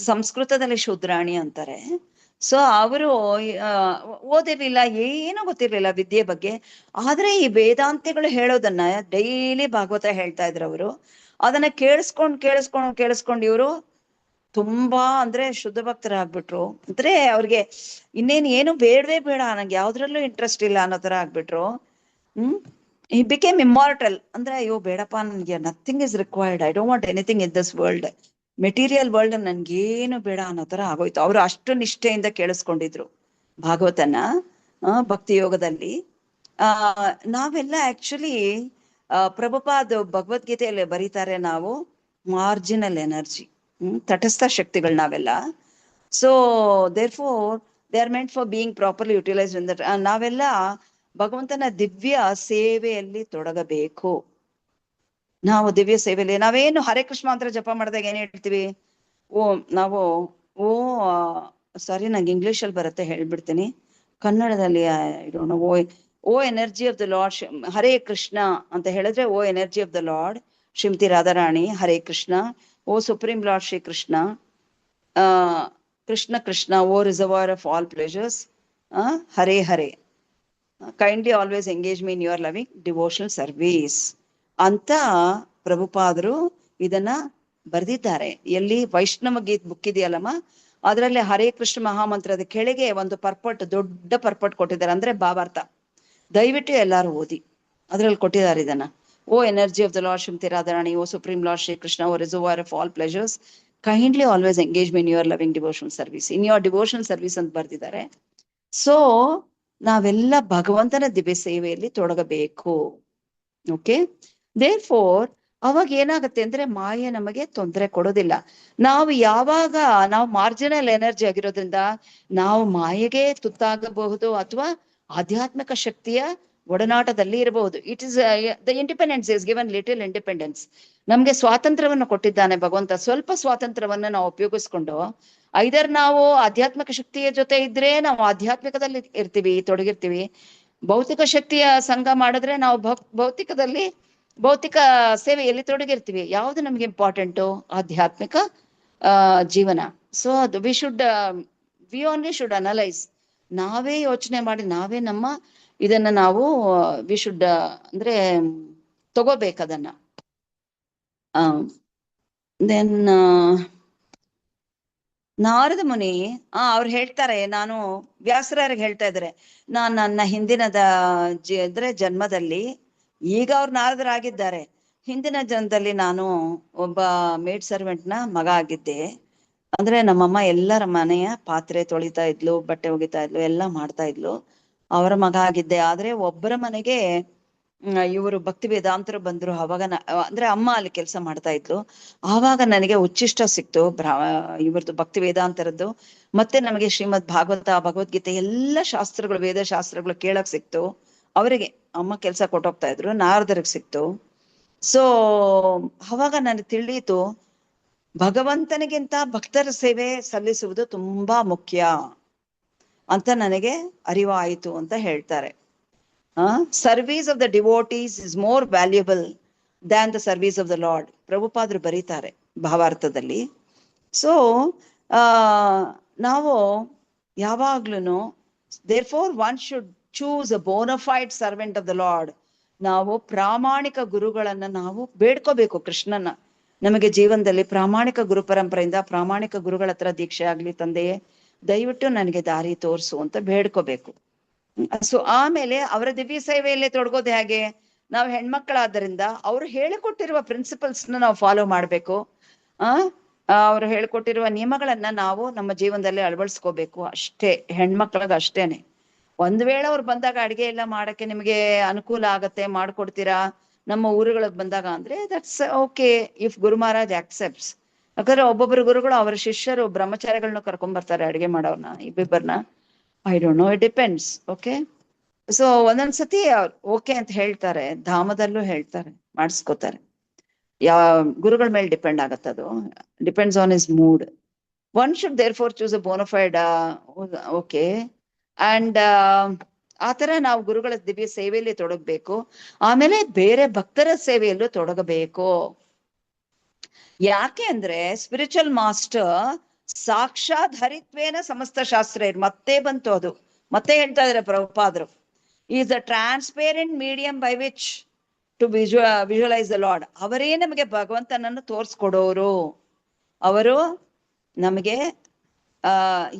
ಸಂಸ್ಕೃತದಲ್ಲಿ ಶೂದ್ರಾಣಿ ಅಂತಾರೆ. ಸೊ ಅವರು ಓದಿರ್ಲಿಲ್ಲ, ಏನೂ ಗೊತ್ತಿರ್ಲಿಲ್ಲ ವಿದ್ಯೆ ಬಗ್ಗೆ. ಆದ್ರೆ ಈ ವೇದಾಂತಿಗಳು ಹೇಳೋದನ್ನ ಡೈಲಿ ಭಾಗವತ ಹೇಳ್ತಾ ಇದ್ರು ಅವರು. ಅದನ್ನ ಕೇಳಿಸ್ಕೊಂಡು ಇವರು ತುಂಬಾ ಅಂದ್ರೆ ಶುದ್ಧ ಭಕ್ತರಾಗ್ಬಿಟ್ರು. ಅಂದ್ರೆ ಅವ್ರಿಗೆ ಏನು ಬೇಡವೇ ಬೇಡ, ನಂಗೆ ಯಾವ್ದ್ರಲ್ಲೂ ಇಂಟ್ರೆಸ್ಟ್ ಇಲ್ಲ ಅನ್ನೋ ತರ ಆಗ್ಬಿಟ್ರು. he became immortal. ಅಂದ್ರೆ ಅಯ್ಯೋ ಬೇಡಪ್ಪ, ನನ್ಗೆ nothing is required, I don't want anything in this world, material world ನನ್ಗೇನು ಬೇಡ ಅನ್ನೋ ತರ ಆಗೋಯ್ತು. ಅವರು ಅಷ್ಟು ನಿಷ್ಠೆಯಿಂದ ಕೇಳಿಸ್ಕೊಂಡಿದ್ರು ಭಾಗವತನ ಭಕ್ತಿ ಯೋಗದಲ್ಲಿ. ನಾವೆಲ್ಲ ಆಕ್ಚುಲಿ ಪ್ರಭುಪಾದ್ ಭಗವದ್ಗೀತೆಯಲ್ಲಿ ಬರೀತಾರೆ, ನಾವು ಮಾರ್ಜಿನಲ್ ಎನರ್ಜಿ, ತಟಸ್ಥ ಶಕ್ತಿಗಳು ನಾವೆಲ್ಲ. So therefore they are meant for being properly utilised in that. ನಾವೆಲ್ಲ ಭಗವಂತನ ದಿವ್ಯ ಸೇವೆಯಲ್ಲಿ ತೊಡಗಬೇಕು. ನಾವು ದಿವ್ಯ ಸೇವೆಯಲ್ಲಿ ನಾವೇನು ಹರೇ ಕೃಷ್ಣ ಮಂತ್ರ ಜಪ ಮಾಡಿದಾಗ ಏನ್ ಹೇಳ್ತೀವಿ? ನಾವು ಸಾರಿ, ನಂಗೆ ಇಂಗ್ಲಿಷ್ ಅಲ್ಲಿ ಬರುತ್ತೆ, ಹೇಳ್ಬಿಡ್ತೀನಿ. ಕನ್ನಡದಲ್ಲಿ O energy of the Lord, Hare Krishna ಅಂತ ಹೇಳಿದ್ರೆ, O energy of the Lord Shrimati Radharani Hare Krishna. O supreme Lord Shri Krishna, Krishna Krishna, O reservoir of all pleasures, Hare Hare, kindly always engage me in your loving devotional service ಅಂತ ಪ್ರಭುಪಾದರು ಇದನ್ನ ಬರೆದಿದ್ದಾರೆ. ಎಲ್ಲಿ? ವೈಷ್ಣವ ಗೀತ್ ಬುಕ್ ಇದೆಯಲ್ಲಮ್ಮ, ಅದರಲ್ಲಿ ಹರೇ ಕೃಷ್ಣ ಮಹಾಮಂತ್ರದ ಕೆಳಗೆ ಒಂದು ಪರ್ಪಟ್, ದೊಡ್ಡ ಪರ್ಪಟ್ ಕೊಟ್ಟಿದ್ದಾರೆ, ಅಂದ್ರೆ ಭಾವಾರ್ಥ. ದಯವಿಟ್ಟು ಎಲ್ಲಾರು ಓದಿ, ಅದ್ರಲ್ಲಿ ಕೊಟ್ಟಿದ್ದಾರೆ ಇದನ್ನ. O energy of the Lord Shrimati Radharani, O supreme Lord Shri Krishna, O reservoir of all pleasures, kindly always engage in your loving devotional service, in your devotional service ಅಂತ ಬರ್ದಿದ್ದಾರೆ. ಸೊ ನಾವೆಲ್ಲ ಭಗವಂತನ ದಿವ್ಯ ಸೇವೆಯಲ್ಲಿ ತೊಡಗಬೇಕು. ಓಕೆ, ದೇರ್ ಫೋರ್ ಅವಾಗ ಏನಾಗುತ್ತೆ ಅಂದ್ರೆ ಮಾಯೆ ನಮಗೆ ತೊಂದರೆ ಕೊಡೋದಿಲ್ಲ. ನಾವು ಯಾವಾಗ ನಾವು ಮಾರ್ಜಿನಲ್ ಎನರ್ಜಿ ಆಗಿರೋದ್ರಿಂದ ನಾವು ಮಾಯೆಗೆ ತುತ್ತಾಗಬಹುದು ಅಥವಾ ಆಧ್ಯಾತ್ಮಿಕ ಶಕ್ತಿಯ ಒಡನಾಟದಲ್ಲಿ ಇರಬಹುದು. It is the independence is given, little independence. ನಮ್ಗೆ ಸ್ವಾತಂತ್ರ್ಯವನ್ನು ಕೊಟ್ಟಿದ್ದಾನೆ ಭಗವಂತ. ಸ್ವಲ್ಪ ಸ್ವಾತಂತ್ರ್ಯವನ್ನ ನಾವು ಉಪಯೋಗಿಸ್ಕೊಂಡು ಐದರ್ ನಾವು ಆಧ್ಯಾತ್ಮಿಕ ಶಕ್ತಿಯ ಜೊತೆ ಇದ್ರೆ ನಾವು ಆಧ್ಯಾತ್ಮಿಕದಲ್ಲಿ ಇರ್ತೀವಿ, ತೊಡಗಿರ್ತೀವಿ. ಭೌತಿಕ ಶಕ್ತಿಯ ಸಂಘ ಮಾಡಿದ್ರೆ ನಾವು ಭೌತಿಕ ಸೇವೆಯಲ್ಲಿ ತೊಡಗಿರ್ತೀವಿ. ಯಾವ್ದು ನಮ್ಗೆ ಇಂಪಾರ್ಟೆಂಟು? ಆಧ್ಯಾತ್ಮಿಕ ಜೀವನ. ಸೊ ಅದು ವಿ ಓನ್ಲಿ ಶುಡ್ ಅನಲೈಸ್. ನಾವೇ ಯೋಚನೆ ಮಾಡಿ ನಾವೇ ನಮ್ಮ ಇದನ್ನ ನಾವು ವಿ ಶುಡ್ ಅಂದ್ರೆ ತಗೋಬೇಕದನ್ನ. ದೆನ್ ನಾರದ ಮುನಿ ಅವ್ರು ಹೇಳ್ತಾರೆ, ನಾನು ವ್ಯಾಸರಾಯರಿಗೆ ಹೇಳ್ತಾ ಇದ್ದಾರೆ, ನಾನು ನನ್ನ ಹಿಂದಿನದ ಜನ್ಮದಲ್ಲಿ, ಈಗ ಅವ್ರು ನಾರದರಾಗಿದ್ದಾರೆ, ಹಿಂದಿನ ಜನ್ಮದಲ್ಲಿ ನಾನು ಒಬ್ಬ ಮೇಡ್ ಸರ್ವೆಂಟ್ನ ಮಗ ಆಗಿದ್ದೆ. ಅಂದ್ರೆ ನಮ್ಮಮ್ಮ ಎಲ್ಲರ ಮನೆಯ ಪಾತ್ರೆ ತೊಳಿತಾ ಇದ್ಲು, ಬಟ್ಟೆ ಒಗಿತಾ ಇದ್ಲು, ಎಲ್ಲ ಮಾಡ್ತಾ ಇದ್ಲು, ಅವರ ಮಗ ಆಗಿದ್ದೆ. ಆದ್ರೆ ಒಬ್ಬರ ಮನೆಗೆ ಇವರು ಭಕ್ತಿ ವೇದಾಂತರು ಬಂದ್ರು. ಅವಾಗ ಅಂದ್ರೆ ಅಮ್ಮ ಅಲ್ಲಿ ಕೆಲಸ ಮಾಡ್ತಾ ಇದ್ಲು. ಆವಾಗ ನನಗೆ ಉಚ್ಚಿಷ್ಟ ಸಿಕ್ತು ಇವ್ರದ್ದು ಭಕ್ತಿ ವೇದಾಂತರದ್ದು. ಮತ್ತೆ ನಮಗೆ ಶ್ರೀಮದ್ ಭಾಗವತ, ಭಗವದ್ಗೀತೆ ಎಲ್ಲ ಶಾಸ್ತ್ರಗಳು, ವೇದ ಶಾಸ್ತ್ರಗಳು ಕೇಳಕ್ ಸಿಕ್ತು. ಅವರಿಗೆ ಅಮ್ಮ ಕೆಲ್ಸ ಕೊಟ್ಟೋಗ್ತಾ ಇದ್ರು, ನಾರದರಿಗೆ ಸಿಕ್ತು. ಸೊ ಅವಾಗ ನನಗೆ ತಿಳಿಯಿತು, ಭಗವಂತನಿಗಿಂತ ಭಕ್ತರ ಸೇವೆ ಸಲ್ಲಿಸುವುದು ತುಂಬಾ ಮುಖ್ಯ ಅಂತ ನನಗೆ ಅರಿವಾಯಿತು ಅಂತ ಹೇಳ್ತಾರೆ. Service of the devotees is more valuable than the service of the lord. ಪ್ರಭುಪಾದರು ಬರೀತಾರೆ ಭಾವಾರ್ಥದಲ್ಲಿ. ಸೊ ನಾವು ಯಾವಾಗ್ಲೂ therefore one should choose a bona fide servant of the lord. ನಾವು ಪ್ರಾಮಾಣಿಕ ಗುರುಗಳನ್ನ ನಾವು ಬೇಡ್ಕೋಬೇಕು. ಕೃಷ್ಣನ ನಮಗೆ ಜೀವನದಲ್ಲಿ ಪ್ರಾಮಾಣಿಕ ಗುರು ಪರಂಪರೆಯಿಂದ ಪ್ರಾಮಾಣಿಕ ಗುರುಗಳ ಹತ್ರ ದೀಕ್ಷೆ ಆಗ್ಲಿ, ತಂದೆಯೇ ದಯವಿಟ್ಟು ನನಗೆ ದಾರಿ ತೋರಿಸು ಅಂತ ಬೇಡ್ಕೋಬೇಕು. ಸೊ ಆಮೇಲೆ ಅವರ ದಿವ್ಯ ಸೇವೆಯಲ್ಲೇ ತೊಡಗೋದು ಹೇಗೆ? ನಾವು ಹೆಣ್ಮಕ್ಳಾದ್ದರಿಂದ ಅವ್ರು ಹೇಳಿಕೊಟ್ಟಿರುವ ಪ್ರಿನ್ಸಿಪಲ್ಸ್ನ ನಾವು ಫಾಲೋ ಮಾಡ್ಬೇಕು. ಅವ್ರು ಹೇಳ್ಕೊಟ್ಟಿರುವ ನಿಯಮಗಳನ್ನ ನಾವು ನಮ್ಮ ಜೀವನದಲ್ಲಿ ಅಳವಡಿಸ್ಕೋಬೇಕು. ಅಷ್ಟೇ, ಹೆಣ್ಮಕ್ಳಿಗೆ ಅಷ್ಟೇನೆ. ಒಂದ್ ವೇಳೆ ಅವ್ರು ಬಂದಾಗ ಅಡಿಗೆ ಎಲ್ಲ ಮಾಡಕ್ಕೆ ನಿಮ್ಗೆ ಅನುಕೂಲ ಆಗತ್ತೆ, ಮಾಡ್ಕೊಡ್ತೀರಾ ನಮ್ಮ ಊರುಗಳಿಗೆ ಬಂದಾಗ ಅಂದ್ರೆ that's okay, if Guru Maharaj accepts. ಯಾಕಂದ್ರೆ ಒಬ್ಬೊಬ್ರು ಗುರುಗಳು ಅವರ ಶಿಷ್ಯರು ಬ್ರಹ್ಮಚಾರಿಗಳನ್ನ ಕರ್ಕೊಂಡ್ ಬರ್ತಾರೆ ಅಡಿಗೆ ಮಾಡೋರ್ನ, ಇಬ್ಬಿಬ್ಬರನ್ನ. I don't know, it depends. Okay, so ಒಂದೊಂದ್ಸತಿ ಓಕೆ ಅಂತ ಹೇಳ್ತಾರೆ, ಧಾಮದಲ್ಲೂ ಹೇಳ್ತಾರೆ, ಮಾಡಿಸ್ಕೋತಾರೆ. ಯಾವ ಗುರುಗಳ ಮೇಲೆ ಡಿಪೆಂಡ್ ಆಗತ್ತೆ, ಅದು depends on his mood. One should therefore choose a bona fide. Okay, and ಆತರ ನಾವು ಗುರುಗಳ ದಿವ್ಯ ಸೇವೆಯಲ್ಲಿ ತೊಡಗಬೇಕು. ಆಮೇಲೆ ಬೇರೆ ಭಕ್ತರ ಸೇವೆಯಲ್ಲೂ ತೊಡಗಬೇಕು. ಯಾಕೆ ಅಂದ್ರೆ ಸ್ಪಿರಿಚುವಲ್ ಮಾಸ್ಟರ್ ಸಾಕ್ಷಾತ್ ಹರಿತ್ವೇನ ಸಮಸ್ತ ಶಾಸ್ತ್ರ. ಮತ್ತೆ ಬಂತು ಅದು, ಮತ್ತೆ ಹೇಳ್ತಾ ಇದಾರೆ ಪ್ರಭುಪಾದರು, is a transparent medium by which to visualise the lord. ಅವರೇ ನಮಗೆ ಭಗವಂತನನ್ನು ತೋರ್ಸ್ಕೊಡೋರು. ಅವರು ನಮಗೆ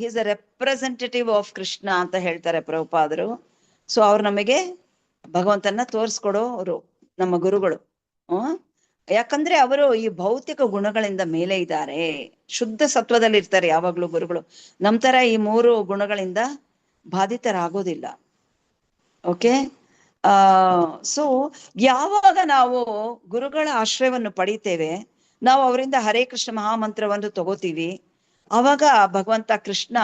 is a representative of Krishna ಅಂತ ಹೇಳ್ತಾರೆ ಪ್ರಭುಪಾದರು. ಸೊ ಅವ್ರು ನಮಗೆ ಭಗವಂತನ ತೋರ್ಸ್ಕೊಡೋರು ನಮ್ಮ ಗುರುಗಳು. ಯಾಕಂದ್ರೆ ಅವರು ಈ ಭೌತಿಕ ಗುಣಗಳಿಂದ ಮೇಲೆ ಇದ್ದಾರೆ, ಶುದ್ಧ ಸತ್ವದಲ್ಲಿ ಇರ್ತಾರೆ ಯಾವಾಗ್ಲೂ ಗುರುಗಳು. ನಮ್ ತರ ಈ 3 ಗುಣಗಳಿಂದ ಬಾಧಿತರಾಗೋದಿಲ್ಲ. ಓಕೆ, ಸೊ ಯಾವಾಗ ನಾವು ಗುರುಗಳ ಆಶ್ರಯವನ್ನು ಪಡಿತೇವೆ ನಾವು ಅವರಿಂದ ಹರೇ ಕೃಷ್ಣ ಮಹಾಮಂತ್ರವನ್ನು ತಗೋತೀವಿ. ಅವಾಗ ಭಗವಂತ ಕೃಷ್ಣ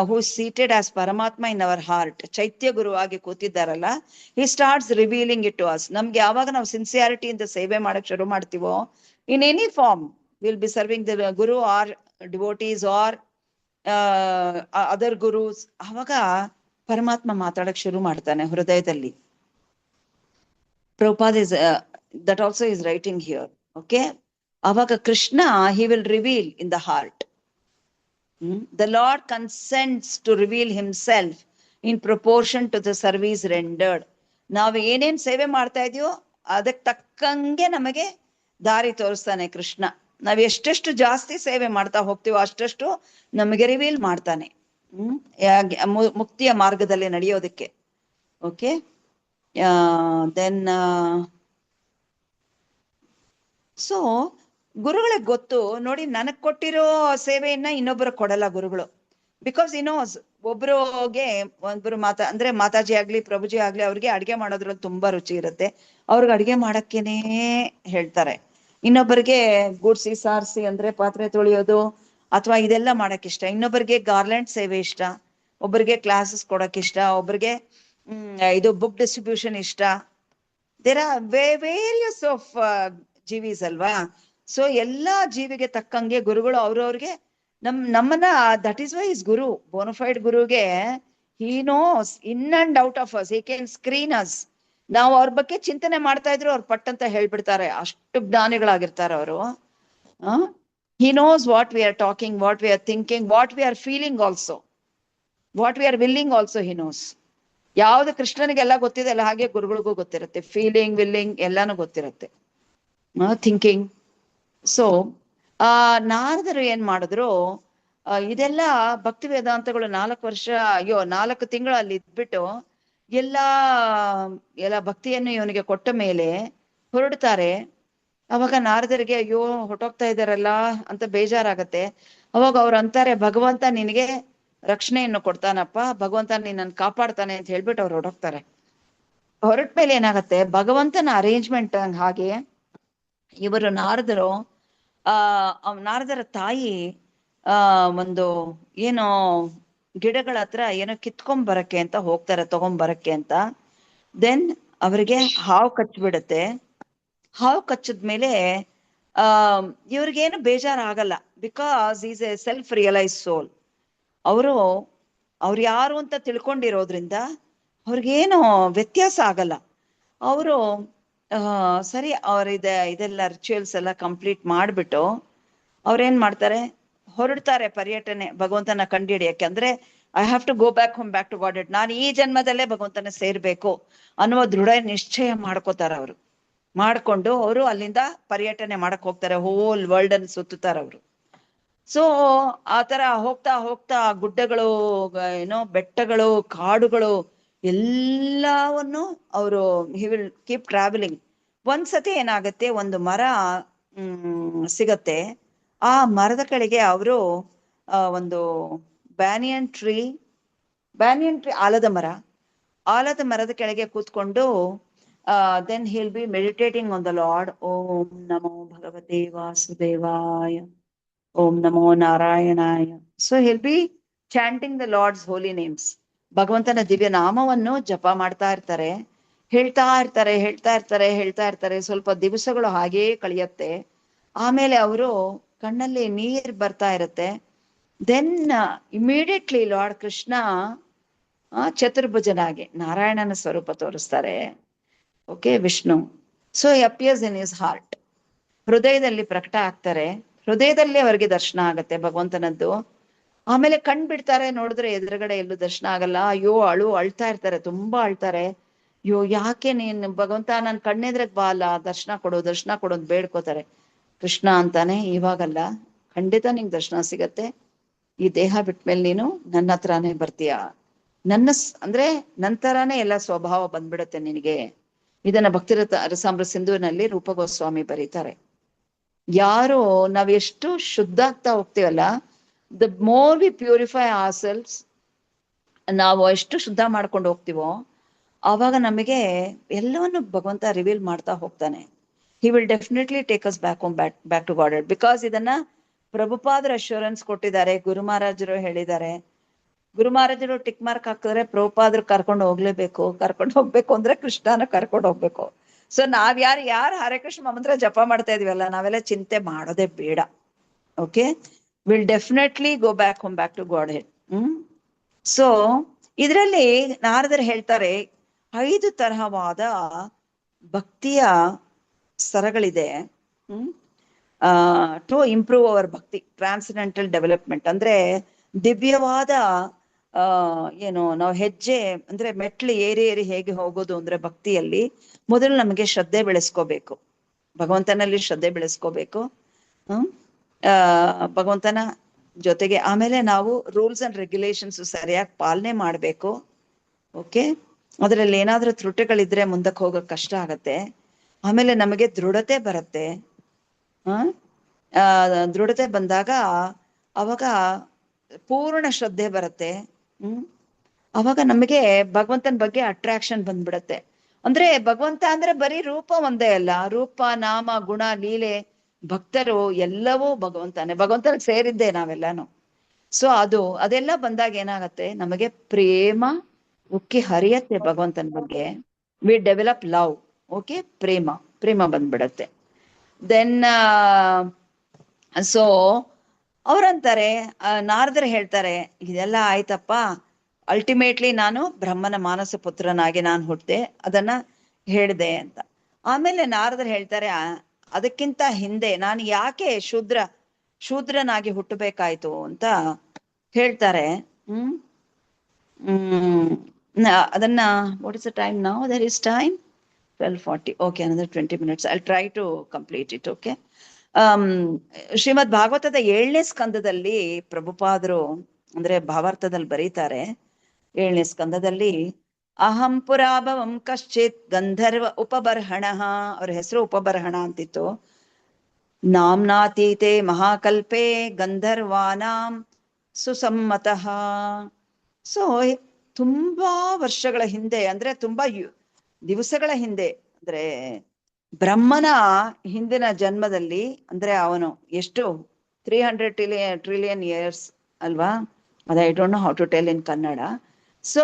ಹೂ ಸೀಟೆಡ್ ಆಸ್ ಪರಮಾತ್ಮ ಇನ್ ಅವರ್ ಹಾರ್ಟ್, ಚೈತ್ಯ ಗುರುವಾಗಿ ಕೂತಿದ್ದಾರಲ್ಲ, he starts revealing it to us. ನಮ್ಗೆ ಯಾವಾಗ ನಾವು ಸಿನ್ಸಿಯಾರಿಟಿಯಿಂದ ಸೇವೆ ಮಾಡಕ್ ಶುರು ಮಾಡ್ತೀವೋ, in any form will be serving the guru or devotees or other gurus, ಅವಾಗ ಪರಮಾತ್ಮ ಮಾತಾಡಕ್ ಶುರು ಮಾಡ್ತಾನೆ ಹೃದಯದಲ್ಲಿ. Prabhupada is that also is writing here. Okay, ಅವಾಗ Krishna he will reveal in the heart. The Lord consents to reveal himself in proportion to the service rendered. ನಾವು ಏನೇನ್ ಸೇವೆ ಮಾಡ್ತಾ ಇದೀವೋ ಅದಕ್ಕೆ ತಕ್ಕಂಗೆ ನಮಗೆ ದಾರಿ ತೋರಿಸ್ತಾನೆ ಕೃಷ್ಣ. ನಾವ್ ಎಷ್ಟೆಷ್ಟು ಜಾಸ್ತಿ ಸೇವೆ ಮಾಡ್ತಾ ಹೋಗ್ತೀವೋ ಅಷ್ಟಷ್ಟು ನಮಗೆ ರಿವೀಲ್ ಮಾಡ್ತಾನೆ ಮುಕ್ತಿಯ ಮಾರ್ಗದಲ್ಲಿ ನಡೆಯೋದಕ್ಕೆ. ಓಕೆ, ದೆನ್ ಸೊ ಗುರುಗಳಿಗೆ ಗೊತ್ತು ನೋಡಿ, ನನಗ್ ಕೊಟ್ಟಿರೋ ಸೇವೆಯನ್ನ ಇನ್ನೊಬ್ಬರು ಕೊಡಲ್ಲ ಗುರುಗಳು. ಬಿಕಾಸ್ ಇನೋಸ್ ಒಬ್ರಿಗೆ ಅಂದ್ರೆ ಮಾತಾಜಿ ಆಗ್ಲಿ ಪ್ರಭುಜಿ ಆಗ್ಲಿ, ಅವ್ರಿಗೆ ಅಡ್ಗೆ ಮಾಡೋದ್ರಲ್ಲಿ ತುಂಬಾ ರುಚಿ ಇರುತ್ತೆ, ಅವ್ರಿಗೆ ಅಡ್ಗೆ ಮಾಡಕ್ಕೇನೆ ಹೇಳ್ತಾರೆ. ಇನ್ನೊಬ್ಬರಿಗೆ ಗೂಡ್ಸಿ ಸಾರಿಸಿ ಅಂದ್ರೆ ಪಾತ್ರೆ ತೊಳೆಯೋದು ಅಥವಾ ಇದೆಲ್ಲ ಮಾಡಕ್ ಇಷ್ಟ, ಇನ್ನೊಬ್ಬರಿಗೆ ಗಾರ್ಲೆಂಡ್ ಸೇವೆ ಇಷ್ಟ, ಒಬ್ಬರಿಗೆ ಕ್ಲಾಸಸ್ ಕೊಡಕ್ ಇಷ್ಟ, ಒಬ್ಬರಿಗೆ ಇದು ಬುಕ್ ಡಿಸ್ಟ್ರಿಬ್ಯೂಷನ್ ಇಷ್ಟ. ದೇರ್ ಆರ್ ವೇರಿಯಸ್ ಆಫ್ ಜೀವೀಸ್ ಅಲ್ವಾ. ಸೊ ಎಲ್ಲಾ ಜೀವಿಗೆ ತಕ್ಕಂಗೆ ಗುರುಗಳು ಅವ್ರವ್ರಿಗೆ ನಮ್ಮನ್ನ, that is why is guru. Bona fide ಗುರುಗೆ he knows in and out of us, he can screen us. ನಾವು ಅವ್ರ ಬಗ್ಗೆ ಚಿಂತನೆ ಮಾಡ್ತಾ ಇದ್ರು ಅವ್ರು ಪಟ್ಟಂತ ಹೇಳ್ಬಿಡ್ತಾರೆ, ಅಷ್ಟು ಜ್ಞಾನಿಗಳಾಗಿರ್ತಾರೆ ಅವರು. He knows what we are talking, what we are thinking, what we are feeling also, what we are willing also he knows. ಯಾವ್ದು ಕೃಷ್ಣನಿಗೆಲ್ಲ ಗೊತ್ತಿದೆ ಅಲ್ಲ, ಹಾಗೆ ಗುರುಗಳಿಗೂ ಗೊತ್ತಿರುತ್ತೆ. ಫೀಲಿಂಗ್, ವಿಲ್ಲಿಂಗ್ ಎಲ್ಲಾನು ಗೊತ್ತಿರುತ್ತೆ, ಥಿಂಕಿಂಗ್. ಸೊ ನಾರದರು ಏನ್ ಮಾಡಿದ್ರು, ಇದೆಲ್ಲ ಭಕ್ತಿ ವೇದಾಂತಗಳು 4 ತಿಂಗಳು ಅಲ್ಲಿ ಇದ್ಬಿಟ್ಟು ಎಲ್ಲ ಭಕ್ತಿಯನ್ನು ಇವನಿಗೆ ಕೊಟ್ಟ ಮೇಲೆ ಹೊರಡ್ತಾರೆ. ಅವಾಗ ನಾರದರಿಗೆ ಅಯ್ಯೋ ಹೊಟ್ಟೋಗ್ತಾ ಇದಾರಲ್ಲ ಅಂತ ಬೇಜಾರಾಗತ್ತೆ. ಅವಾಗ ಅವ್ರು ಅಂತಾರೆ, ಭಗವಂತ ನಿನಗೆ ರಕ್ಷಣೆಯನ್ನು ಕೊಡ್ತಾನಪ್ಪ, ಭಗವಂತ ನಿನ್ನನ್ನು ಕಾಪಾಡ್ತಾನೆ ಅಂತ ಹೇಳ್ಬಿಟ್ಟು ಅವ್ರು ಹೊರಟೋಗ್ತಾರೆ. ಹೊರಟ್ಮೇಲೆ ಏನಾಗತ್ತೆ, ಭಗವಂತನ ಅರೇಂಜ್ಮೆಂಟ್ ಹಾಗೆ ಇವರು ನಾರದರ ತಾಯಿ ಒಂದು ಏನೋ ಗಿಡಗಳ ಹತ್ರ ಏನೋ ಕಿತ್ಕೊಂಬರಕ್ಕೆ ಅಂತ ಹೋಗ್ತಾರೆ, ತಗೊಂಬರಕ್ಕೆ ಅಂತ. ದೆನ್ ಅವರಿಗೆ ಹಾವು ಕಚ್ಬಿಡತ್ತೆ. ಹಾವು ಕಚ್ಚದ್ಮೇಲೆ ಇವ್ರಿಗೇನು ಬೇಜಾರಾಗಲ್ಲ, because is a self realise soul. ಅವ್ರು ಯಾರು ಅಂತ ತಿಳ್ಕೊಂಡಿರೋದ್ರಿಂದ ಅವ್ರಿಗೇನು ವ್ಯತ್ಯಾಸ ಆಗಲ್ಲ. ಅವರು ಸರಿ, ಇದೆಲ್ಲ ರಿಚುವಲ್ಸ್ ಎಲ್ಲ ಕಂಪ್ಲೀಟ್ ಮಾಡ್ಬಿಟ್ಟು ಅವ್ರೇನ್ ಮಾಡ್ತಾರೆ, ಹೊರಡ್ತಾರೆ ಪರ್ಯಟನೆ ಭಗವಂತನ ಕಂಡಿಡಿಯಕ್ಕೆ. ಅಂದ್ರೆ I have to go back home, back to godhead. ನಾನು ಈ ಜನ್ಮದಲ್ಲೇ ಭಗವಂತನ ಸೇರ್ಬೇಕು ಅನ್ನುವ ದೃಢ ನಿಶ್ಚಯ ಮಾಡ್ಕೋತಾರ ಅವರು. ಮಾಡ್ಕೊಂಡು ಅವರು ಅಲ್ಲಿಂದ ಪರ್ಯಟನೆ ಮಾಡಕ್ ಹೋಗ್ತಾರೆ, ಹೋಲ್ ವರ್ಲ್ಡ್ ಅನ್ನು ಸುತ್ತುತ್ತಾರೆ ಅವರು. ಸೊ ಆತರ ಹೋಗ್ತಾ ಹೋಗ್ತಾ ಗುಡ್ಡಗಳು, ಬೆಟ್ಟಗಳು, ಕಾಡುಗಳು ಎಲ್ಲವನ್ನು ಅವರು ಹಿ ವಿಲ್ ಕೀಪ್ ಟ್ರಾವೆಲಿಂಗ್. ಒಂದ್ಸತಿ ಏನಾಗತ್ತೆ, ಒಂದು ಮರ ಸಿಗತ್ತೆ. ಆ ಮರದ ಕೆಳಗೆ ಅವರು ಒಂದು ಬ್ಯಾನಿಯನ್ ಟ್ರೀ, ಆಲದ ಮರದ ಕೆಳಗೆ ಕೂತ್ಕೊಂಡು then he'll be meditating on the lord. ಓಂ ನಮೋ ಭಗವತೆ ವಾಸುದೇವಾಯ, ಓಂ ನಮೋ ನಾರಾಯಣಾಯ. So he'll be chanting the lord's holy names. ಭಗವಂತನ ದಿವ್ಯ ನಾಮವನ್ನು ಜಪ ಮಾಡ್ತಾ ಇರ್ತಾರೆ, ಹೇಳ್ತಾ ಇರ್ತಾರೆ. ಸ್ವಲ್ಪ ದಿವಸಗಳು ಹಾಗೇ ಕಳಿಯತ್ತೆ. ಆಮೇಲೆ ಅವರು ಕಣ್ಣಲ್ಲಿ ನೀರ್ ಬರ್ತಾ ಇರತ್ತೆ. ದೆನ್ ಇಮಿಡಿಯೇಟ್ಲಿ ಲಾರ್ಡ್ ಕೃಷ್ಣ ಚತುರ್ಭುಜನಾಗಿ ನಾರಾಯಣನ ಸ್ವರೂಪ ತೋರಿಸ್ತಾರೆ. Okay, Vishnu. So appears in his heart, ಹೃದಯದಲ್ಲಿ ಪ್ರಕಟ ಆಗ್ತಾರೆ. ಹೃದಯದಲ್ಲಿ ಅವರಿಗೆ ದರ್ಶನ ಆಗತ್ತೆ ಭಗವಂತನದ್ದು. ಆಮೇಲೆ ಕಣ್ ಬಿಡ್ತಾರೆ, ನೋಡಿದ್ರೆ ಎದುರುಗಡೆ ಎಲ್ಲೂ ದರ್ಶನ ಆಗಲ್ಲ. ಅಯ್ಯೋ ಅಳ್ತಾ ಇರ್ತಾರೆ, ತುಂಬಾ ಅಳ್ತಾರೆ. ಅಯ್ಯೋ ಯಾಕೆ ನೀನ್ ಭಗವಂತ ನನ್ ಕಣ್ಣೆದ್ರಗ್ ಬಾ ಅಲ್ಲ, ದರ್ಶನ ಕೊಡು ಅಂತ ಬೇಡ್ಕೋತಾರೆ. ಕೃಷ್ಣ ಅಂತಾನೆ, ಇವಾಗಲ್ಲ, ಖಂಡಿತ ನಿಂಗೆ ದರ್ಶನ ಸಿಗತ್ತೆ. ಈ ದೇಹ ಬಿಟ್ಮೇಲೆ ನೀನು ನನ್ನ ಹತ್ರನೇ ಬರ್ತೀಯ. ಅಂದ್ರೆ ನಂತರನೇ ಎಲ್ಲ ಸ್ವಭಾವ ಬಂದ್ಬಿಡತ್ತೆ ನಿನಗೆ. ಇದನ್ನ ಭಕ್ತಿ ರಸಾಮೃತ ಸಿಂಧುವಿನಲ್ಲಿ ರೂಪ ಗೋಸ್ವಾಮಿ ಬರೀತಾರೆ. ಯಾರು ನಾವ್ ಎಷ್ಟು ಶುದ್ಧ ಆಗ್ತಾ ಹೋಗ್ತೀವಲ್ಲ, the more we purify ourselves, ನಾವು ಎಷ್ಟು ಶುದ್ಧ ಮಾಡ್ಕೊಂಡು ಹೋಗ್ತೀವೋ ಆವಾಗ ನಮಗೆ ಎಲ್ಲವನ್ನು ಭಗವಂತ ರಿವೀಲ್ ಮಾಡ್ತಾ ಹೋಗ್ತಾನೆ. he will definitely take us back home, back to Godhead. Because ಇದನ್ನ ಪ್ರಭುಪಾದರು ಅಶ್ಯೂರೆನ್ಸ್ ಕೊಟ್ಟಿದ್ದಾರೆ, ಗುರು ಮಹಾರಾಜರು ಹೇಳಿದ್ದಾರೆ. ಗುರು ಮಹಾರಾಜರು ಟಿಕ್ ಮಾರ್ಕ್ ಹಾಕಿದ್ರೆ ಪ್ರಭುಪಾದರು ಕರ್ಕೊಂಡು ಹೋಗ್ಬೇಕು ಅಂದ್ರೆ ಕೃಷ್ಣನ ಕರ್ಕೊಂಡು ಹೋಗ್ಬೇಕು. ಸೊ ಯಾರು ಹರೇ ಕೃಷ್ಣ ಮಂತ್ರ ಜಪ ಮಾಡ್ತಾ ಇದೀವಲ್ಲ, ನಾವೆಲ್ಲ ಚಿಂತೆ ಮಾಡೋದೇ ಬೇಡ. Okay, will definitely go back home, back to godhead. So ಇದರಲ್ಲಿ ನಾರದರು ಹೇಳ್ತಾರೆ 5 ತರಹವಾದ ಭಕ್ತಿಯ ಸ್ತರಗಳಿದೆ to improve our bhakti, transcendental development. ಅಂದ್ರೆ ದಿವ್ಯವಾದ ನಾವು ಹೆಜ್ಜೆ ಅಂದ್ರೆ ಮೆಟ್ಲು ಏರಿ ಹೇಗೆ ಹೋಗೋದು ಅಂದ್ರೆ ಭಕ್ತಿಯಲ್ಲಿ ಮೊದಲು ನಮಗೆ ಶ್ರದ್ಧೆ ಬೆಳೆಸ್ಕೋಬೇಕು, ಭಗವಂತನಲ್ಲಿ ಶ್ರದ್ಧೆ ಬೆಳೆಸ್ಕೋಬೇಕು, ಭಗವಂತನ ಜೊತೆಗೆ. ಆಮೇಲೆ ನಾವು ರೂಲ್ಸ್ ಅಂಡ್ ರೆಗ್ಯುಲೇಷನ್ಸ್ ಸರಿಯಾಗಿ ಪಾಲನೆ ಮಾಡ್ಬೇಕು. ಓಕೆ, ಅದರಲ್ಲಿ ಏನಾದ್ರೂ ತ್ರುಟಿಗಳಿದ್ರೆ ಮುಂದಕ್ಕೆ ಹೋಗಕ್ ಕಷ್ಟ ಆಗತ್ತೆ. ಆಮೇಲೆ ನಮಗೆ ದೃಢತೆ ಬರುತ್ತೆ. ದೃಢತೆ ಬಂದಾಗ ಅವಾಗ ಪೂರ್ಣ ಶ್ರದ್ಧೆ ಬರುತ್ತೆ. ಅವಾಗ ನಮಗೆ ಭಗವಂತನ ಬಗ್ಗೆ ಅಟ್ರಾಕ್ಷನ್ ಬಂದ್ಬಿಡತ್ತೆ. ಅಂದ್ರೆ ಭಗವಂತ ಅಂದ್ರೆ ಬರೀ ರೂಪ ಒಂದೇ ಅಲ್ಲ, ರೂಪ, ನಾಮ, ಗುಣ, ಲೀಲೆ, ಭಕ್ತರು ಎಲ್ಲವೂ ಭಗವಂತನಿಗೆ ಸೇರಿದ್ದೆ ನಾವೆಲ್ಲಾನು. ಸೊ ಅದೆಲ್ಲ ಬಂದಾಗ ಏನಾಗತ್ತೆ, ನಮಗೆ ಪ್ರೇಮ ಉಕ್ಕಿ ಹರಿಯತ್ತೆ ಭಗವಂತನ ಬಗ್ಗೆ. We develop love. ಓಕೆ, ಪ್ರೇಮ ಬಂದ್ಬಿಡತ್ತೆ. ದೆನ್ ಸೊ ಅವ್ರಂತಾರೆ, ನಾರದರು ಹೇಳ್ತಾರೆ, ಇದೆಲ್ಲ ಆಯ್ತಪ್ಪ, ಅಲ್ಟಿಮೇಟ್ಲಿ ನಾನು ಬ್ರಹ್ಮನ ಮಾನಸ ಪುತ್ರನಾಗಿ ನಾನು ಹುಟ್ಟಿದೆ, ಅದನ್ನ ಹೇಳ್ದೆ ಅಂತ. ಆಮೇಲೆ ನಾರದರು ಹೇಳ್ತಾರೆ, ಅದಕ್ಕಿಂತ ಹಿಂದೆ ನಾನು ಯಾಕೆ ಶೂದ್ರನಾಗಿ ಹುಟ್ಟಬೇಕಾಯ್ತು ಅಂತ ಹೇಳ್ತಾರೆ. ಅದನ್ನ what is the time now? There is time 12:40. Okay, another 20 minutes. I'll try to complete it. Okay. ಶ್ರೀಮದ್ ಭಾಗವತದ 7ನೇ ಸ್ಕಂದದಲ್ಲಿ ಪ್ರಭುಪಾದರು ಅಂದ್ರೆ ಭಾವಾರ್ಥದಲ್ಲಿ ಬರೀತಾರೆ, 7ನೇ ಸ್ಕಂದದಲ್ಲಿ, ಅಹಂ ಪುರಾಭವಂ ಕಶ್ಚಿತ್ ಗಂಧರ್ವ ಉಪಬರ್ಹಣ, ಅವ್ರ ಹೆಸರು ಉಪಬರ್ಹಣ ಅಂತಿತ್ತು. ನಾಮ್ನಾತೀತೆ ಮಹಾಕಲ್ಪೆ ಗಂಧರ್ವಾನಾಂ ಸುಸಮ್ಮತಃ. ಸೊ ತುಂಬಾ ವರ್ಷಗಳ ಹಿಂದೆ, ಅಂದ್ರೆ ತುಂಬಾ ದಿವಸಗಳ ಹಿಂದೆ, ಅಂದ್ರೆ ಬ್ರಹ್ಮನ ಹಿಂದಿನ ಜನ್ಮದಲ್ಲಿ, ಅಂದ್ರೆ ಅವನು ಎಷ್ಟು 300 ಟ್ರಿಲಿಯನ್ ಇಯರ್ಸ್ ಅಲ್ವಾ? ಅದ I don't know how to tell in Kannada. So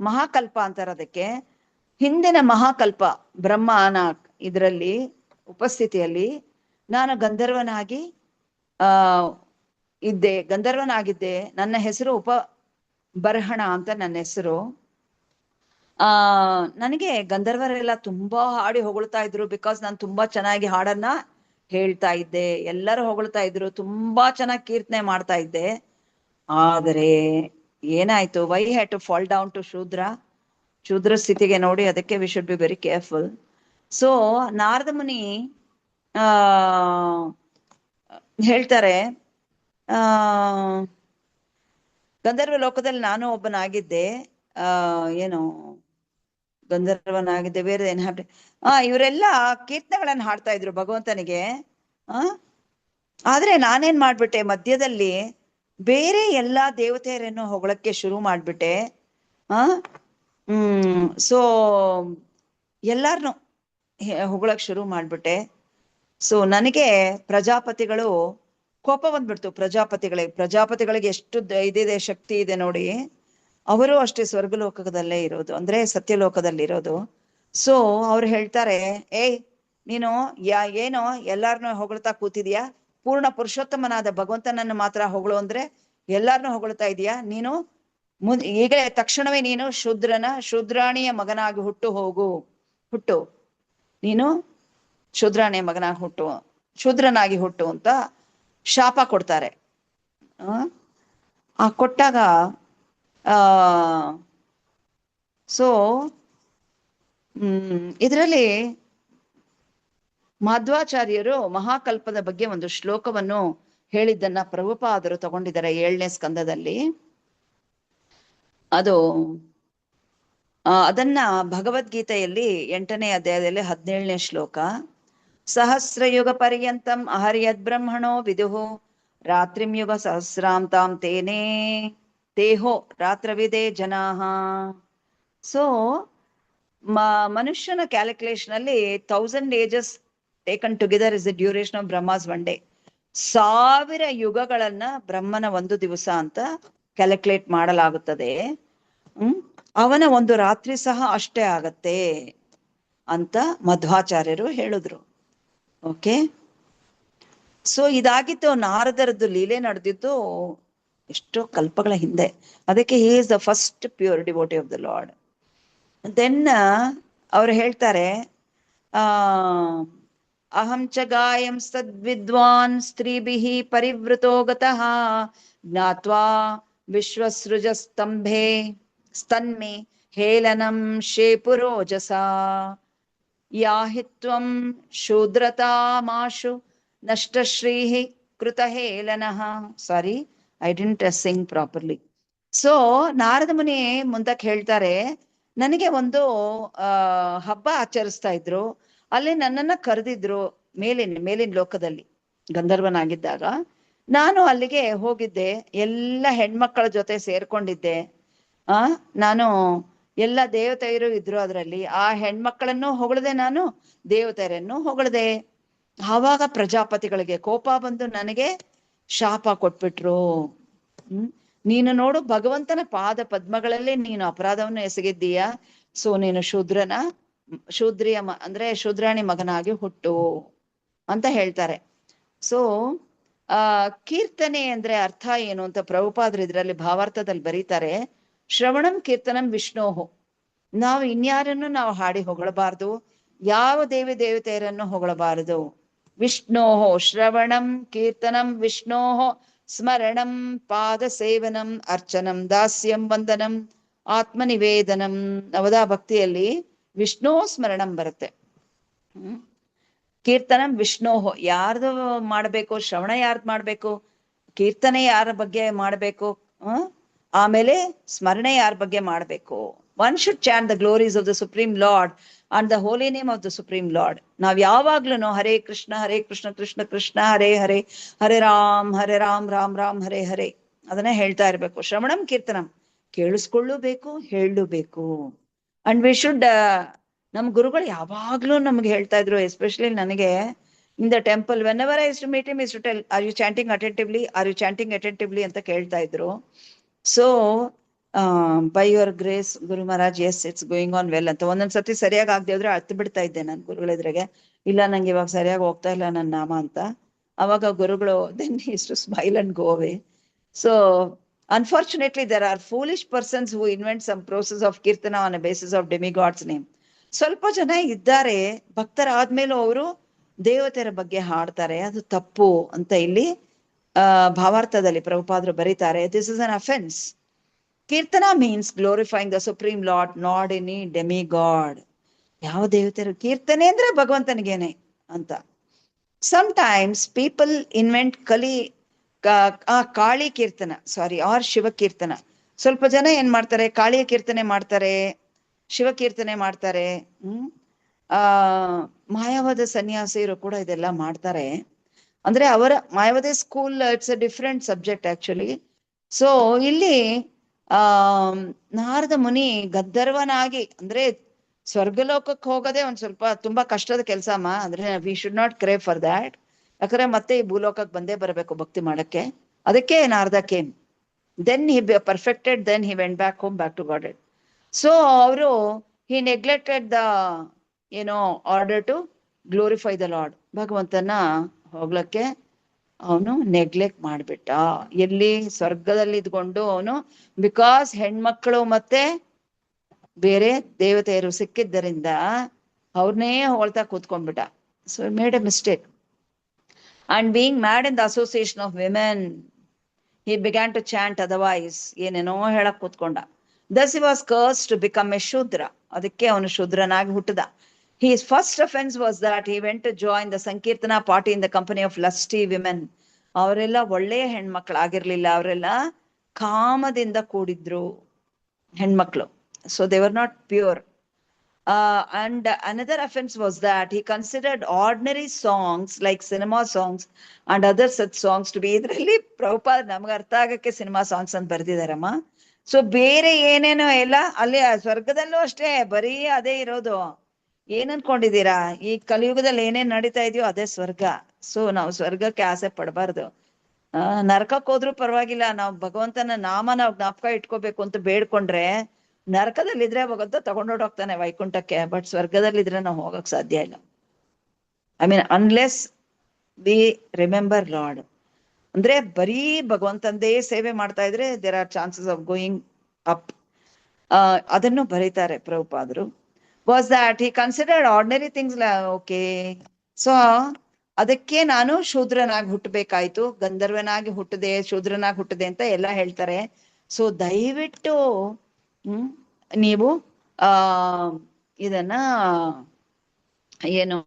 ಮಹಾಕಲ್ಪ ಅಂತಾರೆ ಅದಕ್ಕೆ. ಹಿಂದಿನ ಮಹಾಕಲ್ಪ ಬ್ರಹ್ಮನ ಇದರಲ್ಲಿ ಉಪಸ್ಥಿತಿಯಲ್ಲಿ ನಾನು ಗಂಧರ್ವನಾಗಿದ್ದೆ. ನನ್ನ ಹೆಸರು ಉಪಬರ್ಹಣ ಅಂತ ನನ್ನ ಹೆಸರು. ನನಗೆ ಗಂಧರ್ವರೆಲ್ಲ ತುಂಬಾ ಹಾಡಿ ಹೊಗಳ್ತಾ ಇದ್ರು, ಬಿಕಾಸ್ ನಾನು ತುಂಬಾ ಚೆನ್ನಾಗಿ ಹಾಡನ್ನ ಹೇಳ್ತಾ ಇದ್ದೆ, ಎಲ್ಲರೂ ಹೊಗಳ್ತಾ ಇದ್ರು, ತುಂಬಾ ಚೆನ್ನಾಗಿ ಕೀರ್ತನೆ ಮಾಡ್ತಾ ಇದ್ದೆ. ಆದರೆ ಏನಾಯ್ತು, why had to fall down to shudra ಸ್ಥಿತಿಗೆ ನೋಡಿ. ಅದಕ್ಕೆ we should be very careful. So Narada Muni ಹೇಳ್ತಾರೆ, ಗಂಧರ್ವ ಲೋಕದಲ್ಲಿ ನಾನು ಒಬ್ಬನಾಗಿದ್ದೆ, ಗಂಧರ್ವನಾಗಿದ್ದೆ, ಬೇರೆ ಏನ್ ಇವರೆಲ್ಲ ಕೀರ್ತನೆಗಳನ್ನ ಹಾಡ್ತಾ ಇದ್ರು ಭಗವಂತನಿಗೆ. ಆದ್ರೆ ನಾನೇನ್ ಮಾಡ್ಬಿಟ್ಟೆ, ಮಧ್ಯದಲ್ಲಿ ಬೇರೆ ಎಲ್ಲಾ ದೇವತೆಯರನ್ನು ಹೊಗಳಕ್ಕೆ ಶುರು ಮಾಡ್ಬಿಟ್ಟೆ. ಸೊ ಎಲ್ಲಾರ್ನು ಹೊಗಳಕ್ ಶುರು ಮಾಡ್ಬಿಟ್ಟೆ. ಸೊ ನನಗೆ ಪ್ರಜಾಪತಿಗಳು ಕೋಪ ಬಂದ್ಬಿಡ್ತು. ಪ್ರಜಾಪತಿಗಳಿಗೆ ಎಷ್ಟು ಇದಿದೆ, ಶಕ್ತಿ ಇದೆ ನೋಡಿ. ಅವರು ಅಷ್ಟೇ ಸ್ವರ್ಗಲೋಕದಲ್ಲೇ ಇರೋದು, ಅಂದ್ರೆ ಸತ್ಯಲೋಕದಲ್ಲಿರೋದು. ಸೊ ಅವ್ರು ಹೇಳ್ತಾರೆ, ನೀನು ಏನೋ ಎಲ್ಲಾರನ್ನೂ ಹೊಗಳ್ತಾ ಕೂತಿದ್ಯಾ, ಪೂರ್ಣ ಪುರುಷೋತ್ತಮನಾದ ಭಗವಂತನನ್ನು ಮಾತ್ರ ಹೊಗಳು ಅಂದ್ರೆ ಎಲ್ಲಾರನ್ನೂ ಹೊಗಳ್ತಾ ಇದೀಯಾ ನೀನು. ಈಗ ತಕ್ಷಣವೇ ನೀನು ಶೂದ್ರಾಣಿಯ ಮಗನಾಗಿ ಹುಟ್ಟು ನೀನು ಶೂದ್ರಾಣಿಯ ಮಗನಾಗಿ ಶೂದ್ರನಾಗಿ ಹುಟ್ಟು ಅಂತ ಶಾಪ ಕೊಡ್ತಾರೆ. ಕೊಟ್ಟಾಗ ಸೊ ಇದರಲ್ಲಿ ಮಾಧ್ವಾಚಾರ್ಯರು ಮಹಾಕಲ್ಪದ ಬಗ್ಗೆ ಒಂದು ಶ್ಲೋಕವನ್ನು ಹೇಳಿದ್ದನ್ನ ಪ್ರಭುಪಾದರು ತಗೊಂಡಿದ್ದಾರೆ 7ನೇ ಸ್ಕಂದದಲ್ಲಿ. ಅದನ್ನ ಭಗವದ್ಗೀತೆಯಲ್ಲಿ 8ನೇ ಅಧ್ಯಾಯದಲ್ಲಿ 17ನೇ ಶ್ಲೋಕ. ಸಹಸ್ರಯುಗ ಪರ್ಯಂತಂ ಅಹರ್ಯದ್ ಬ್ರಹ್ಮಣೋ ವಿದುಹು ರಾತ್ರಿಂ ಯುಗ ಸಹಸ್ರಾಂ ತಾಂ ತೇಹೋ ರಾತ್ರವಿದೇ ಜನಾಹ. ಸೊ ಮನುಷ್ಯನ ಕ್ಯಾಲ್ಕುಲೇಷನ್ ಅಲ್ಲಿ 1000 ages taken together is the duration of Brahma's one day. 1000 ಯುಗಗಳನ್ನ ಬ್ರಹ್ಮನ ಒಂದು ದಿವಸ ಅಂತ ಕ್ಯಾಲ್ಕುಲೇಟ್ ಮಾಡಲಾಗುತ್ತದೆ. ಅವನ ಒಂದು ರಾತ್ರಿ ಸಹ ಅಷ್ಟೇ ಆಗತ್ತೆ ಅಂತ ಮಧ್ವಾಚಾರ್ಯರು ಹೇಳಿದ್ರು. ಓಕೆ, ಸೊ ಇದಾಗಿತ್ತು ನಾರದರದ್ದು ಲೀಲೆ ನಡೆದಿದ್ದು ಎಷ್ಟೋ ಕಲ್ಪಗಳ ಹಿಂದೆ. ಅದಕ್ಕೆ he is the first pure devotee of the lord. Then ಅವ್ರು ಹೇಳ್ತಾರೆ, ಅಹಂ ಚ ಗಾಯಂ ಸದ್ವಿದ್ವಾನ್ ಸ್ತ್ರೀಭಿಃ ಪರಿವೃತೋ ಗತಃ ಜ್ಞಾತ್ವಾ ವಿಶ್ವಸೃಜಸ್ತಂಭೆ ಸ್ತನ್ಮೆ ಹೇಲನಂ ಶೇಪುರೋಜಸ ಯಾಹಿತ್ವಂ ಶೂದ್ರತಾಮಾಶು ನಷ್ಟಶ್ರೀಃ ಕೃತಹೇಲನಃ. Sorry, I didn't sing properly. So Narada Muni ಮುಂದಕ್ಕೆ ಹೇಳ್ತಾರೆ, ನನಗೆ ಒಂದು ಹಬ್ಬ ಆಚರಿಸ್ತಾ ಇದ್ರು, ಅಲ್ಲಿ ನನ್ನನ್ನ ಕರೆದಿದ್ರು ಮೇಲಿನ ಲೋಕದಲ್ಲಿ ಗಂಧರ್ವನಾಗಿದ್ದಾಗ. ನಾನು ಅಲ್ಲಿಗೆ ಹೋಗಿದ್ದೆ, ಎಲ್ಲ ಹೆಣ್ಮಕ್ಕಳ ಜೊತೆ ಸೇರ್ಕೊಂಡಿದ್ದೆ. ನಾನು ಎಲ್ಲ ದೇವತೆಯರು ಇದ್ರು ಅದರಲ್ಲಿ. ಆ ಹೆಣ್ಮಕ್ಕಳನ್ನು ಹೊಗಳದೆ, ನಾನು ದೇವತೆಯರನ್ನು ಹೊಗಳದೆ. ಆವಾಗ ಪ್ರಜಾಪತಿಗಳಿಗೆ ಕೋಪ ಬಂದು ನನಗೆ ಶಾಪ ಕೊಟ್ಬಿಟ್ರು. ನೀನು ನೋಡು, ಭಗವಂತನ ಪಾದ ಪದ್ಮಗಳಲ್ಲೇ ನೀನು ಅಪರಾಧವನ್ನು ಎಸಗಿದ್ದೀಯ. ಸೊ ನೀನು ಅಂದ್ರೆ ಶೂದ್ರಾಣಿ ಮಗನಾಗಿ ಹುಟ್ಟು ಅಂತ ಹೇಳ್ತಾರೆ. ಸೊ ಕೀರ್ತನೆ ಅಂದ್ರೆ ಅರ್ಥ ಏನು ಅಂತ ಪ್ರಭುಪಾದರು ಇದರಲ್ಲಿ ಭಾವಾರ್ಥದಲ್ಲಿ ಬರೀತಾರೆ. ಶ್ರವಣಂ ಕೀರ್ತನಂ ವಿಷ್ಣೋಹು. ನಾವು ಇನ್ಯಾರನ್ನು ನಾವು ಹಾಡಿ ಹೊಗಳಬಾರ್ದು, ಯಾವ ದೇವತೆಯರನ್ನು ಹೊಗಳಬಾರದು. ವಿಷ್ಣೋಹೋ ಶ್ರವಣಂ ಕೀರ್ತನಂ ವಿಷ್ಣೋಹೋ ಸ್ಮರಣಂ ಪಾದ ಸೇವನಂ ಅರ್ಚನಂ ದಾಸ್ಯಂ ವಂದನಂ ಆತ್ಮನಿವೇದನಂ. ನವದಾ ಭಕ್ತಿಯಲ್ಲಿ ವಿಷ್ಣು ಸ್ಮರಣಂ ಬರುತ್ತೆ. ಕೀರ್ತನಂ ವಿಷ್ಣೋಹೋ, ಯಾರ್ದು ಮಾಡ್ಬೇಕು? ಶ್ರವಣ ಯಾರ್ದು ಮಾಡ್ಬೇಕು? ಕೀರ್ತನೆ ಯಾರ ಬಗ್ಗೆ ಮಾಡ್ಬೇಕು? ಆಮೇಲೆ ಸ್ಮರಣೆ ಯಾರ ಬಗ್ಗೆ ಮಾಡ್ಬೇಕು? One should chant the glories of the supreme lord and the Holi name of the supreme lord. ನಾವ್ ಯಾವಾಗ್ಲೂ ಹರೇ ಕೃಷ್ಣ ಕೃಷ್ಣ ಕೃಷ್ಣ ಹರೇ ಹರೇ, ಹರೇ ರಾಮ್ ರಾಮ್ ರಾಮ್ ಹರೇ ಹರೇ ಅದನ್ನೇ ಹೇಳ್ತಾ ಇರ್ಬೇಕು. ಶ್ರವಣಂ ಕೀರ್ತನಂ, ಕೇಳಿಸ್ಕೊಳ್ಳಬೇಕು, ಹೇಳಬೇಕು. ಅಂಡ್ ವಿ ಶುಡ್, ನಮ್ ಗುರುಗಳು ಯಾವಾಗ್ಲೂ ನಮ್ಗೆ ಹೇಳ್ತಾ ಇದ್ರು, ಎಸ್ಪೆಷಲಿ ನನಗೆ in the temple, whenever I to meet him is to tell, are you chanting attentively, are you chanting attentively ಅಂತ ಕೇಳ್ತಾ ಇದ್ರು. So by your grace Guru Maharaj, yes it's going on well ಅಂತ. ಒಂದೊಂದ್ಸತಿ ಸರಿಯಾಗಿ ಆಗದೆ ಹೋದ್ರೆ ಅತ್ತು ಬಿಡ್ತಾ ಇದ್ದೆ ನಾನು ಗುರುಗಳ ಎದುರಿಗೆ, ಇಲ್ಲ ನಂಗೆ ಇವಾಗ ಸರಿಯಾಗಿ ಹೋಗ್ತಾ ಇಲ್ಲ ನನ್ನ ನಾಮ ಅಂತ. ಅವಾಗ ಗುರುಗಳು then is to smile and go away. So unfortunately there are foolish persons who invent some process of kirtana on a basis of demigod's name. ಸ್ವಲ್ಪ ಜನ ಇದ್ದಾರೆ, ಭಕ್ತರಾದ್ಮೇಲೂ ಅವರು ದೇವತೆಯರ ಬಗ್ಗೆ ಹಾಡ್ತಾರೆ, ಅದು ತಪ್ಪು ಅಂತ ಇಲ್ಲಿ ಭಾವಾರ್ಥದಲ್ಲಿ ಪ್ರಭುಪಾದರು ಬರೀತಾರೆ. This is an offence. Kirtana means glorifying the supreme lord, not any demigod. ಯಾವ ದೇವತೆಯರು? ಕೀರ್ತನೆ ಅಂದ್ರೆ ಭಗವಂತನಿಗೇನೆ ಅಂತ. Sometimes people invent Kali kirtana, sorry, or Shiva kirtana. ಸ್ವಲ್ಪ ಜನ ಏನ್ ಮಾಡ್ತಾರೆ, ಕಾಳಿಯ ಕೀರ್ತನೆ ಮಾಡ್ತಾರೆ, ಶಿವ ಕೀರ್ತನೆ ಮಾಡ್ತಾರೆ. ಮಾಯಾವಾದ ಸನ್ಯಾಸಿಯರು ಕೂಡ ಇದೆಲ್ಲ ಮಾಡ್ತಾರೆ. ಅಂದ್ರೆ ಅವರ Mayavada school, it's a different subject actually. So ಇಲ್ಲಿ ನಾರದ ಮುನಿ ಗಂಧರ್ವನಾಗಿ, ಅಂದ್ರೆ ಸ್ವರ್ಗಲೋಕಕ್ಕೆ ಹೋಗೋದೇ ಒಂದ್ ಸ್ವಲ್ಪ ತುಂಬಾ ಕಷ್ಟದ ಕೆಲಸ ಅಮ್ಮ. ಅಂದ್ರೆ we should not crave for that. ಯಾಕಂದ್ರೆ ಮತ್ತೆ ಈ ಭೂಲೋಕಕ್ಕೆ ಬಂದೇ ಬರಬೇಕು ಭಕ್ತಿ ಮಾಡಕ್ಕೆ. ಅದಕ್ಕೆ Narada came, then he perfected, then he went back home, back to godhead. So ಅವರು he neglected the order to glorify the lord. ಭಗವಂತನ ಹೋಗ್ಲಕ್ಕೆ ಅವನು ನೆಗ್ಲೆಕ್ಟ್ ಮಾಡ್ಬಿಟ್ಟ. ಎಲ್ಲಿ? ಸ್ವರ್ಗದಲ್ಲಿ ಇದ್ಕೊಂಡು ಅವನು, ಬಿಕಾಸ್ ಹೆಣ್ಮಕ್ಳು ಮತ್ತೆ ಬೇರೆ ದೇವತೆಯರು ಸಿಕ್ಕಿದ್ದರಿಂದ ಅವ್ರನ್ನೇ ಹೊಳ್ತಾ ಕೂತ್ಕೊಂಡ್ಬಿಟ್ಟ. So made a mistake. And being mad in the association of women, he began to chant otherwise. ಏನೇನೋ ಹೇಳಕ್ ಕೂತ್ಕೊಂಡ. Thus he was cursed to become a Shudra. ಅದಕ್ಕೆ ಅವನು ಶೂದ್ರನಾಗಿ ಹುಟ್ಟದ. His first offense was that he went to join the Sankirtana party in the company of lusty women. ಅವರೆಲ್ಲ ಒಳ್ಳೆಯ ಹೆಣ್ಮಕ್ಳಾಗಿರ್ಲಿಲ್ಲ, ಅವರೆಲ್ಲ ಕಾಮದಿಂದ ಕೂಡಿದ್ರು ಹೆಣ್ಮಕ್ಳು. So they were not pure. And another offense was that he considered ordinary songs like cinema songs and other such songs to be, ಇದರಲ್ಲಿ ಪ್ರಭುಪಾದ ನಮ್ಗೆ ಅರ್ಥ ಆಗಕ್ಕೆ cinema songs ಅಂತ ಬರ್ದಿದಾರಮ್ಮ. ಸೊ ಬೇರೆ ಏನೇನೋ ಎಲ್ಲ ಅಲ್ಲಿ ಸ್ವರ್ಗದಲ್ಲೂ ಅಷ್ಟೇ ಬರೀ ಅದೇ ಇರೋದು. ಏನ್ ಅನ್ಕೊಂಡಿದೀರಾ? ಈ ಕಲಿಯುಗದಲ್ಲಿ ಏನೇನ್ ನಡೀತಾ ಇದೆಯೋ ಅದೇ ಸ್ವರ್ಗ. ಸೊ ನಾವು ಸ್ವರ್ಗಕ್ಕೆ ಆಸೆ ಪಡಬಾರ್ದು. ನರಕಕ್ಕೆ ಹೋದ್ರೂ ಪರವಾಗಿಲ್ಲ, ನಾವು ಭಗವಂತನ ನಾಮ ನಾವು ಜ್ಞಾಪಕ ಇಟ್ಕೋಬೇಕು ಅಂತ ಬೇಡ್ಕೊಂಡ್ರೆ, ನರಕದಲ್ಲಿದ್ರೆ ಭಗವಂತ ತಗೊಂಡೋಗ್ತಾನೆ ವೈಕುಂಠಕ್ಕೆ, ಬಟ್ ಸ್ವರ್ಗದಲ್ಲಿದ್ರೆ ನಾವು ಹೋಗಕ್ ಸಾಧ್ಯ ಇಲ್ಲ. I mean unless we remember lord. ಅಂದ್ರೆ ಬರೀ ಭಗವಂತಂದೇ ಸೇವೆ ಮಾಡ್ತಾ ಇದ್ರೆ there are chances of going up. ಅದನ್ನು ಬರೀತಾರೆ ಪ್ರಭುಪಾದರು. Was that he considered ordinary things. Okay, so ಅದಕ್ಕೆ ನಾನು ಶೂದ್ರನಾಗಿ ಹುಟ್ಟಬೇಕಾಯ್ತು, ಗಂಧರ್ವನಾಗಿ ಹುಟ್ಟದೆ, ಶೂದ್ರನಾಗಿ ಹುಟ್ಟದೆ ಅಂತ ಎಲ್ಲ ಹೇಳ್ತಾರೆ. ಸೊ ದಯವಿಟ್ಟು ನೀವು ಇದನ್ನ ಏನು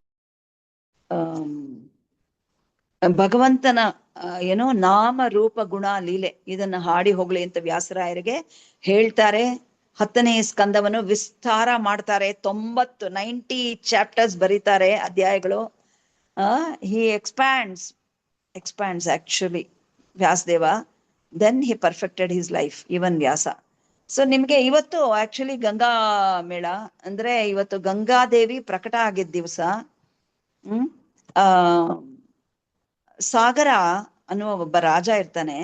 ಭಗವಂತನ ಏನೋ ನಾಮ ರೂಪ ಗುಣ ಲೀಲೆ ಇದನ್ನ ಹಾಡಿ ಹೋಗ್ಲಿ ಅಂತ ವ್ಯಾಸರಾಯರಿಗೆ ಹೇಳ್ತಾರೆ. 10ನೇ ಸ್ಕಂದವನ್ನು ವಿಸ್ತಾರ ಮಾಡ್ತಾರೆ. 90 ಚಾಪ್ಟರ್ಸ್ ಬರೀತಾರೆ, ಅಧ್ಯಾಯಗಳು. He expands actually Vyasadeva. Then he perfected his life, even Vyasa. So ನಿಮ್ಗೆ ಇವತ್ತು ಆಕ್ಚುಲಿ ಗಂಗಾ ಮೇಳ ಅಂದ್ರೆ ಇವತ್ತು ಗಂಗಾದೇವಿ ಪ್ರಕಟ ಆಗಿದ್ದ ದಿವಸ. ಸಾಗರ ಅನ್ನುವ ಒಬ್ಬ ರಾಜ ಇರ್ತಾನೆ.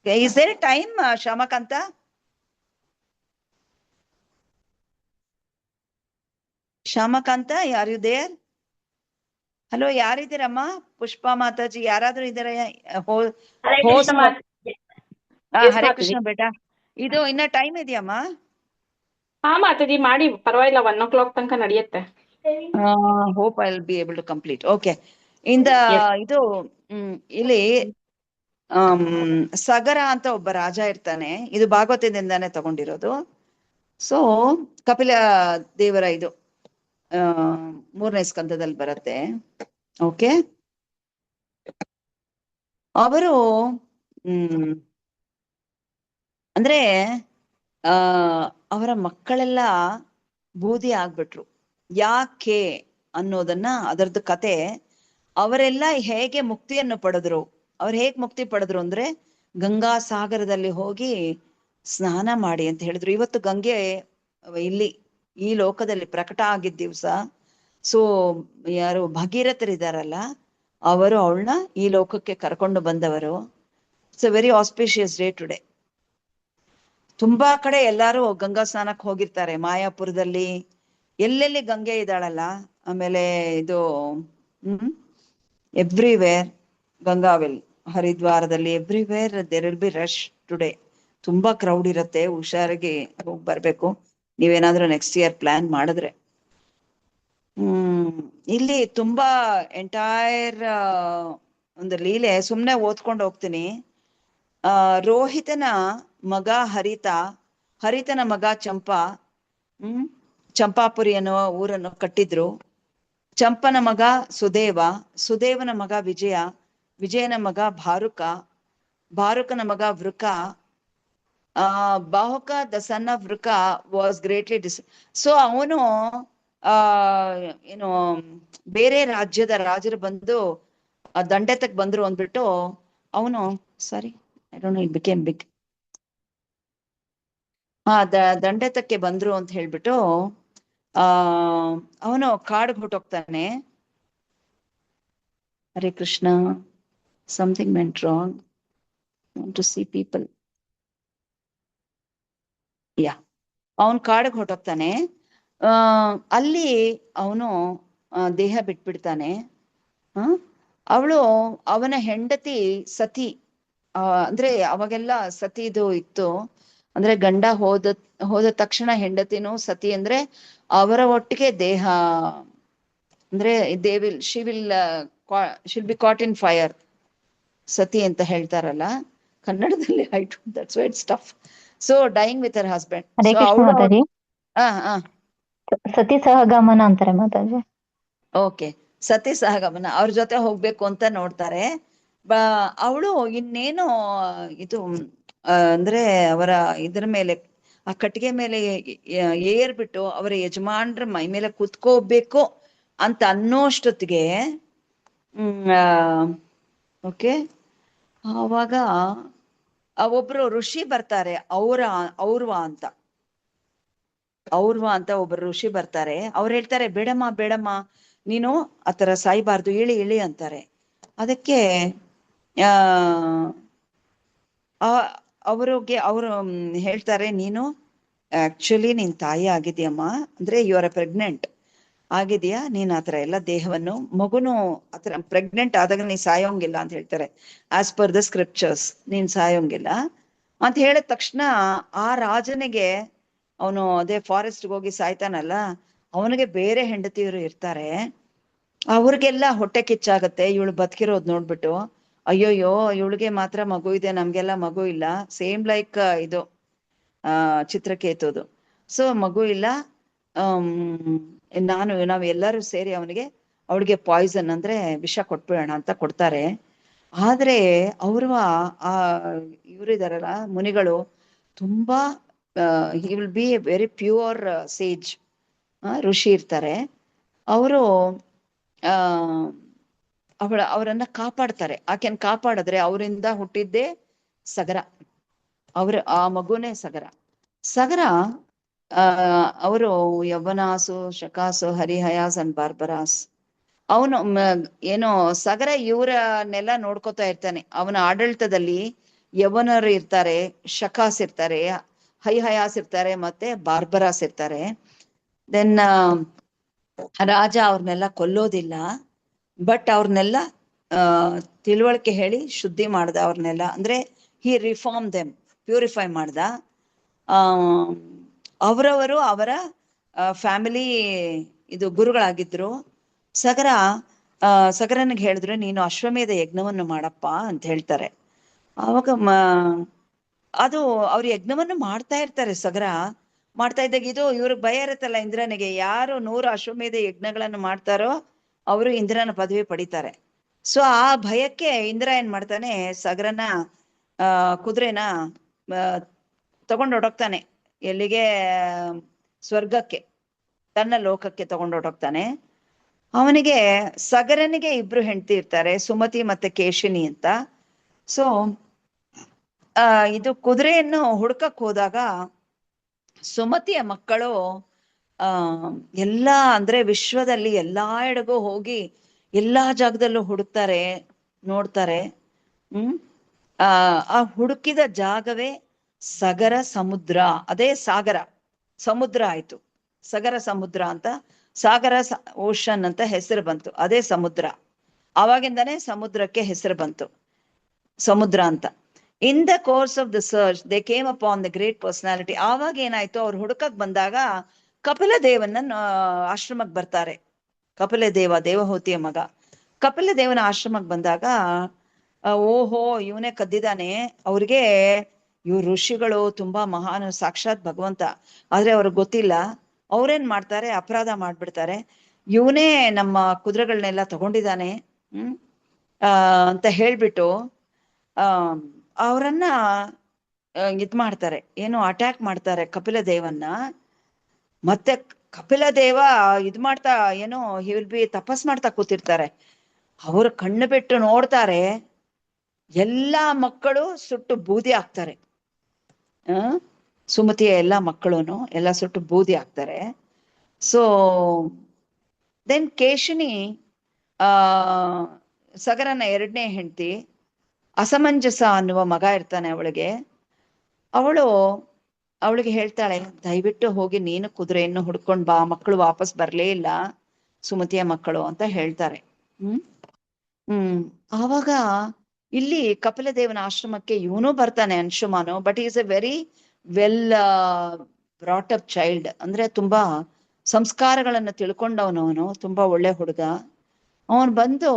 Is there time Shyamakanta? Shyamakanta, are you there? Hello, ಯಾರಿದ್ದೀರಮ್ಮ? ಪುಷ್ಪಾ ಮಾತಾಜಿ ಯಾರಾದ್ರೂ ಇದಾರೆ? ಹರೇ ಕೃಷ್ಣ ಬೇಟಾ. ಇದು ಇನ್ನ ಟೈಮ್ ಇದೆಯಮ್ಮ? ಹಾ ಮಾತಾಜಿ, ಮಾಡಿ ಪರವಾಗಿಲ್ಲ, 1 o'clock ತನಕ ನಡೆಯುತ್ತೆ. Hope I will be able to complete. Okay. ಇದು ಇಲ್ಲಿ ಸಗರ ಅಂತ ಒಬ್ಬ ರಾಜ ಇರ್ತಾನೆ. ಇದು ಭಾಗವತದಿಂದಾನೇ ತಗೊಂಡಿರೋದು. ಸೊ ಕಪಿಲ ದೇವರ ಇದು 3ನೇ ಸ್ಕಂದದಲ್ಲಿ ಬರುತ್ತೆ. ಓಕೆ. ಅವರು ಅಂದ್ರೆ ಅವರ ಮಕ್ಕಳೆಲ್ಲ ಬೂದಿ ಆಗ್ಬಿಟ್ರು. ಯಾಕೆ ಅನ್ನೋದನ್ನ, ಅದರದ್ದು ಕತೆ, ಅವರೆಲ್ಲ ಹೇಗೆ ಮುಕ್ತಿಯನ್ನು ಪಡೆದ್ರು, ಅವ್ರು ಹೇಗ್ ಮುಕ್ತಿ ಪಡೆದ್ರು ಅಂದ್ರೆ ಗಂಗಾ ಸಾಗರದಲ್ಲಿ ಹೋಗಿ ಸ್ನಾನ ಮಾಡಿ ಅಂತ ಹೇಳಿದ್ರು. ಇವತ್ತು ಗಂಗೆ ಇಲ್ಲಿ ಈ ಲೋಕದಲ್ಲಿ ಪ್ರಕಟ ಆಗಿದ್ದ ದಿವ್ಸ. ಸೊ ಯಾರು ಭಗೀರಥರಿದಾರಲ್ಲ, ಅವರು ಅವಳನ್ನ ಈ ಲೋಕಕ್ಕೆ ಕರ್ಕೊಂಡು ಬಂದವರು. It's a very auspicious day today. ತುಂಬಾ ಕಡೆ ಎಲ್ಲಾರು ಗಂಗಾ ಸ್ನಾನಕ್ಕೆ ಹೋಗಿರ್ತಾರೆ. ಮಾಯಾಪುರದಲ್ಲಿ ಎಲ್ಲೆಲ್ಲಿ ಗಂಗೆ ಇದ್ದಾಳಲ್ಲ, ಆಮೇಲೆ ಇದು ಎವ್ರಿವೇರ್ ಗಂಗಾವೆಲ್, ಹರಿದ್ವಾರದಲ್ಲಿ everywhere there will be rush today. ತುಂಬಾ ಕ್ರೌಡ್ ಇರುತ್ತೆ. ಹುಷಾರಾಗಿ ಹೋಗಿ ಬರ್ಬೇಕು ನೀವೇನಾದ್ರೂ ನೆಕ್ಸ್ಟ್ ಇಯರ್ ಪ್ಲಾನ್ ಮಾಡಿದ್ರೆ. ಇಲ್ಲಿ ತುಂಬಾ ಎಂಟೈರ್ ಒಂದು ಲೀಲೆ, ಸುಮ್ನೆ ಓದ್ಕೊಂಡು ಹೋಗ್ತೀನಿ. ರೋಹಿತನ ಮಗ ಹರಿತನ ಮಗ ಚಂಪಾ ಚಂಪಾಪುರಿ ಅನ್ನೋ ಊರನ್ನು ಕಟ್ಟಿದ್ರು. ಚಂಪನ ಮಗ ಸುದೇವನ ಮಗ ವಿಜಯನ ಮಗ ಭಾರುಕನ ಮಗ Vrika. Bahuka the son of Vrika was greatly so ಅವನು ಏನು ಬೇರೆ ರಾಜ್ಯದ ರಾಜರು ಬಂದು ದಂಡೆತಕ್ ಬಂದ್ರು ಅಂದ್ಬಿಟ್ಟು ಅವನು I don't know, it became big. ದಂಡೆತಕ್ಕೆ ಬಂದ್ರು ಅಂತ ಹೇಳ್ಬಿಟ್ಟು ಅವನು ಕಾಡಿಗೆ ಹೊಟ್ಟೋಗ್ತಾನೆ. Hare Krishna, something went wrong. Want to see people. ಅವನ್ ಕಾಡಿಗೆ ಹೊಟ್ಟೋಗ್ತಾನೆ. ಅಲ್ಲಿ ಅವನು ದೇಹ ಬಿಟ್ಬಿಡ್ತಾನೆ. ಅವನ ಹೆಂಡತಿ ಸತಿ. ಅಂದ್ರೆ ಅವಾಗೆಲ್ಲ ಸತಿದು ಇತ್ತು. ಅಂದ್ರೆ ಗಂಡ ಹೋದ ತಕ್ಷಣ ಹೆಂಡತಿನೂ ಸತಿ ಅಂದ್ರೆ ಅವರ ಒಟ್ಟಿಗೆ ದೇಹ, ಅಂದ್ರೆ she'll be caught in fire, sati ಅಂತ ಹೇಳ್ತಾರಲ್ಲ ಕನ್ನಡದಲ್ಲಿ. I don't, that's why it's tough. So dying with her husband. Sati ಸಹಗಮನ ಅಂತಾರೆ ಮಾತಾಜಿ. ಓಕೆ, ಸತಿ ಸಹಗಮನ, ಅವ್ರ ಜೊತೆ ಹೋಗ್ಬೇಕು ಅಂತ ನೋಡ್ತಾರೆ. ಅವಳು ಇನ್ನೇನು ಇದು ಅಂದ್ರೆ ಅವರ ಇದ್ರ ಮೇಲೆ, ಆ ಕಟ್ಟಿಗೆ ಮೇಲೆ ಏರ್ಬಿಟ್ಟು ಅವರ ಯಜಮಾನ್ರ ಮೈ ಮೇಲೆ ಕುತ್ಕೋಬೇಕು ಅಂತ ಅನ್ನೋಷ್ಟೊತ್ತಿಗೆ ಓಕೆ, ಆವಾಗ ಒಬ್ರು ಋಷಿ ಬರ್ತಾರೆ, ಔರ್ವ ಅಂತ. ಔರ್ವ ಅಂತ ಒಬ್ಬರು ಋಷಿ ಬರ್ತಾರೆ. ಅವ್ರು ಹೇಳ್ತಾರೆ, ಬೇಡಮ್ಮ ಬೇಡಮ್ಮ, ನೀನು ಆತರ ಸಾಯ್ಬಾರ್ದು, ಇಳಿ ಇಳಿ ಅಂತಾರೆ. ಅದಕ್ಕೆ ಅವರು ಹೇಳ್ತಾರೆ, ನೀನು ಆಕ್ಚುಲಿ ನಿನ್ ತಾಯಿ ಆಗಿದ್ಯಮ್ಮ, ಅಂದ್ರೆ ಯು ಆರ್ ಪ್ರೆಗ್ನೆಂಟ್ ಆಗಿದ್ಯಾ, ನೀನ್ ಆತರ ಎಲ್ಲ ದೇಹವನ್ನು, ಮಗುನು ಆತರ ಪ್ರೆಗ್ನೆಂಟ್ ಆದಾಗ ನೀನ್ ಸಾಯೋಂಗಿಲ್ಲ ಅಂತ ಹೇಳ್ತಾರೆ. ಆಸ್ ಪರ್ ದ ಸ್ಕ್ರಿಪ್ಚರ್ಸ್ ನೀನ್ ಸಾಯೋಂಗಿಲ್ಲ ಅಂತ ಹೇಳಿದ ತಕ್ಷಣ ಆ ರಾಜನಿಗೆ, ಅವನು ಅದೇ ಫಾರೆಸ್ಟ್ ಹೋಗಿ ಸಾಯ್ತಾನಲ್ಲ, ಅವನಿಗೆ ಬೇರೆ ಹೆಂಡತಿಯರು ಇರ್ತಾರೆ. ಅವ್ರಿಗೆಲ್ಲ ಹೊಟ್ಟೆ ಕಿಚ್ಚಾಗತ್ತೆ ಇವಳು ಬದುಕಿರೋದ್ ನೋಡ್ಬಿಟ್ಟು. ಅಯ್ಯೋಯ್ಯೋ, ಇವಳಿಗೆ ಮಾತ್ರ ಮಗು ಇದೆ, ನಮ್ಗೆಲ್ಲ ಮಗು ಇಲ್ಲ. ಸೇಮ್ ಲೈಕ್ ಇದು ಚಿತ್ರಕೇತುದು. ಸೊ ಮಗು ಇಲ್ಲ, ನಾವ್ ಎಲ್ಲರೂ ಸೇರಿ ಅವಳಿಗೆ ಪಾಯ್ಸನ್ ಅಂದ್ರೆ ವಿಷ ಕೊಟ್ಬಿಡೋಣ ಅಂತ ಕೊಡ್ತಾರೆ. ಆದ್ರೆ ಅವರು ಇವರಿದಾರಲ್ಲ ಮುನಿಗಳು, ತುಂಬಾ he will be a very pure sage, ಋಷಿ ಇರ್ತಾರೆ. ಅವರು ಅವರನ್ನ ಕಾಪಾಡ್ತಾರೆ. ಆಕೆನ್ ಕಾಪಾಡಿದ್ರೆ ಅವರಿಂದ ಹುಟ್ಟಿದ್ದೇ ಸಗರ, ಆ ಮಗುನೇ ಸಗರ. ಅವರು ಯೌವನಾಸು, ಶಕಾಸು, ಹರಿಹಯಾಸ್ ಅಂಡ್ ಬಾರ್ಬರಾಸ್. ಅವನು ಏನೋ ಸಗರ ಇವರನ್ನೆಲ್ಲ ನೋಡ್ಕೋತಾ ಇರ್ತಾನೆ. ಅವನ ಆಡಳಿತದಲ್ಲಿ ಯೌವನರು ಇರ್ತಾರೆ, ಶಕಾಸ್ ಇರ್ತಾರೆ, ಹೈಹಯಾಸ್ ಇರ್ತಾರೆ, ಮತ್ತೆ ಬಾರ್ಬರಾಸ್ ಇರ್ತಾರೆ. ದೆನ್ ರಾಜ ಅವ್ರನ್ನೆಲ್ಲ ಕೊಲ್ಲೋದಿಲ್ಲ, ಬಟ್ ಅವ್ರನ್ನೆಲ್ಲ ತಿಳುವಳಿಕೆ ಹೇಳಿ ಶುದ್ಧಿ ಮಾಡ್ದ. ಅವ್ರನ್ನೆಲ್ಲ ಅಂದ್ರೆ ಹಿ ರಿಫಾರ್ಮ್ ದೆಮ್, ಪ್ಯೂರಿಫೈ ಮಾಡ್ದ. ಅವರವರು ಅವರ ಫ್ಯಾಮಿಲಿ ಇದು ಗುರುಗಳಾಗಿದ್ರು. ಸಗರನಿಗೆ ಹೇಳಿದ್ರೆ, ನೀನು ಅಶ್ವಮೇಧ ಯಜ್ಞವನ್ನು ಮಾಡಪ್ಪ ಅಂತ ಹೇಳ್ತಾರೆ. ಅವಾಗ ಅದು ಅವ್ರ ಯಜ್ಞವನ್ನು ಮಾಡ್ತಾ ಇರ್ತಾರೆ. ಸಗರ ಮಾಡ್ತಾ ಇದ್ದಾಗ ಇವ್ರಿಗೆ ಭಯ ಇರುತ್ತಲ್ಲ ಇಂದ್ರನಿಗೆ, ಯಾರು 100 ಅಶ್ವಮೇಧ ಯಜ್ಞಗಳನ್ನು ಮಾಡ್ತಾರೋ ಅವರು ಇಂದ್ರನ ಪದವಿ ಪಡಿತಾರೆ. ಸೊ ಆ ಭಯಕ್ಕೆ ಇಂದ್ರ ಏನ್ ಮಾಡ್ತಾನೆ, ಸಗರನ ಕುದುರೆನ ತಗೊಂಡೊಡೋಗ್ತಾನೆ. ಎಲ್ಲಿಗೆ? ಸ್ವರ್ಗಕ್ಕೆ, ತನ್ನ ಲೋಕಕ್ಕೆ ತಗೊಂಡೊಡೋಗ್ತಾನೆ. ಅವನಿಗೆ ಸಗರನಿಗೆ 2 ಹೆಂಡತಿ ಇರ್ತಾರೆ, ಸುಮತಿ ಮತ್ತೆ ಕೇಶಿನಿ ಅಂತ. ಸೊ ಇದು ಕುದುರೆಯನ್ನು ಹುಡ್ಕಕ್ ಹೋದಾಗ ಸುಮತಿಯ ಮಕ್ಕಳು ಎಲ್ಲಾ ಅಂದ್ರೆ ವಿಶ್ವದಲ್ಲಿ ಎಲ್ಲಾ ಎಡೆಗೂ ಹೋಗಿ ಎಲ್ಲಾ ಜಾಗದಲ್ಲೂ ಹುಡುಕ್ತಾರೆ, ನೋಡ್ತಾರೆ. ಆ ಹುಡುಕಿದ ಜಾಗವೇ ಸಗರ ಸಮುದ್ರ. ಅದೇ ಸಾಗರ ಸಮುದ್ರ ಆಯ್ತು, ಸಗರ ಸಮುದ್ರ ಅಂತ. ಸಾಗರ ಓಷನ್ ಅಂತ ಹೆಸರು ಬಂತು, ಅದೇ ಸಮುದ್ರ. ಆವಾಗಿಂದಾನೇ ಸಮುದ್ರಕ್ಕೆ ಹೆಸರು ಬಂತು, ಸಮುದ್ರ ಅಂತ. In the course of the search they came upon the great personality. ಆವಾಗ ಏನಾಯ್ತು, ಅವ್ರು ಹುಡುಕಕ್ ಬಂದಾಗ ಕಪಿಲ ದೇವನ ಆಶ್ರಮಕ್ಕೆ ಬರ್ತಾರೆ. ಕಪಿಲ ದೇವಹೂತಿಯ ಮಗ ಕಪಿಲ ದೇವನ ಆಶ್ರಮಕ್ಕೆ ಬಂದಾಗ, ಓಹೋ ಇವನೇ ಕದ್ದಿದ್ದಾನೆ. ಅವ್ರಿಗೆ ಇವ್ರು ಋಷಿಗಳು, ತುಂಬಾ ಮಹಾನ್, ಸಾಕ್ಷಾತ್ ಭಗವಂತ, ಆದ್ರೆ ಅವ್ರಿಗೆ ಗೊತ್ತಿಲ್ಲ. ಅವ್ರೇನ್ ಮಾಡ್ತಾರೆ, ಅಪರಾಧ ಮಾಡ್ಬಿಡ್ತಾರೆ. ಇವನೇ ನಮ್ಮ ಕುದುರೆಗಳನ್ನೆಲ್ಲ ತಗೊಂಡಿದ್ದಾನೆ ಅಂತ ಹೇಳ್ಬಿಟ್ಟು ಅವರನ್ನ ಇದ್ ಮಾಡ್ತಾರೆ, ಏನು ಅಟ್ಯಾಕ್ ಮಾಡ್ತಾರೆ ಕಪಿಲ ದೇವನ್ನ. ಮತ್ತೆ ಕಪಿಲ ದೇವ ಇದ್ ಮಾಡ್ತಾ ಏನೋ ಹಿ ವಿಲ್ ಬಿ ತಪಸ್ ಮಾಡ್ತಾ ಕೂತಿರ್ತಾರೆ. ಅವರು ಕಣ್ಣು ಬಿಟ್ಟು ನೋಡ್ತಾರೆ, ಎಲ್ಲಾ ಮಕ್ಕಳು ಸುಟ್ಟು ಬೂದಿ ಆಗ್ತಾರೆ. ಸುಮತಿಯ ಎಲ್ಲಾ ಮಕ್ಕಳುನು ಎಲ್ಲ ಸುಟ್ಟು ಬೂದಿ ಆಗ್ತಾರೆ. ಸೊ ದೆನ್ ಕೇಶಿನಿ, ಸಗರನ 2ನೇ ಹೆಂಡತಿ, ಅಸಮಂಜಸ ಅನ್ನುವ ಮಗ ಇರ್ತಾನೆ ಅವಳಿಗೆ. ಅವಳಿಗೆ ಹೇಳ್ತಾಳೆ, ದಯವಿಟ್ಟು ಹೋಗಿ ನೀನು ಕುದುರೆಯನ್ನು ಹುಡ್ಕೊಂಡ್ ಬಾ, ಮಕ್ಕಳು ವಾಪಸ್ ಬರ್ಲೇ ಇಲ್ಲ, ಸುಮತಿಯ ಮಕ್ಕಳು ಅಂತ ಹೇಳ್ತಾರೆ. ಆವಾಗ ಇಲ್ಲಿ ಕಪಿಲ ದೇವನ ಆಶ್ರಮಕ್ಕೆ ಇವನು ಬರ್ತಾನೆ, Anshuman. But is a very well brought up child, ಅಂದ್ರೆ ತುಂಬಾ ಸಂಸ್ಕಾರಗಳನ್ನ ತಿಳ್ಕೊಂಡವನವನು, ತುಂಬಾ ಒಳ್ಳೆ ಹುಡುಗ. ಅವನು ಬಂದು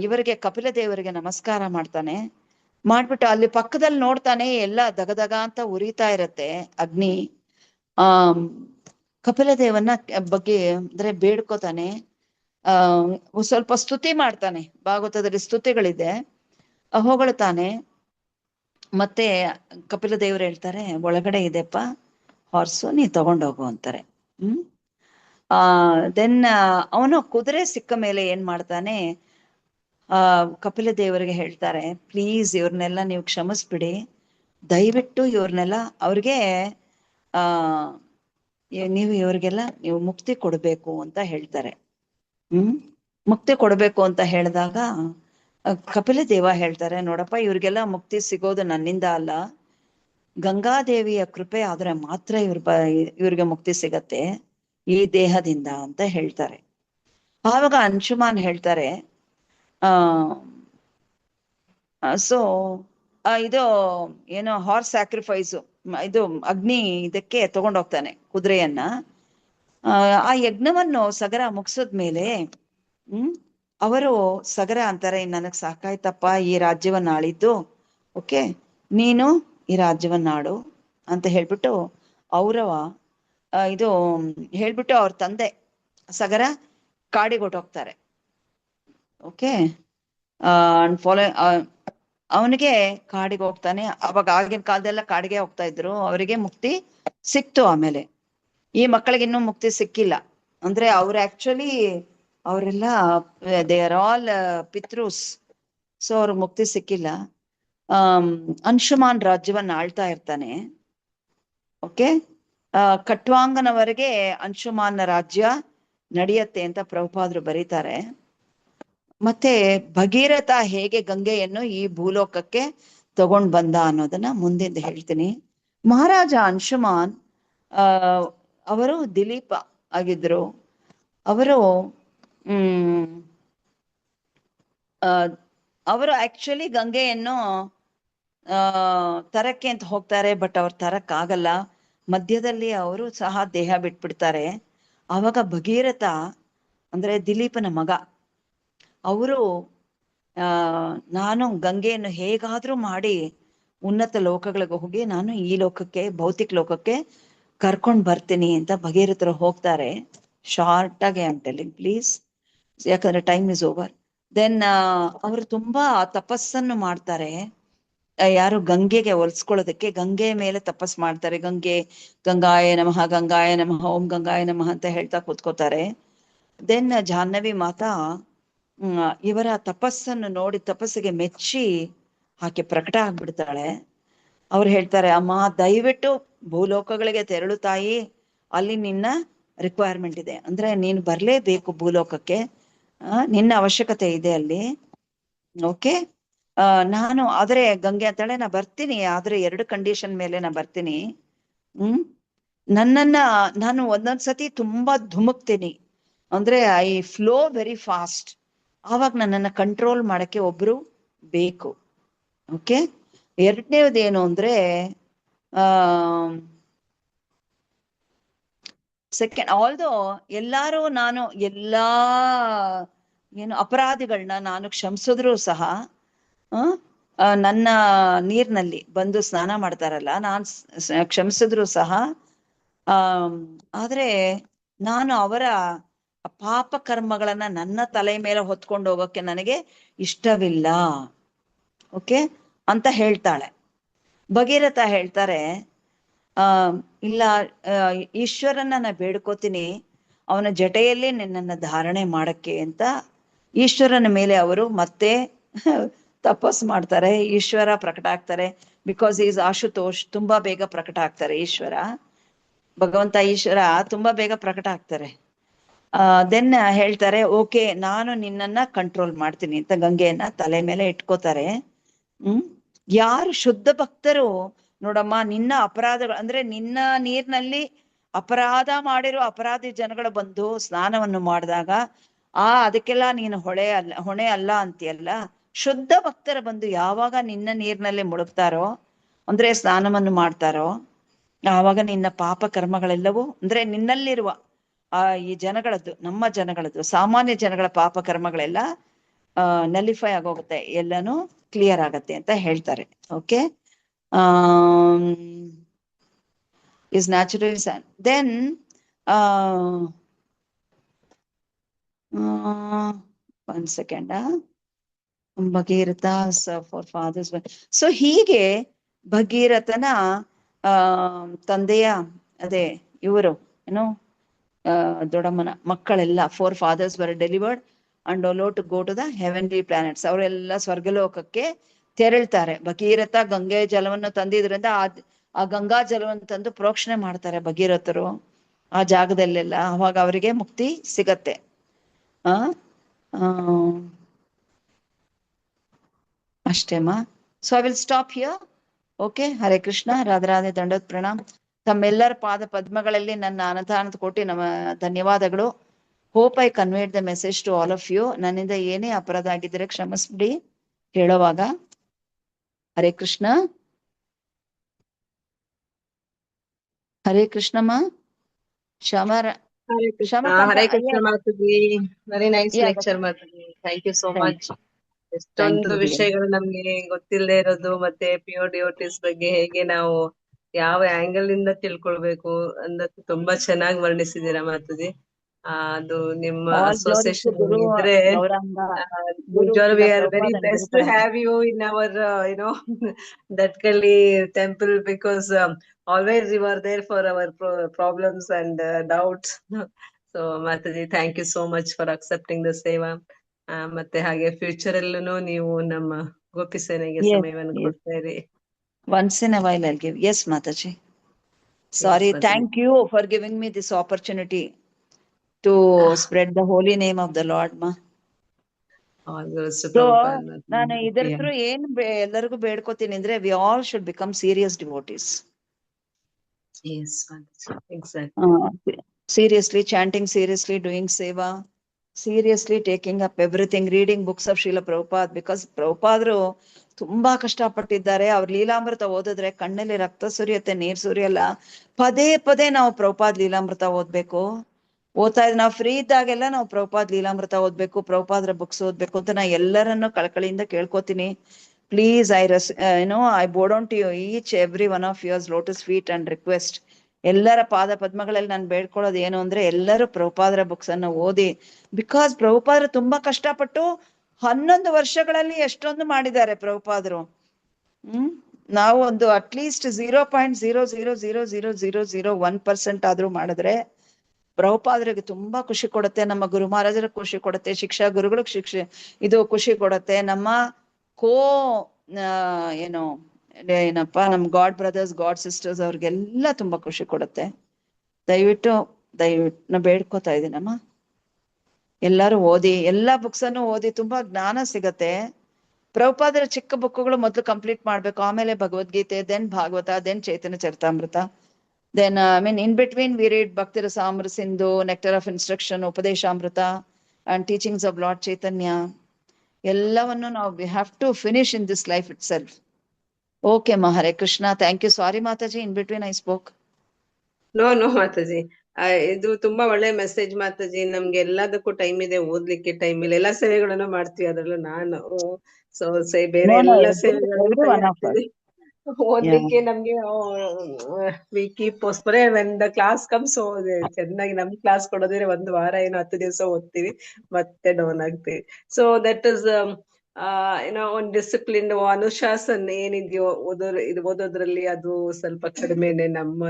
ಇವರಿಗೆ ಕಪಿಲ ದೇವರಿಗೆ ನಮಸ್ಕಾರ ಮಾಡ್ತಾನೆ. ಮಾಡ್ಬಿಟ್ಟು ಅಲ್ಲಿ ಪಕ್ಕದಲ್ಲಿ ನೋಡ್ತಾನೆ, ಎಲ್ಲ ದಗದಗ ಅಂತ ಉರಿತಾ ಇರತ್ತೆ ಅಗ್ನಿ. ಕಪಿಲ ದೇವನ ಬಗ್ಗೆ ಅಂದ್ರೆ ಬೇಡ್ಕೋತಾನೆ, ಸ್ವಲ್ಪ ಸ್ತುತಿ ಮಾಡ್ತಾನೆ. ಭಾಗವತದಲ್ಲಿ ಸ್ತುತಿಗಳಿದೆ, ಹೊಗಳ್ತಾನೆ. ಮತ್ತೆ ಕಪಿಲ ದೇವರು ಹೇಳ್ತಾರೆ, ಒಳಗಡೆ ಇದೆಪ್ಪ ಹಾರ್ಸು, ನೀ ತಗೊಂಡೋಗು ಅಂತಾರೆ. ದೆನ್ ಅವನು ಕುದುರೆ ಸಿಕ್ಕ ಮೇಲೆ ಏನ್ ಮಾಡ್ತಾನೆ, ಕಪಿಲ ದೇವರಿಗೆ ಹೇಳ್ತಾರೆ, ಪ್ಲೀಸ್ ಇವ್ರನ್ನೆಲ್ಲ ನೀವು ಕ್ಷಮಿಸ್ಬಿಡಿ, ದಯವಿಟ್ಟು ಇವ್ರನ್ನೆಲ್ಲ, ಅವ್ರಿಗೆ ನೀವು ಇವ್ರಿಗೆಲ್ಲ ನೀವು ಮುಕ್ತಿ ಕೊಡ್ಬೇಕು ಅಂತ ಹೇಳ್ತಾರೆ. ಮುಕ್ತಿ ಕೊಡ್ಬೇಕು ಅಂತ ಹೇಳಿದಾಗ ಕಪಿಲ ದೇವ ಹೇಳ್ತಾರೆ, ನೋಡಪ್ಪ ಇವ್ರಿಗೆಲ್ಲ ಮುಕ್ತಿ ಸಿಗೋದು ನನ್ನಿಂದ ಅಲ್ಲ, ಗಂಗಾದೇವಿಯ ಕೃಪೆ ಆದ್ರೆ ಮಾತ್ರ ಇವ್ರಿಗೆ ಮುಕ್ತಿ ಸಿಗತ್ತೆ ಈ ದೇಹದಿಂದ ಅಂತ ಹೇಳ್ತಾರೆ. ಆವಾಗ ಅಂಶುಮಾನ್ ಹೇಳ್ತಾರೆ, ಸೊ ಇದು ಏನೋ ಹಾರ್ಸ್ ಸ್ಯಾಕ್ರಿಫೈಸು, ಇದು ಅಗ್ನಿ ಇದಕ್ಕೆ ತಗೊಂಡೋಗ್ತಾನೆ ಕುದುರೆಯನ್ನ. ಆ ಯಜ್ಞವನ್ನು ಸಗರ ಮುಗಿಸಿದ್ಮೇಲೆ ಅವರು ಸಗರ ಅಂತಾರೆ, ನನಗ್ ಸಾಕಾಯ್ತಪ್ಪ ಈ ರಾಜ್ಯವನ್ನ ಆಳಿದ್ದು, ಓಕೆ ನೀನು ಈ ರಾಜ್ಯವನ್ನಾಡು ಅಂತ ಹೇಳ್ಬಿಟ್ಟು ಅವರವ ಇದು ಹೇಳ್ಬಿಟ್ಟು ಅವ್ರ ತಂದೆ ಸಗರ ಕಾಡಿಗೆ ಹೊಟ್ಟೋಗ್ತಾರೆ. ಓಕೆ ಫಾಲೋ ಅವನಿಗೆ ಕಾಡಿಗೆ ಹೋಗ್ತಾನೆ. ಅವಾಗ ಆಗಿನ ಕಾಲದೆಲ್ಲ ಕಾಡಿಗೆ ಹೋಗ್ತಾ ಇದ್ರು, ಅವರಿಗೆ ಮುಕ್ತಿ ಸಿಕ್ತು. ಆಮೇಲೆ ಈ ಮಕ್ಕಳಿಗೆ ಇನ್ನೂ ಮುಕ್ತಿ ಸಿಕ್ಕಿಲ್ಲ. ಅಂದ್ರೆ ಅವ್ರು ಆಕ್ಚುಲಿ ಅವರೆಲ್ಲ ದೇ ಆರ್ ಆಲ್ ಪಿತೃಸ್, ಸೊ ಅವ್ರಿಗೆ ಮುಕ್ತಿ ಸಿಕ್ಕಿಲ್ಲ. ಅಂಶುಮಾನ್ ರಾಜ್ಯವನ್ನ ಆಳ್ತಾ ಇರ್ತಾನೆ. ಓಕೆ ಕಟ್ವಾಂಗನವರೆಗೆ ಅಂಶುಮಾನ್ನ ರಾಜ್ಯ ನಡೆಯತ್ತೆ ಅಂತ ಪ್ರಭುಪಾದರು ಬರೀತಾರೆ. ಮತ್ತೆ ಭಗೀರಥ ಹೇಗೆ ಗಂಗೆಯನ್ನು ಈ ಭೂಲೋಕಕ್ಕೆ ತಗೊಂಡ್ ಬಂದ ಅನ್ನೋದನ್ನ ಮುಂದಿಂದ ಹೇಳ್ತೀನಿ. ಮಹಾರಾಜ ಅಂಶುಮಾನ್ ಅವರು ದಿಲೀಪ ಆಗಿದ್ರು. ಅವರು ಅವರು ಆಕ್ಚುಲಿ ಗಂಗೆಯನ್ನು ತರಕ್ಕೆ ಅಂತ ಹೋಗ್ತಾರೆ, ಬಟ್ ಅವ್ರು ತರಕ್ ಆಗಲ್ಲ. ಮಧ್ಯದಲ್ಲಿ ಅವರು ಸಹ ದೇಹ ಬಿಟ್ಬಿಡ್ತಾರೆ. ಆವಾಗ ಭಗೀರಥ ಅಂದ್ರೆ ದಿಲೀಪನ ಮಗ, ಅವರು ನಾನು ಗಂಗೆಯನ್ನು ಹೇಗಾದ್ರೂ ಮಾಡಿ ಉನ್ನತ ಲೋಕಗಳಿಗೆ ಹೋಗಿ ನಾನು ಈ ಲೋಕಕ್ಕೆ, ಭೌತಿಕ ಲೋಕಕ್ಕೆ ಕರ್ಕೊಂಡ್ ಬರ್ತೀನಿ ಅಂತ ಭಗೀರಥರು ಹೋಗ್ತಾರೆ. ಶಾರ್ಟ್ ಆಗಿ ಐ ಆಮ್ ಟೆಲ್ಲಿಂಗ್ ಪ್ಲೀಸ್, ಯಾಕಂದ್ರೆ ಟೈಮ್ ಇಸ್ ಓವರ್. ದೆನ್ ಅವರು ತುಂಬಾ ತಪಸ್ಸನ್ನು ಮಾಡ್ತಾರೆ. ಯಾರು ಗಂಗೆಗೆ ಒಲ್ಸ್ಕೊಳ್ಳೋದಕ್ಕೆ ಗಂಗೆ ಮೇಲೆ ತಪಸ್ ಮಾಡ್ತಾರೆ. ಗಂಗಾಯ ನಮಃ, ಗಂಗಾಯ ನಮಃ, ಓಂ ಗಂಗಾಯ ನಮಃ ಅಂತ ಹೇಳ್ತಾ ಕೂತ್ಕೋತಾರೆ. ದೆನ್ ಜಾಹ್ನವಿ ಮಾತಾ ಇವರ ತಪಸ್ಸನ್ನು ನೋಡಿ ತಪಸ್ಸಿಗೆ ಮೆಚ್ಚಿ ಆಕೆ ಪ್ರಕಟ ಆಗ್ಬಿಡ್ತಾಳೆ. ಅವ್ರು ಹೇಳ್ತಾರೆ, ಅಮ್ಮ ದಯವಿಟ್ಟು ಭೂಲೋಕಗಳಿಗೆ ತೆರಳು ತಾಯಿ, ಅಲ್ಲಿ ನಿನ್ನ ರಿಕ್ವೈರ್ಮೆಂಟ್ ಇದೆ, ಅಂದ್ರೆ ನೀನು ಬರ್ಲೇಬೇಕು ಭೂಲೋಕಕ್ಕೆ, ನಿನ್ನ ಅವಶ್ಯಕತೆ ಇದೆ ಅಲ್ಲಿ. ಓಕೆ ನಾನು ಆದ್ರೆ ಗಂಗೆ ಅಂತಾಳೆ, ನಾ ಬರ್ತೀನಿ, ಆದ್ರೆ 2 ಕಂಡೀಷನ್ ಮೇಲೆ ನಾ ಬರ್ತೀನಿ. ನಾನು ಒಂದೊಂದ್ಸತಿ ತುಂಬಾ ಧುಮುಕ್ತೀನಿ, ಅಂದ್ರೆ ಐ ಫ್ಲೋ ವೆರಿ ಫಾಸ್ಟ್. ಆವಾಗ ನನ್ನನ್ನ ಕಂಟ್ರೋಲ್ ಮಾಡಕ್ಕೆ ಒಬ್ರು ಬೇಕು. ಓಕೆ ಎರಡನೇದೇನು ಅಂದ್ರೆ ಸೆಕೆಂಡ್, ಆಲ್ದೋ ಎಲ್ಲಾರು ನಾನು ಎಲ್ಲಾ ಏನು ಅಪರಾಧಿಗಳನ್ನ ನಾನು ಕ್ಷಮಿಸಿದ್ರು ಸಹ ನನ್ನ ನೀರ್ನಲ್ಲಿ ಬಂದು ಸ್ನಾನ ಮಾಡ್ತಾರಲ್ಲ, ನಾನ್ ಕ್ಷಮಿಸಿದ್ರು ಸಹ ಆದ್ರೆ ನಾನು ಅವರ ಪಾಪ ಕರ್ಮಗಳನ್ನ ನನ್ನ ತಲೆ ಮೇಲೆ ಹೊತ್ಕೊಂಡು ಹೋಗೋಕೆ ನನಗೆ ಇಷ್ಟವಿಲ್ಲ. ಓಕೆ ಅಂತ ಹೇಳ್ತಾಳೆ. ಭಗೀರಥ ಹೇಳ್ತಾರೆ, ಇಲ್ಲ ಈಶ್ವರನ ನಾ ಬೇಡ್ಕೋತೀನಿ, ಅವನ ಜಟೆಯಲ್ಲಿ ನಿನ್ನನ್ನು ಧಾರಣೆ ಮಾಡಕ್ಕೆ ಅಂತ ಈಶ್ವರನ ಮೇಲೆ ಅವರು ಮತ್ತೆ ತಪಸ್ ಮಾಡ್ತಾರೆ. ಈಶ್ವರ ಪ್ರಕಟ ಆಗ್ತಾರೆ. ಬಿಕಾಸ್ ಈಸ್ ಆಶುತೋಷ್, ತುಂಬಾ ಬೇಗ ಪ್ರಕಟ ಆಗ್ತಾರೆ ಈಶ್ವರ, ಭಗವಂತ ಈಶ್ವರ ತುಂಬಾ ಬೇಗ ಪ್ರಕಟ ಆಗ್ತಾರೆ. ದೆನ್ ಹೇಳ್ತಾರೆ, ಓಕೆ ನಾನು ನಿನ್ನನ್ನ ಕಂಟ್ರೋಲ್ ಮಾಡ್ತೀನಿ ಅಂತ ಗಂಗೆಯನ್ನ ತಲೆ ಮೇಲೆ ಇಟ್ಕೋತಾರೆ. ಯಾರು ಶುದ್ಧ ಭಕ್ತರು, ನೋಡಮ್ಮ ನಿನ್ನ ಅಪರಾಧಗಳು ಅಂದ್ರೆ ನಿನ್ನ ನೀರ್ನಲ್ಲಿ ಅಪರಾಧ ಮಾಡಿರೋ ಅಪರಾಧಿ ಜನಗಳು ಬಂದು ಸ್ನಾನವನ್ನು ಮಾಡಿದಾಗ ಅದಕ್ಕೆಲ್ಲ ನೀನು ಹೊಣೆ ಅಲ್ಲ ಅಂತೀಯಲ್ಲ. ಶುದ್ಧ ಭಕ್ತರ ಬಂದು ಯಾವಾಗ ನಿನ್ನ ನೀರಿನಲ್ಲಿ ಮುಳುಗ್ತಾರೋ, ಅಂದ್ರೆ ಸ್ನಾನವನ್ನು ಮಾಡ್ತಾರೋ, ಆವಾಗ ನಿನ್ನ ಪಾಪ ಕರ್ಮಗಳೆಲ್ಲವೂ ಅಂದ್ರೆ ನಿನ್ನಲ್ಲಿರುವ ಈ ಜನಗಳದ್ದು, ನಮ್ಮ ಜನಗಳದ್ದು, ಸಾಮಾನ್ಯ ಜನಗಳ ಪಾಪ ಕರ್ಮಗಳೆಲ್ಲ ನಲಿಫೈ ಆಗೋಗುತ್ತೆ, ಎಲ್ಲಾನು ಕ್ಲಿಯರ್ ಆಗತ್ತೆ ಅಂತ ಹೇಳ್ತಾರೆ. Okay is naturally son. Then one second, Bhagiratha for fathers. So ಹೀಗೆ ಭಗೀರಥನ ತಂದೆಯ ಅದೇ ಇವರು ಏನು ದೊಡ್ಡಮ್ಮನ ಮಕ್ಕಳೆಲ್ಲ 4 fathers were delivered and allowed to go to the heavenly planets. ಅವರೆಲ್ಲ ಸ್ವರ್ಗಲೋಕಕ್ಕೆ ತೆರಳ್ತಾರೆ. ಭಗೀರಥ ಗಂಗೆ ಜಲವನ್ನು ತಂದಿದ್ರಿಂದ ಆ ಗಂಗಾ ಜಲವನ್ನು ತಂದು ಪ್ರೋಕ್ಷಣೆ ಮಾಡ್ತಾರೆ ಭಗೀರಥರು. ಆ ಜಾಗದಲ್ಲೆಲ್ಲ, ಅವಾಗ ಅವರಿಗೆ ಮುಕ್ತಿ ಸಿಗತ್ತೆ. ಆ ಅಷ್ಟೇಮ್ಮ. So I will stop here. Okay, Hare Krishna, ರಾಧರಾಧೆ, ದಂಡೋತ್ Pranam. ತಮ್ಮೆಲ್ಲರ ಪಾದ ಪದ್ಮಗಳಲ್ಲಿ ನನ್ನ ಅನಂತ ಕೋಟಿ ಧನ್ಯವಾದಗಳು. Hope I conveyed the message to all of you. ನನ್ನಿಂದ ಏನೇ ಅಪರಾಧ ಆಗಿದ್ರೆ ಕ್ಷಮಿಸ್ಬಿಡಿ ಹೇಳೋವಾಗ. ಹರೇ ಕೃಷ್ಣ. ಹರೇ ಕೃಷ್ಣಮ್ಮ. ಕ್ಷಮರ Hare Krishna. ಕ್ಷಮ Hare Krishna Mataji. Very nice Yeah, lecture Mataji. Thank you so thank much. you. ಎಷ್ಟೊಂದು dear. ವಿಷಯಗಳು ನಮ್ಗೆ ಗೊತ್ತಿಲ್ಲದೆ ಇರೋದು, ಮತ್ತೆ ಪ್ಯೂರ್ ಡಿವೋಟಿಸ್ ಬಗ್ಗೆ ಹೇಗೆ ನಾವು ಯಾವ ಆಂಗಲ್ ಇಂದ ತಿಳ್ಕೊಳ್ಬೇಕು ಅನ್ನೋದು ತುಂಬಾ ಚೆನ್ನಾಗಿ ವರ್ಣಿಸಿದೀರಾ ಮಾತಾಜಿ. ಅದು ನಿಮ್ಮ All glories to association Guru ಇದ್ರೆ Gauranga, Guru ನಿಜವಾಗ್ಲೂ we Srila are very Prabhupada and blessed Guru to have you in our Datkali temple, because always you are there for our problems and doubts. So Mataji, thank you so much for accepting the seva. ಮತ್ತೆ ಹಾಗೆ future ಅಲ್ಲೂ ನೀವು ನಮ್ಮ ಗೋಪಿ ಸೇನೆಗೆ Yes, ಸಮಯವನ್ನು yes. ಕೊಡ್ತಾ ಇರಿ. Once in a while I'll give. Yes, Mataji. Sorry, Mataji. thank you for giving me this opportunity to spread the holy name of the Lord, ma. All goes to So, Prabhupada. ನಾನು ಇದರ through ಏನ್ ಎಲ್ಲರಿಗೂ ಬೇಡ್ಕೋತೀನಿ ಅಂದ್ರೆ, we all should become serious devotees. Yes, Mataji. Exactly. Seriously chanting, seriously doing seva, seriously taking up everything, reading books of Srila Prabhupada, because ಪ್ರಭುಪಾದರು ತುಂಬಾ ಕಷ್ಟಪಟ್ಟಿದ್ದಾರೆ. ಅವ್ರ ಲೀಲಾಮೃತ ಓದಿದ್ರೆ ಕಣ್ಣಲ್ಲಿ ರಕ್ತ ಸುರಿಯುತ್ತೆ, ನೀರ್ ಸುರಿಯಲ್ಲ. ಪದೇ ಪದೇ ನಾವು ಪ್ರಭುಪಾದ್ ಲೀಲಾಮೃತ ಓದ್ಬೇಕು. ಓದ್ತಾ ಇದ್ರೆ ನಾವು ಫ್ರೀ ಇದ್ದಾಗೆಲ್ಲ ನಾವು ಪ್ರಭುಪಾದ್ ಲೀಲಾಮೃತ ಓದ್ಬೇಕು, ಪ್ರಭುಪಾದ್ರ ಬುಕ್ಸ್ ಓದ್ಬೇಕು ಅಂತ ನಾ ಎಲ್ಲರನ್ನು ಕಳಕಳಿಯಿಂದ ಕೇಳ್ಕೊತೀನಿ. Please I bow down to you, each every one of yours lotus feet and request. ಎಲ್ಲರ ಪಾದ ಪದ್ಮಗಳಲ್ಲಿ ನಾನು ಬೇಡ್ಕೊಳ್ಳೋದು ಏನು ಅಂದ್ರೆ, ಎಲ್ಲರೂ ಪ್ರಭುಪಾದರ ಬುಕ್ಸ್ ಅನ್ನ ಓದಿ. ಬಿಕಾಸ್ ಪ್ರಭುಪಾದರು ತುಂಬಾ ಕಷ್ಟಪಟ್ಟು 11 ವರ್ಷಗಳಲ್ಲಿ ಎಷ್ಟೊಂದು ಮಾಡಿದ್ದಾರೆ ಪ್ರಭುಪಾದರು. ನಾವು ಒಂದು ಅಟ್ಲೀಸ್ಟ್ 0.000001% ಆದ್ರೂ ಮಾಡಿದ್ರೆ ಪ್ರಭುಪಾದರಿಗೆ ತುಂಬಾ ಖುಷಿ ಕೊಡುತ್ತೆ, ನಮ್ಮ ಗುರು ಮಹಾರಾಜರಿಗೆ ಖುಷಿ ಕೊಡುತ್ತೆ, ಶಿಕ್ಷಾ ಗುರುಗಳಿಗೆ ಖುಷಿ ಕೊಡುತ್ತೆ, ನಮ್ಮ ಏನಪ್ಪಾ ನಮ್ ಗಾಡ್ ಬ್ರದರ್ಸ್, ಗಾಡ್ ಸಿಸ್ಟರ್ಸ್ ಅವ್ರಿಗೆಲ್ಲ ತುಂಬಾ ಖುಷಿ ಕೊಡುತ್ತೆ. ದಯವಿಟ್ಟು ನಾ ಬೇಡ್ಕೋತಾ ಇದೀನಮ್ಮ, ಎಲ್ಲಾರು ಓದಿ, ಎಲ್ಲಾ ಬುಕ್ಸ್ ಅನ್ನು ಓದಿ, ತುಂಬಾ ಜ್ಞಾನ ಸಿಗತ್ತೆ. ಪ್ರಭುಪಾದರ ಚಿಕ್ಕ ಬುಕ್ಗಳು ಮೊದಲು ಕಂಪ್ಲೀಟ್ ಮಾಡ್ಬೇಕು, ಆಮೇಲೆ Bhagavad Gita, then Bhagavata, then Chaitanya Charitamrita, then in between we read Bhakti Rasamrita Sindhu, Nectar of Instruction, Upadeshamrita and teachings of Lord Chaitanya. Ellavannu now we have to finish in this life itself. Okay, Hare Krishna. Thank you. Sorry Mataji, in between I spoke. No Mataji, ಇದು ತುಂಬಾ ಒಳ್ಳೆ message Mataji. ನಮ್ಗೆ ಎಲ್ಲದಕ್ಕೂ time ಇದೆ, ಓದ್ಲಿಕ್ಕೆ time ಇಲ್ಲ. ಎಲ್ಲಾ ಸೇವೆಗಳನ್ನು ಮಾಡ್ತೀವಿ, ಅದ್ರಲ್ಲೂ ನಾನು ಬೇರೆ ಎಲ್ಲ ಸೇವೆಗಳನ್ನು ಕೈ ಹಾಕ್ತೀವಿ. ಓದ್ಲಿಕ್ಕೆ ನಮ್ಗೆ we keep when the class comes, ಚೆನ್ನಾಗಿ ನಮ್ ಕ್ಲಾಸ್ ಕೊಡೋದ್ರೆ 1 ವಾರ 10 ದಿವಸ ಓದ್ತೀವಿ, ಮತ್ತೆ ಡೌನ್ ಆಗ್ತೀವಿ. ಸೊ ದಟ್ ಇಸ್ ಒಂದ್ ಡಿಸಿಪ್ಲಿನ್, ಅನುಶಾಸನ ಏನಿದೆಯೋ ಓದೋದ್ರಲ್ಲಿ ಅದು ಸ್ವಲ್ಪ ಕಡಿಮೆನೆ ನಮ್ಮ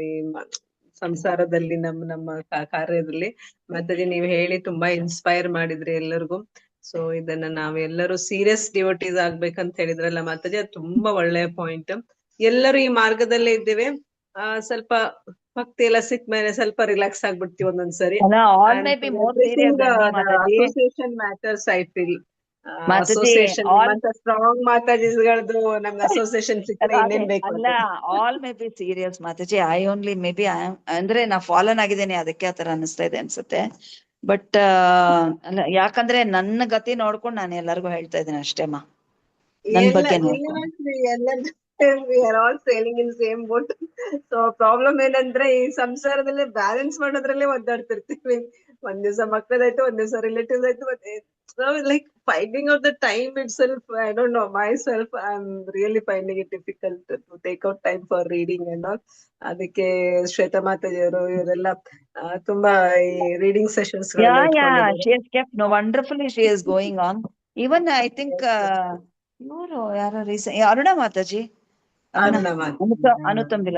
ಈ ಸಂಸಾರದಲ್ಲಿ, ನಮ್ಮ ಕಾರ್ಯದಲ್ಲಿ. ಮತ್ತೆ ನೀವು ಹೇಳಿ ತುಂಬಾ ಇನ್ಸ್ಪೈರ್ ಮಾಡಿದ್ರಿ ಎಲ್ಲರಿಗೂ. ಸೊ ಇದನ್ನ ನಾವೆಲ್ಲರೂ ಸೀರಿಯಸ್ ಡಿವೋಟೀಸ್ ಆಗ್ಬೇಕಂತ ಹೇಳಿದ್ರಲ್ಲ ಮಾತಾಜಿ, ಅದು ತುಂಬಾ ಒಳ್ಳೆಯ ಪಾಯಿಂಟ್. ಎಲ್ಲರೂ ಈ ಮಾರ್ಗದಲ್ಲೇ ಇದ್ದೇವೆ. ಸ್ವಲ್ಪ ಭಕ್ತಿ ಎಲ್ಲ ಸಿಕ್ಕ ಮೇಲೆ ಸ್ವಲ್ಪ ರಿಲ್ಯಾಕ್ಸ್ ಆಗ್ಬಿಡ್ತೀವಿ ಒಂದೊಂದ್ಸರಿ. Association matters I feel. Association ನಿಮ್ಮಂತ ಸ್ಟ್ರಾಂಗ್ ಮಾತಾಜಿಗಳದ್ದು ನಮ್ಗೆ ಅಸೋಸಿಯೇಷನ್ ಸಿಕ್ಕರೆ ಇನ್ನೇನ್ ಬೇಕು. ಅಲ್ಲ, all may be serious Mataji. I only may be ಅಂದ್ರೆ ನಾ ಫಾಲನ್ ಆಗಿದ್ದೇನೆ, ಅದಕ್ಕೆ ಆತರ ಅನಿಸ್ತಾ ಇದೆ ಅನ್ಸುತ್ತೆ. ಬಟ್ ಅಲ್ಲ, ಯಾಕಂದ್ರೆ ನನ್ನ ಗತಿ ನೋಡ್ಕೊಂಡು ನಾನು ಎಲ್ಲರಿಗೂ ಹೇಳ್ತಾ ಇದ್ದೇನೆ ಅಷ್ಟೇಮ್ಮ, ನನ್ ಬಗ್ಗೆ ನೋಡ್ಕೊಂಡು. we are all sailing in same boat. So problem ಏನಂದ್ರೆ, ಈ ಸಂಸಾರದಲ್ಲಿ ಬ್ಯಾಲೆನ್ಸ್ ಮಾಡೋದ್ರಲ್ಲೇ ಒದ್ದಾಡ್ತಿರ್ತೀವಿ. ಒಂದ್ ದಿವಸ ಮಕ್ಕಳಾಯ್ತು, ಒಂದ್ ದಿವಸ ರಿಲೇಟಿವ್ಸ್ ಆಯ್ತು, ಮತ್ತೆ like finding out the time itself, I don't know, myself I'm really finding it difficult to take out time for reading and all. ಅದಕ್ಕೆ ಶ್ವೇತಾ ಮಾತಾಜಿಯವರು ಇವರೆಲ್ಲ ತುಂಬಾ ಈ reading sessions she has kept wonderfully, she is going on. Even I think ಇವರು ಯಾರು ಅರುಣಾ ಮಾತಾಜಿ, ಅನುತಂಬಿಲ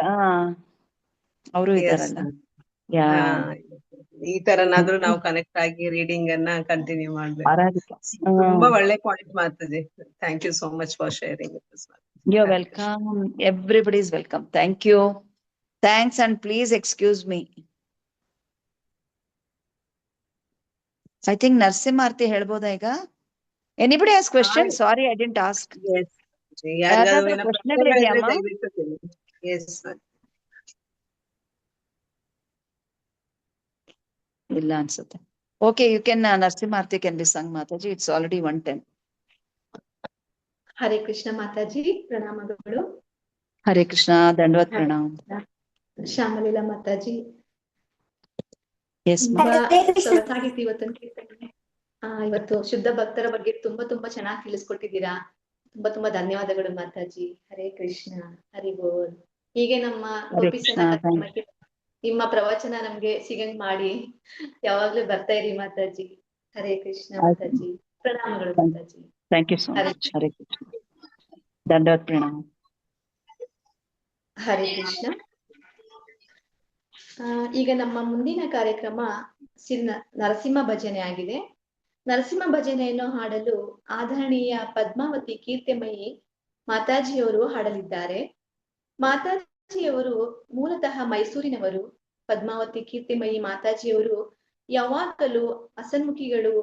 ಅವರು ಇದ್ದಾರಲ್ಲ. ಈ ತರನಾದ್ರೂ ನಾವು ಕನೆಕ್ಟ್ ಆಗಿ ರೀಡಿಂಗ್ ಅನ್ನ ಕಂಟಿನ್ಯೂ ಮಾಡ್ಬೇಕು. ತುಂಬಾ ಒಳ್ಳೆ point Mataji. Thank you so much for sharing. You're welcome. Everybody is welcome. Thank you. Thanks, and please excuse me. I think ನರಸಿಂಹಾರ್ತಿ ಹೇಳ್ಬೋದಾ ಈಗ? Anybody as question? Sorry I didn't ask. Yes. ಯಾರಿಗಾದ್ರು ಯಾವ್ದಾದ್ರು ಏನೋ ಪ್ರಶ್ನೆಗಳಿದೆಯಾ ಪ್ರಶ್ನೆಗಳಿದ್ರೆ ಅಮ್ಮ? ದಯವಿಟ್ಟು ಕೇಳಿ. Yes. ಇಲ್ಲ ಅನ್ಸುತ್ತೆ. Okay, you can ನರಸಿಂಹಾರ್ತಿ can be Sung Mataji. It's already 1:10. Hare Krishna Mataji, ಪ್ರಣಾಮಗಳು. Hare Krishna, dandavat Pranam. ಶ್ಯಾಮಲೀಲಾ Mataji, S ತುಂಬಾ ಸೊಗಸಾಗಿತ್ತು ಇವತ್ತಿನ ಕೀರ್ತನೆ. ಇವತ್ತು ಶುದ್ಧ ಭಕ್ತರ ಬಗ್ಗೆ ತುಂಬಾ ಚೆನ್ನಾಗಿ ತಿಳಿಸ್ಕೊಟ್ಟಿದ್ದೀರಾ. ತುಂಬಾ ಧನ್ಯವಾದಗಳು ಮಾತಾಜಿ. ಹರೇ ಕೃಷ್ಣ, ಹರಿ ಬೋಲ್. ಹೀಗೆ ನಮ್ಮ ಹರೇ ಗೋಪಿಸನ ಕೃಷ್ಣ. ಕಾರ್ಯಕ್ರಮಕ್ಕೆ ನಿಮ್ಮ ಪ್ರವಚನ ನಮ್ಗೆ ಸಿಗಂಗ್ ಮಾಡಿ ಯಾವಾಗ್ಲೂ ಬರ್ತಾ ಇರಿ ಮಾತಾಜಿ. ಹರೇ ಕೃಷ್ಣ ಮಾತಾಜಿ, ಪ್ರಣಾಮಗಳು Mataji. Thank you so much. Hare Krishna, dandavat pranam. Hare Krishna. ಈಗ ನಮ್ಮ ಮುಂದಿನ ಕಾರ್ಯಕ್ರಮ ನರಸಿಂಹ ಭಜನೆ ಆಗಿದೆ. ನರಸಿಂಹ ಭಜನೆಯನ್ನು ಹಾಡಲು ಆದರಣೀಯ ಪದ್ಮಾವತಿ ಕೀರ್ತಿಮಯಿ ಮಾತಾಜಿಯವರು ಹಾಡಲಿದ್ದಾರೆ. ಮಾತಾಜಿಯವರು ಮೂಲತಃ ಮೈಸೂರಿನವರು. ಪದ್ಮಾವತಿ ಕೀರ್ತಿಮಯಿ ಮಾತಾಜಿಯವರು ಯಾವಾಗಲೂ ಹಸನ್ಮುಖಿಗಳು.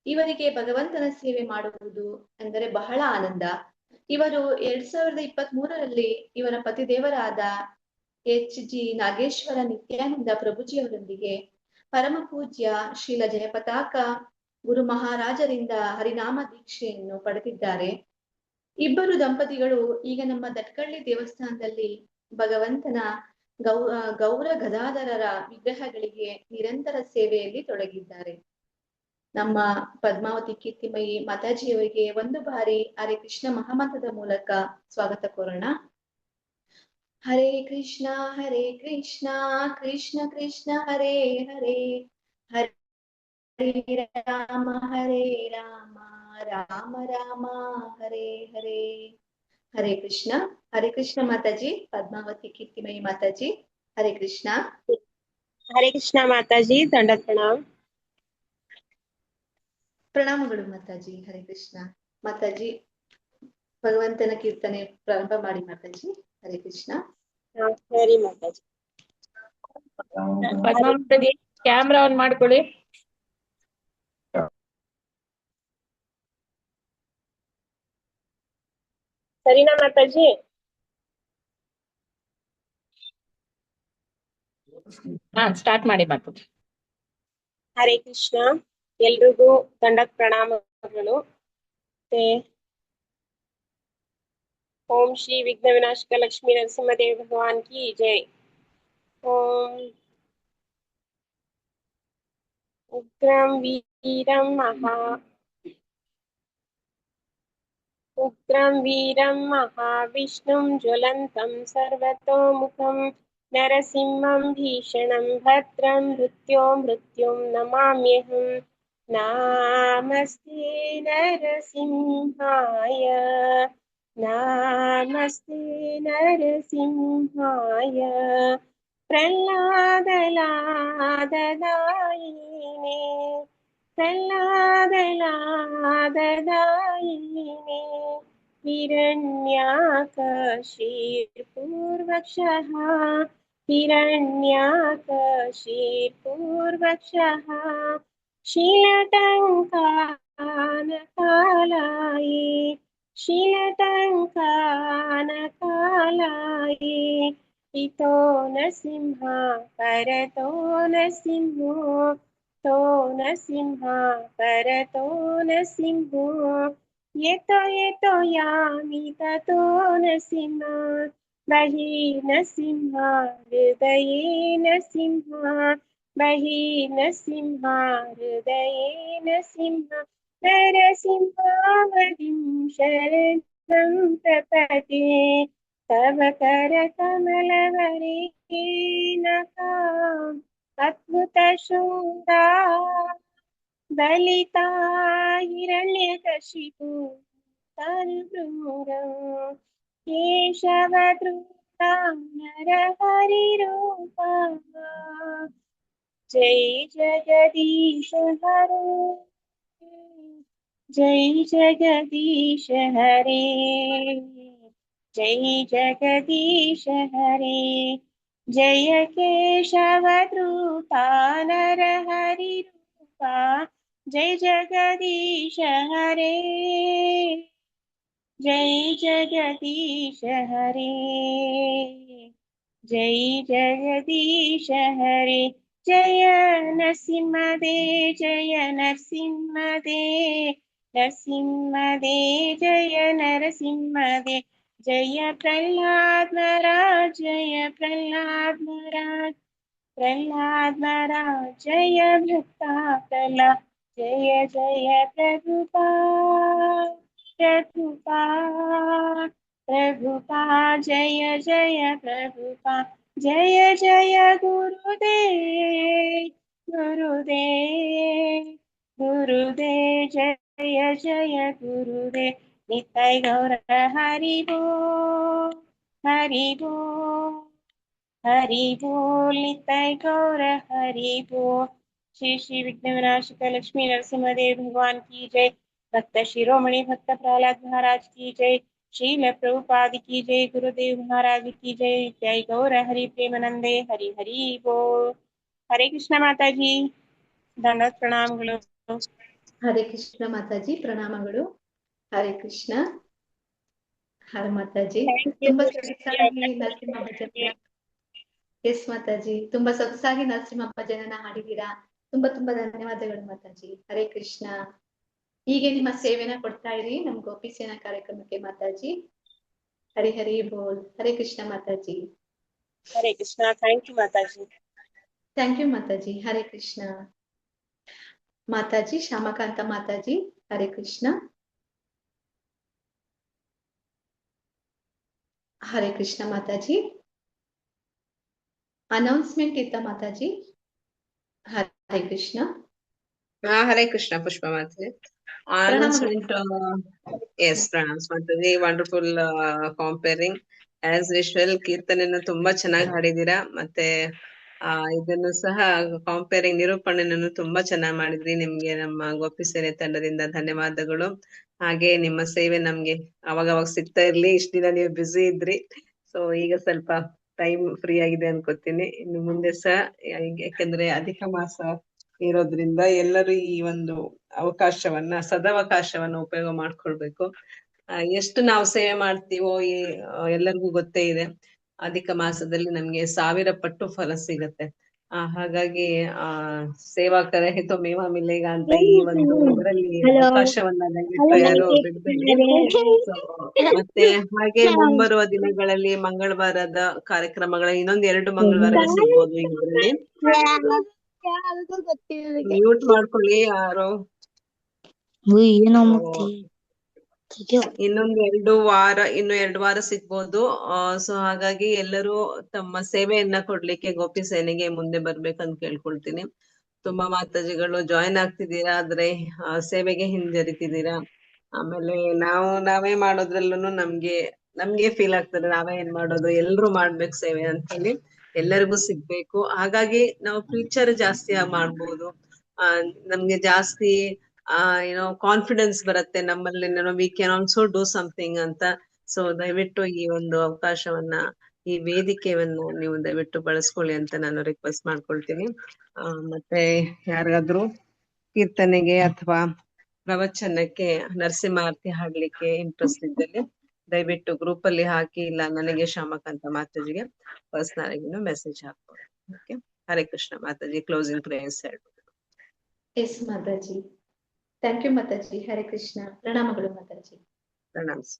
ಇವರಿಗೆ ಭಗವಂತನ ಸೇವೆ ಮಾಡುವುದು ಎಂದರೆ ಬಹಳ ಆನಂದ. ಇವರು 2023ರಲ್ಲಿ ಇವರ ಪತಿದೇವರಾದ HG ನಾಗೇಶ್ವರ ನಿತ್ಯಾನಂದ ಪ್ರಭುಜಿಯವರೊಂದಿಗೆ ಪರಮ ಪೂಜ್ಯ ಶ್ರೀಲ ಜಯಪತಾಕ ಗುರು ಮಹಾರಾಜರಿಂದ ಹರಿನಾಮ ದೀಕ್ಷೆಯನ್ನು ಪಡೆದಿದ್ದಾರೆ. ಇಬ್ಬರು ದಂಪತಿಗಳು ಈಗ ನಮ್ಮ ದಟ್ಕಳ್ಳಿ ದೇವಸ್ಥಾನದಲ್ಲಿ ಭಗವಂತನ ಗೌರ ಗದಾಧರರ ವಿಗ್ರಹಗಳಿಗೆ ನಿರಂತರ ಸೇವೆಯಲ್ಲಿ ತೊಡಗಿದ್ದಾರೆ. ನಮ್ಮ ಪದ್ಮಾವತಿ ಕೀರ್ತಿಮಯಿ ಮಾತಾಜಿಯವರಿಗೆ ಒಂದು ಬಾರಿ ಹರೇ ಕೃಷ್ಣ ಮಹಾಮಂತ್ರದ ಮೂಲಕ ಸ್ವಾಗತ ಕೋರೋಣ. ಹರೇ ಕೃಷ್ಣ ಕೃಷ್ಣ ಕೃಷ್ಣ ಹರೇ ಹರೇ, ಹರೇ ರಾಮ ರಾಮ ರಾಮ ಹರೇ ಹರೇ. ಹರೇ ಕೃಷ್ಣ ಮಾತಾಜಿ, ಪದ್ಮಾವತಿ ಕೀರ್ತಿಮಯಿ ಮಾತಾಜಿ. ಹರೇ ಕೃಷ್ಣ. ಹರೇ ಕೃಷ್ಣ ಮಾತಾಜಿ, ದಂಡ ಪ್ರಣಾಮ್. ಪ್ರಣಾಮಗಳು ಮಾತಾಜಿ. ಹರೇ ಕೃಷ್ಣ ಮಾತಾಜಿ, ಭಗವಂತನ ಕೀರ್ತನೆ ಪ್ರಾರಂಭ ಮಾಡಿ ಮಾತಾಜಿ. ಹರೇ ಕೃಷ್ಣ. ಸರಿ ಮಾತಾಜಿ. ಪದ್ಮಾವತಿ ಕ್ಯಾಮ್ರಾ ಆನ್ ಮಾಡ್ಕೊಳ್ಳಿ. ಸರಿನಾ ಮಾತಾಜಿ? ಸ್ಟಾರ್ಟ್ ಮಾಡಿ ಮಾತಾಜಿ. ಹರೇ ಕೃಷ್ಣ, ಎಲ್ರಿಗೂ ದಂಡ ಪ್ರಣಾಮಗಳು. ಓಂ ಶ್ರೀ ವಿಘ್ನ ವಿನಾಶಕ ಲಕ್ಷ್ಮೀ ನರಸಿಂಹದೇವ ಭಗವಾನ್ ಕಿ ಜೈ. ಓಂ ಉಗ್ರಂ ವೀರಂ ಮಹಾವಿಷ್ಣುಂ ಜ್ವಲಂತಂ ಸರ್ವತೋಮುಖಂ ನರಸಿಂಹಂ ಭೀಷಣಂ ಭದ್ರಂ ಮೃತ್ಯುಂ ನಮಾಮ್ಯಹಂ. ನಮಸ್ತೆ ನರಸಿಂಹಾಯ, ನಮಸ್ತೆ ನರಸಿಂಹಾಯ. ಪ್ರಹ್ಲಾದಲಾದದಾಯಿನೇ ಹಿರಣ್ಯಾಕಶೀರ್ಪೂರ್ವಕ್ಷಃ शीलटङ्कानकालाये इतो नरसिंह परतो नरसिंहो, तो नरसिंह परतो नरसिंहो. यतो यामि ततो नरसिंह, बहिर्नरसिंह हृदये नरसिंह, बहिर्नरसिंह हृदये नरसिंह. नरसिंहावधिं शरणं प्रपद्ये, तव करकमलवरेणका अद्भुतशूरा दलिता हिरण्यकशिपु तरुभृङ्गं केशवधृता नरहरिरूपा. जय जगदीश हरे, जय जगदीश हरे, जय जगदीश हरे. जय केशवधृता नरहरिरूपा, जय जगदीश हरे, जय जगदीश हरे, जय जगदीश हरे। जय नरसिंहदे, जय नरसिंहदे, नरसिंहदे जय नरसिंहदे। जय प्रह्लाद महाराज, जय प्रह्लाद महाराज, प्रह्लाद महाराज जय भक्ता प्रह्लाद। जय जय प्रभुपाद, प्रभुपाद, प्रभुपाद जय जय प्रभुपाद। जय जय गुरुदेव, गुरुदेव, गुरुदेव जय जय गुरुदेव। निताय गौर हरि बोल, हरि बोल, हरि बोल। निताय गौर हरि बोल। श्री श्री विघ्न विनाशक लक्ष्मी नरसिंहदेव भगवान की जय। भक्त शिरोमणि भक्त प्रहलाद महाराज की जय। श्रील प्रभुपाद की जय। गुरुदेव महाराज की जय। जय गौर हरि प्रेमानंदे हरि हरि बोल। हरे कृष्ण माता जी, ದಂಡೋತ್ ಪ್ರಣಾಮಗಳು. ಹರೇ ಕೃಷ್ಣ ಮಾತಾಜಿ, ಪ್ರಣಾಮಗಳು. ಹರೇ ಕೃಷ್ಣ. ಹರ ಮಾತಾಜಿ. ತುಂಬಾ ಸೊಗಸಾಗಿ ನರಸಿಂಹ ಭಜನ. ಎಸ್ ಮಾತಾಜಿ, ತುಂಬಾ ಸೊಗಸಾಗಿ ನರಸಿಂಹ ಭಜನನ ಹಾಡಿದೀರಾ. ತುಂಬಾ ತುಂಬಾ ಧನ್ಯವಾದಗಳು ಮಾತಾಜಿ. ಹರೇ ಕೃಷ್ಣ. ಹೀಗೆ ನಿಮ್ಮ ಸೇವೆನ ಕೊಡ್ತಾ ಇರಿ ನಮ್ ಗೋಪಿ ಸೇನಾ ಕಾರ್ಯಕ್ರಮಕ್ಕೆ ಮಾತಾಜಿ. ಹರಿ ಹರಿ ಬೋಲ್. Hare Krishna Mataji. Hare Krishna. Thank you Mataji. Thank you Mataji. Hare Krishna. Mataji Shyamakanta Mataji, Hare Krishna. Hare Krishna Mataji. Announcement ಇತ್ತ Mataji? Hare Krishna. Hare Krishna Pushpa Mataji. Announcement, yes, pranams Mataji. Wonderful compering as usual. ಕೀರ್ತನೆಯನ್ನು ತುಂಬಾ ಚೆನ್ನಾಗಿ ಹಾಡಿದೀರಾ. ಮತ್ತೆ ಇದನ್ನು ಸಹ ಕಾಂಪೇರಿಂಗ್ ನಿರೂಪಣೆಯನ್ನು ತುಂಬಾ ಚೆನ್ನಾಗಿ ಮಾಡಿದ್ರಿ. ನಿಮ್ಗೆ ನಮ್ಮ ಗೋಪಿ ಸೇನೆ ತಂಡದಿಂದ ಧನ್ಯವಾದಗಳು. ಹಾಗೆ ನಿಮ್ಮ ಸೇವೆ ನಮ್ಗೆ ಅವಾಗವಾಗ ಸಿಗ್ತಾ ಇರ್ಲಿ. ಇಷ್ಟ ದಿನ ನೀವು ಬ್ಯುಸಿ ಇದ್ರಿ, ಸೊ ಈಗ ಸ್ವಲ್ಪ ಟೈಮ್ ಫ್ರೀ ಆಗಿದೆ ಅನ್ಕೋತೀನಿ. ಇನ್ನು ಮುಂದೆ ಸಹ, ಯಾಕೆಂದ್ರೆ ಅಧಿಕ ಮಾಸ ಇರೋದ್ರಿಂದ ಎಲ್ಲರೂ ಈ ಒಂದು ಅವಕಾಶವನ್ನ, ಸದವಕಾಶವನ್ನ ಉಪಯೋಗ ಮಾಡ್ಕೊಳ್ಬೇಕು. ಎಷ್ಟು ನಾವು ಸೇವೆ ಮಾಡ್ತೀವೋ ಎಲ್ಲರಿಗೂ ಗೊತ್ತೇ ಇದೆ. ಅಧಿಕ ಮಾಸದಲ್ಲಿ ನಮ್ಗೆ 1000 ಪಟ್ಟು ಫಲ ಸಿಗತ್ತೆ. ಹಾಗಾಗಿ ಸೇವಾ ಕರೆ ತೋ ಮೇವಾ ಮಿಲೇಗ ಅಂತ ಈ ಒಂದು ಇದರಲ್ಲಿ ಅವಕಾಶವನ್ನ ದಯವಿಟ್ಟು ಯಾರು ಬಿಡ್ಬೇಡಿ. ಮತ್ತೆ ಹಾಗೆ ಮುಂಬರುವ ದಿನಗಳಲ್ಲಿ ಮಂಗಳವಾರದ ಕಾರ್ಯಕ್ರಮಗಳ ಇನ್ನೊಂದ್ 2 ಮಂಗಳವಾರ ಸಿಗ್ಬೋದು ಇದರಲ್ಲಿ. ಮ್ಯೂಟ್ ಮಾಡ್ಕೊಳ್ಳಿ ಯಾರು. ಇನ್ನೊಂದು 2 ವಾರ ಸಿಗ್ಬೋದು. ಸೊ ಹಾಗಾಗಿ ಎಲ್ಲರೂ ತಮ್ಮ ಸೇವೆಯನ್ನ ಕೊಡ್ಲಿಕ್ಕೆ ಗೋಪಿ ಸೇನೆಗೆ ಮುಂದೆ ಬರ್ಬೇಕಂತ ಕೇಳ್ಕೊಳ್ತೀನಿ. ತುಂಬಾ ಮಾತಾಜಿಗಳು ಜಾಯಿನ್ ಆಗ್ತಿದ್ದೀರಾ, ಆದ್ರೆ ಸೇವೆಗೆ ಹಿಂಜರಿತಿದ್ದೀರಾ. ಆಮೇಲೆ ನಾವೇ ಮಾಡೋದ್ರಲ್ಲೂ ನಮ್ಗೆ ಫೀಲ್ ಆಗ್ತದೆ, ನಾವೇ ಏನ್ ಮಾಡೋದು, ಎಲ್ರು ಮಾಡ್ಬೇಕು ಸೇವೆ ಅಂತ ಹೇಳಿ. ಎಲ್ಲರಿಗೂ ಸಿಗ್ಬೇಕು. ಹಾಗಾಗಿ ನಾವು ಫ್ಯೂಚರ್ ಜಾಸ್ತಿ ಮಾಡ್ಬೋದು. ನಮ್ಗೆ ಜಾಸ್ತಿ ಏನೋ ಕಾನ್ಫಿಡೆನ್ಸ್ ಬರುತ್ತೆ ನಮ್ಮಲ್ಲಿ, we can also do something ಅಂತ. ಸೊ ದಯವಿಟ್ಟು ಈ ಒಂದು ಅವಕಾಶವನ್ನ, ಈ ವೇದಿಕೆಯನ್ನ ನೀವು ದಯವಿಟ್ಟು ಬಳಸ್ಕೊಳ್ಳಿ ಅಂತ ನಾನು ರಿಕ್ವೆಸ್ಟ್ ಮಾಡ್ಕೊಳ್ತೀನಿ. ಮತ್ತೆ ಯಾರಿಗಾದ್ರೂ ಕೀರ್ತನೆಗೆ ಅಥವಾ ಪ್ರವಚನಕ್ಕೆ ನರಸಿಂಹಾರತಿ ಹಾಡ್ಲಿಕ್ಕೆ ಇಂಟ್ರೆಸ್ಟ್ ಇದ್ದಲ್ಲಿ ದಯವಿಟ್ಟು ಗ್ರೂಪ್ ಅಲ್ಲಿ ಹಾಕಿ, ಇಲ್ಲ ನನಗೆ ಶ್ಯಾಮಕಾಂತ ಮಾತಾಜಿಗೆ ಪರ್ಸನಲ್ ಆಗಿನೂ ಮೆಸೇಜ್ ಹಾಕ್ಬೋದು. Okay. Hare Krishna Mataji. Closing prayers ಹೇಳ್ಬೋದು. Yes Mataji. Thank you Mataji. Hare Krishna. ಪ್ರಣಾಮಗಳು ಮಾತಾಜಿ. ಪ್ರಣಾಮ್ಸ್.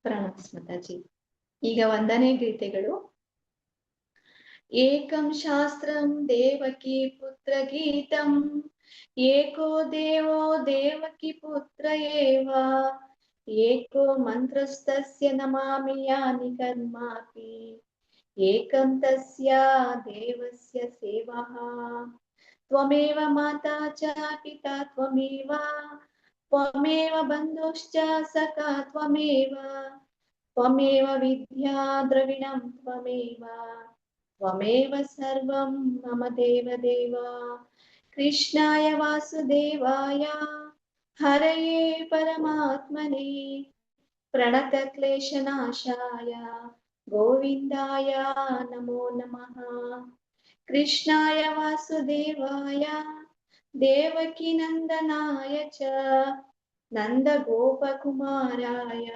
ಪ್ರಣಾಮ್ಸ್ ಮಾತಾಜಿ. ಈಗ ವಂದನೆ ಗೀತೆಗಳು. ಏಕಂ ಶಾಸ್ತ್ರಂ ದೇವಕಿ ಪುತ್ರ ಗೀತಂ, ಏಕೋ ದೇವೋ ದೇವಕಿ ಪುತ್ರ ಏವ, ಏಕೋ ಮಂತ್ರಸ್ತಸ್ಯ ನಮಾಮಿ ಯಾನಿ ಕರ್ಮಾಪಿ, ಏಕಂ ತಸ್ಯ ದೇವಸ್ಯ ಸೇವಃ. ತ್ವಮೇವ ಮಾತಾ ಚ ಪಿತಾ ತ್ವಮೇವ, ತ್ವಮೇವ ಬಂಧುಶ್ಚ ಸಖಾ ತ್ವಮೇವ, ತ್ವಮೇವ ವಿದ್ಯಾ ದ್ರವಿಣಂ ತ್ವಮೇವ, ತ್ವಮೇವ ಸರ್ವಂ ಮಮ ದೇವ ದೇವ. ಕೃಷ್ಣಾಯ ವಾಸುದೇವಾಯ ಹರಯೇ ಪರಮಾತ್ಮನೇ ಪ್ರಣತ ಕ್ಲೇಶನಾಶಾಯ ಗೋವಿಂದಾಯ ನಮೋ ನಮಃ. ಕೃಷ್ಣಾಯ ವಾಸುದೇವಾಯ देवकी नन्दनाय च नन्दगोपकुमाराय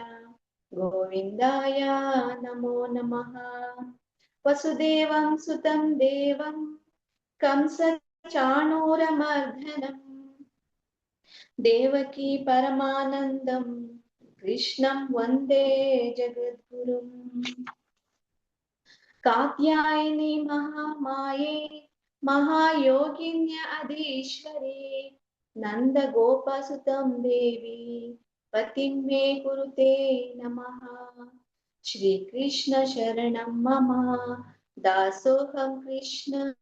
गोविन्दाय नमो नमः। वसुदेवं सुतं देवं कंसचाणूरमर्दनम् देवकी परमानन्दं कृष्णं वन्दे जगद्गुरुम्। कात्यायनी महामाये महायोगिन्य अधीश्वरे नन्दगोपसुतं देवी पतिं मे कुरुते नमः। श्रीकृष्ण शरणं मम दासोऽहं कृष्ण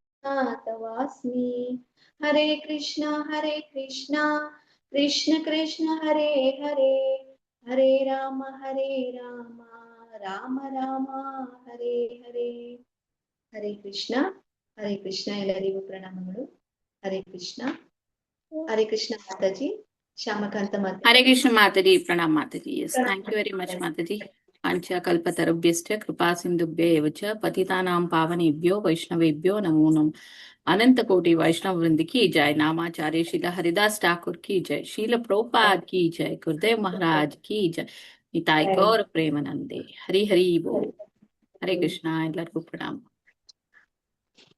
तवास्मि। हरे कृष्ण कृष्ण कृष्ण हरे हरे हरे राम राम राम ಹರೇ ಹರೇ. ಹರೇ ಕೃಷ್ಣ ಎಲ್ಲರಿಗೂ ಪ್ರಣಾಮಗಳು. ಹರೇ Krishna Mataji. Shyamakanta Mataji. Hare Krishna Mataji, Pranam Mataji. Yes, thank you very much, Mataji. Ancha kalpatarubhyascha kripa sindhubhya eva cha patitanam pavanebhyo vaishnavebhyo namo namo. अनंत कोटि वैष्णव वृंद की जय. नामाचार्य श्रीला हरिदास ठाकुर की जय. शील प्रभुपाद की जय. गुरुदेव महाराज की जय. निताई गौर प्रेमानंदे. हरि हरि बोल. हरे कृष्णा. ಎಲ್ಲರಿಗೂ ಪ್ರಣಾಮ.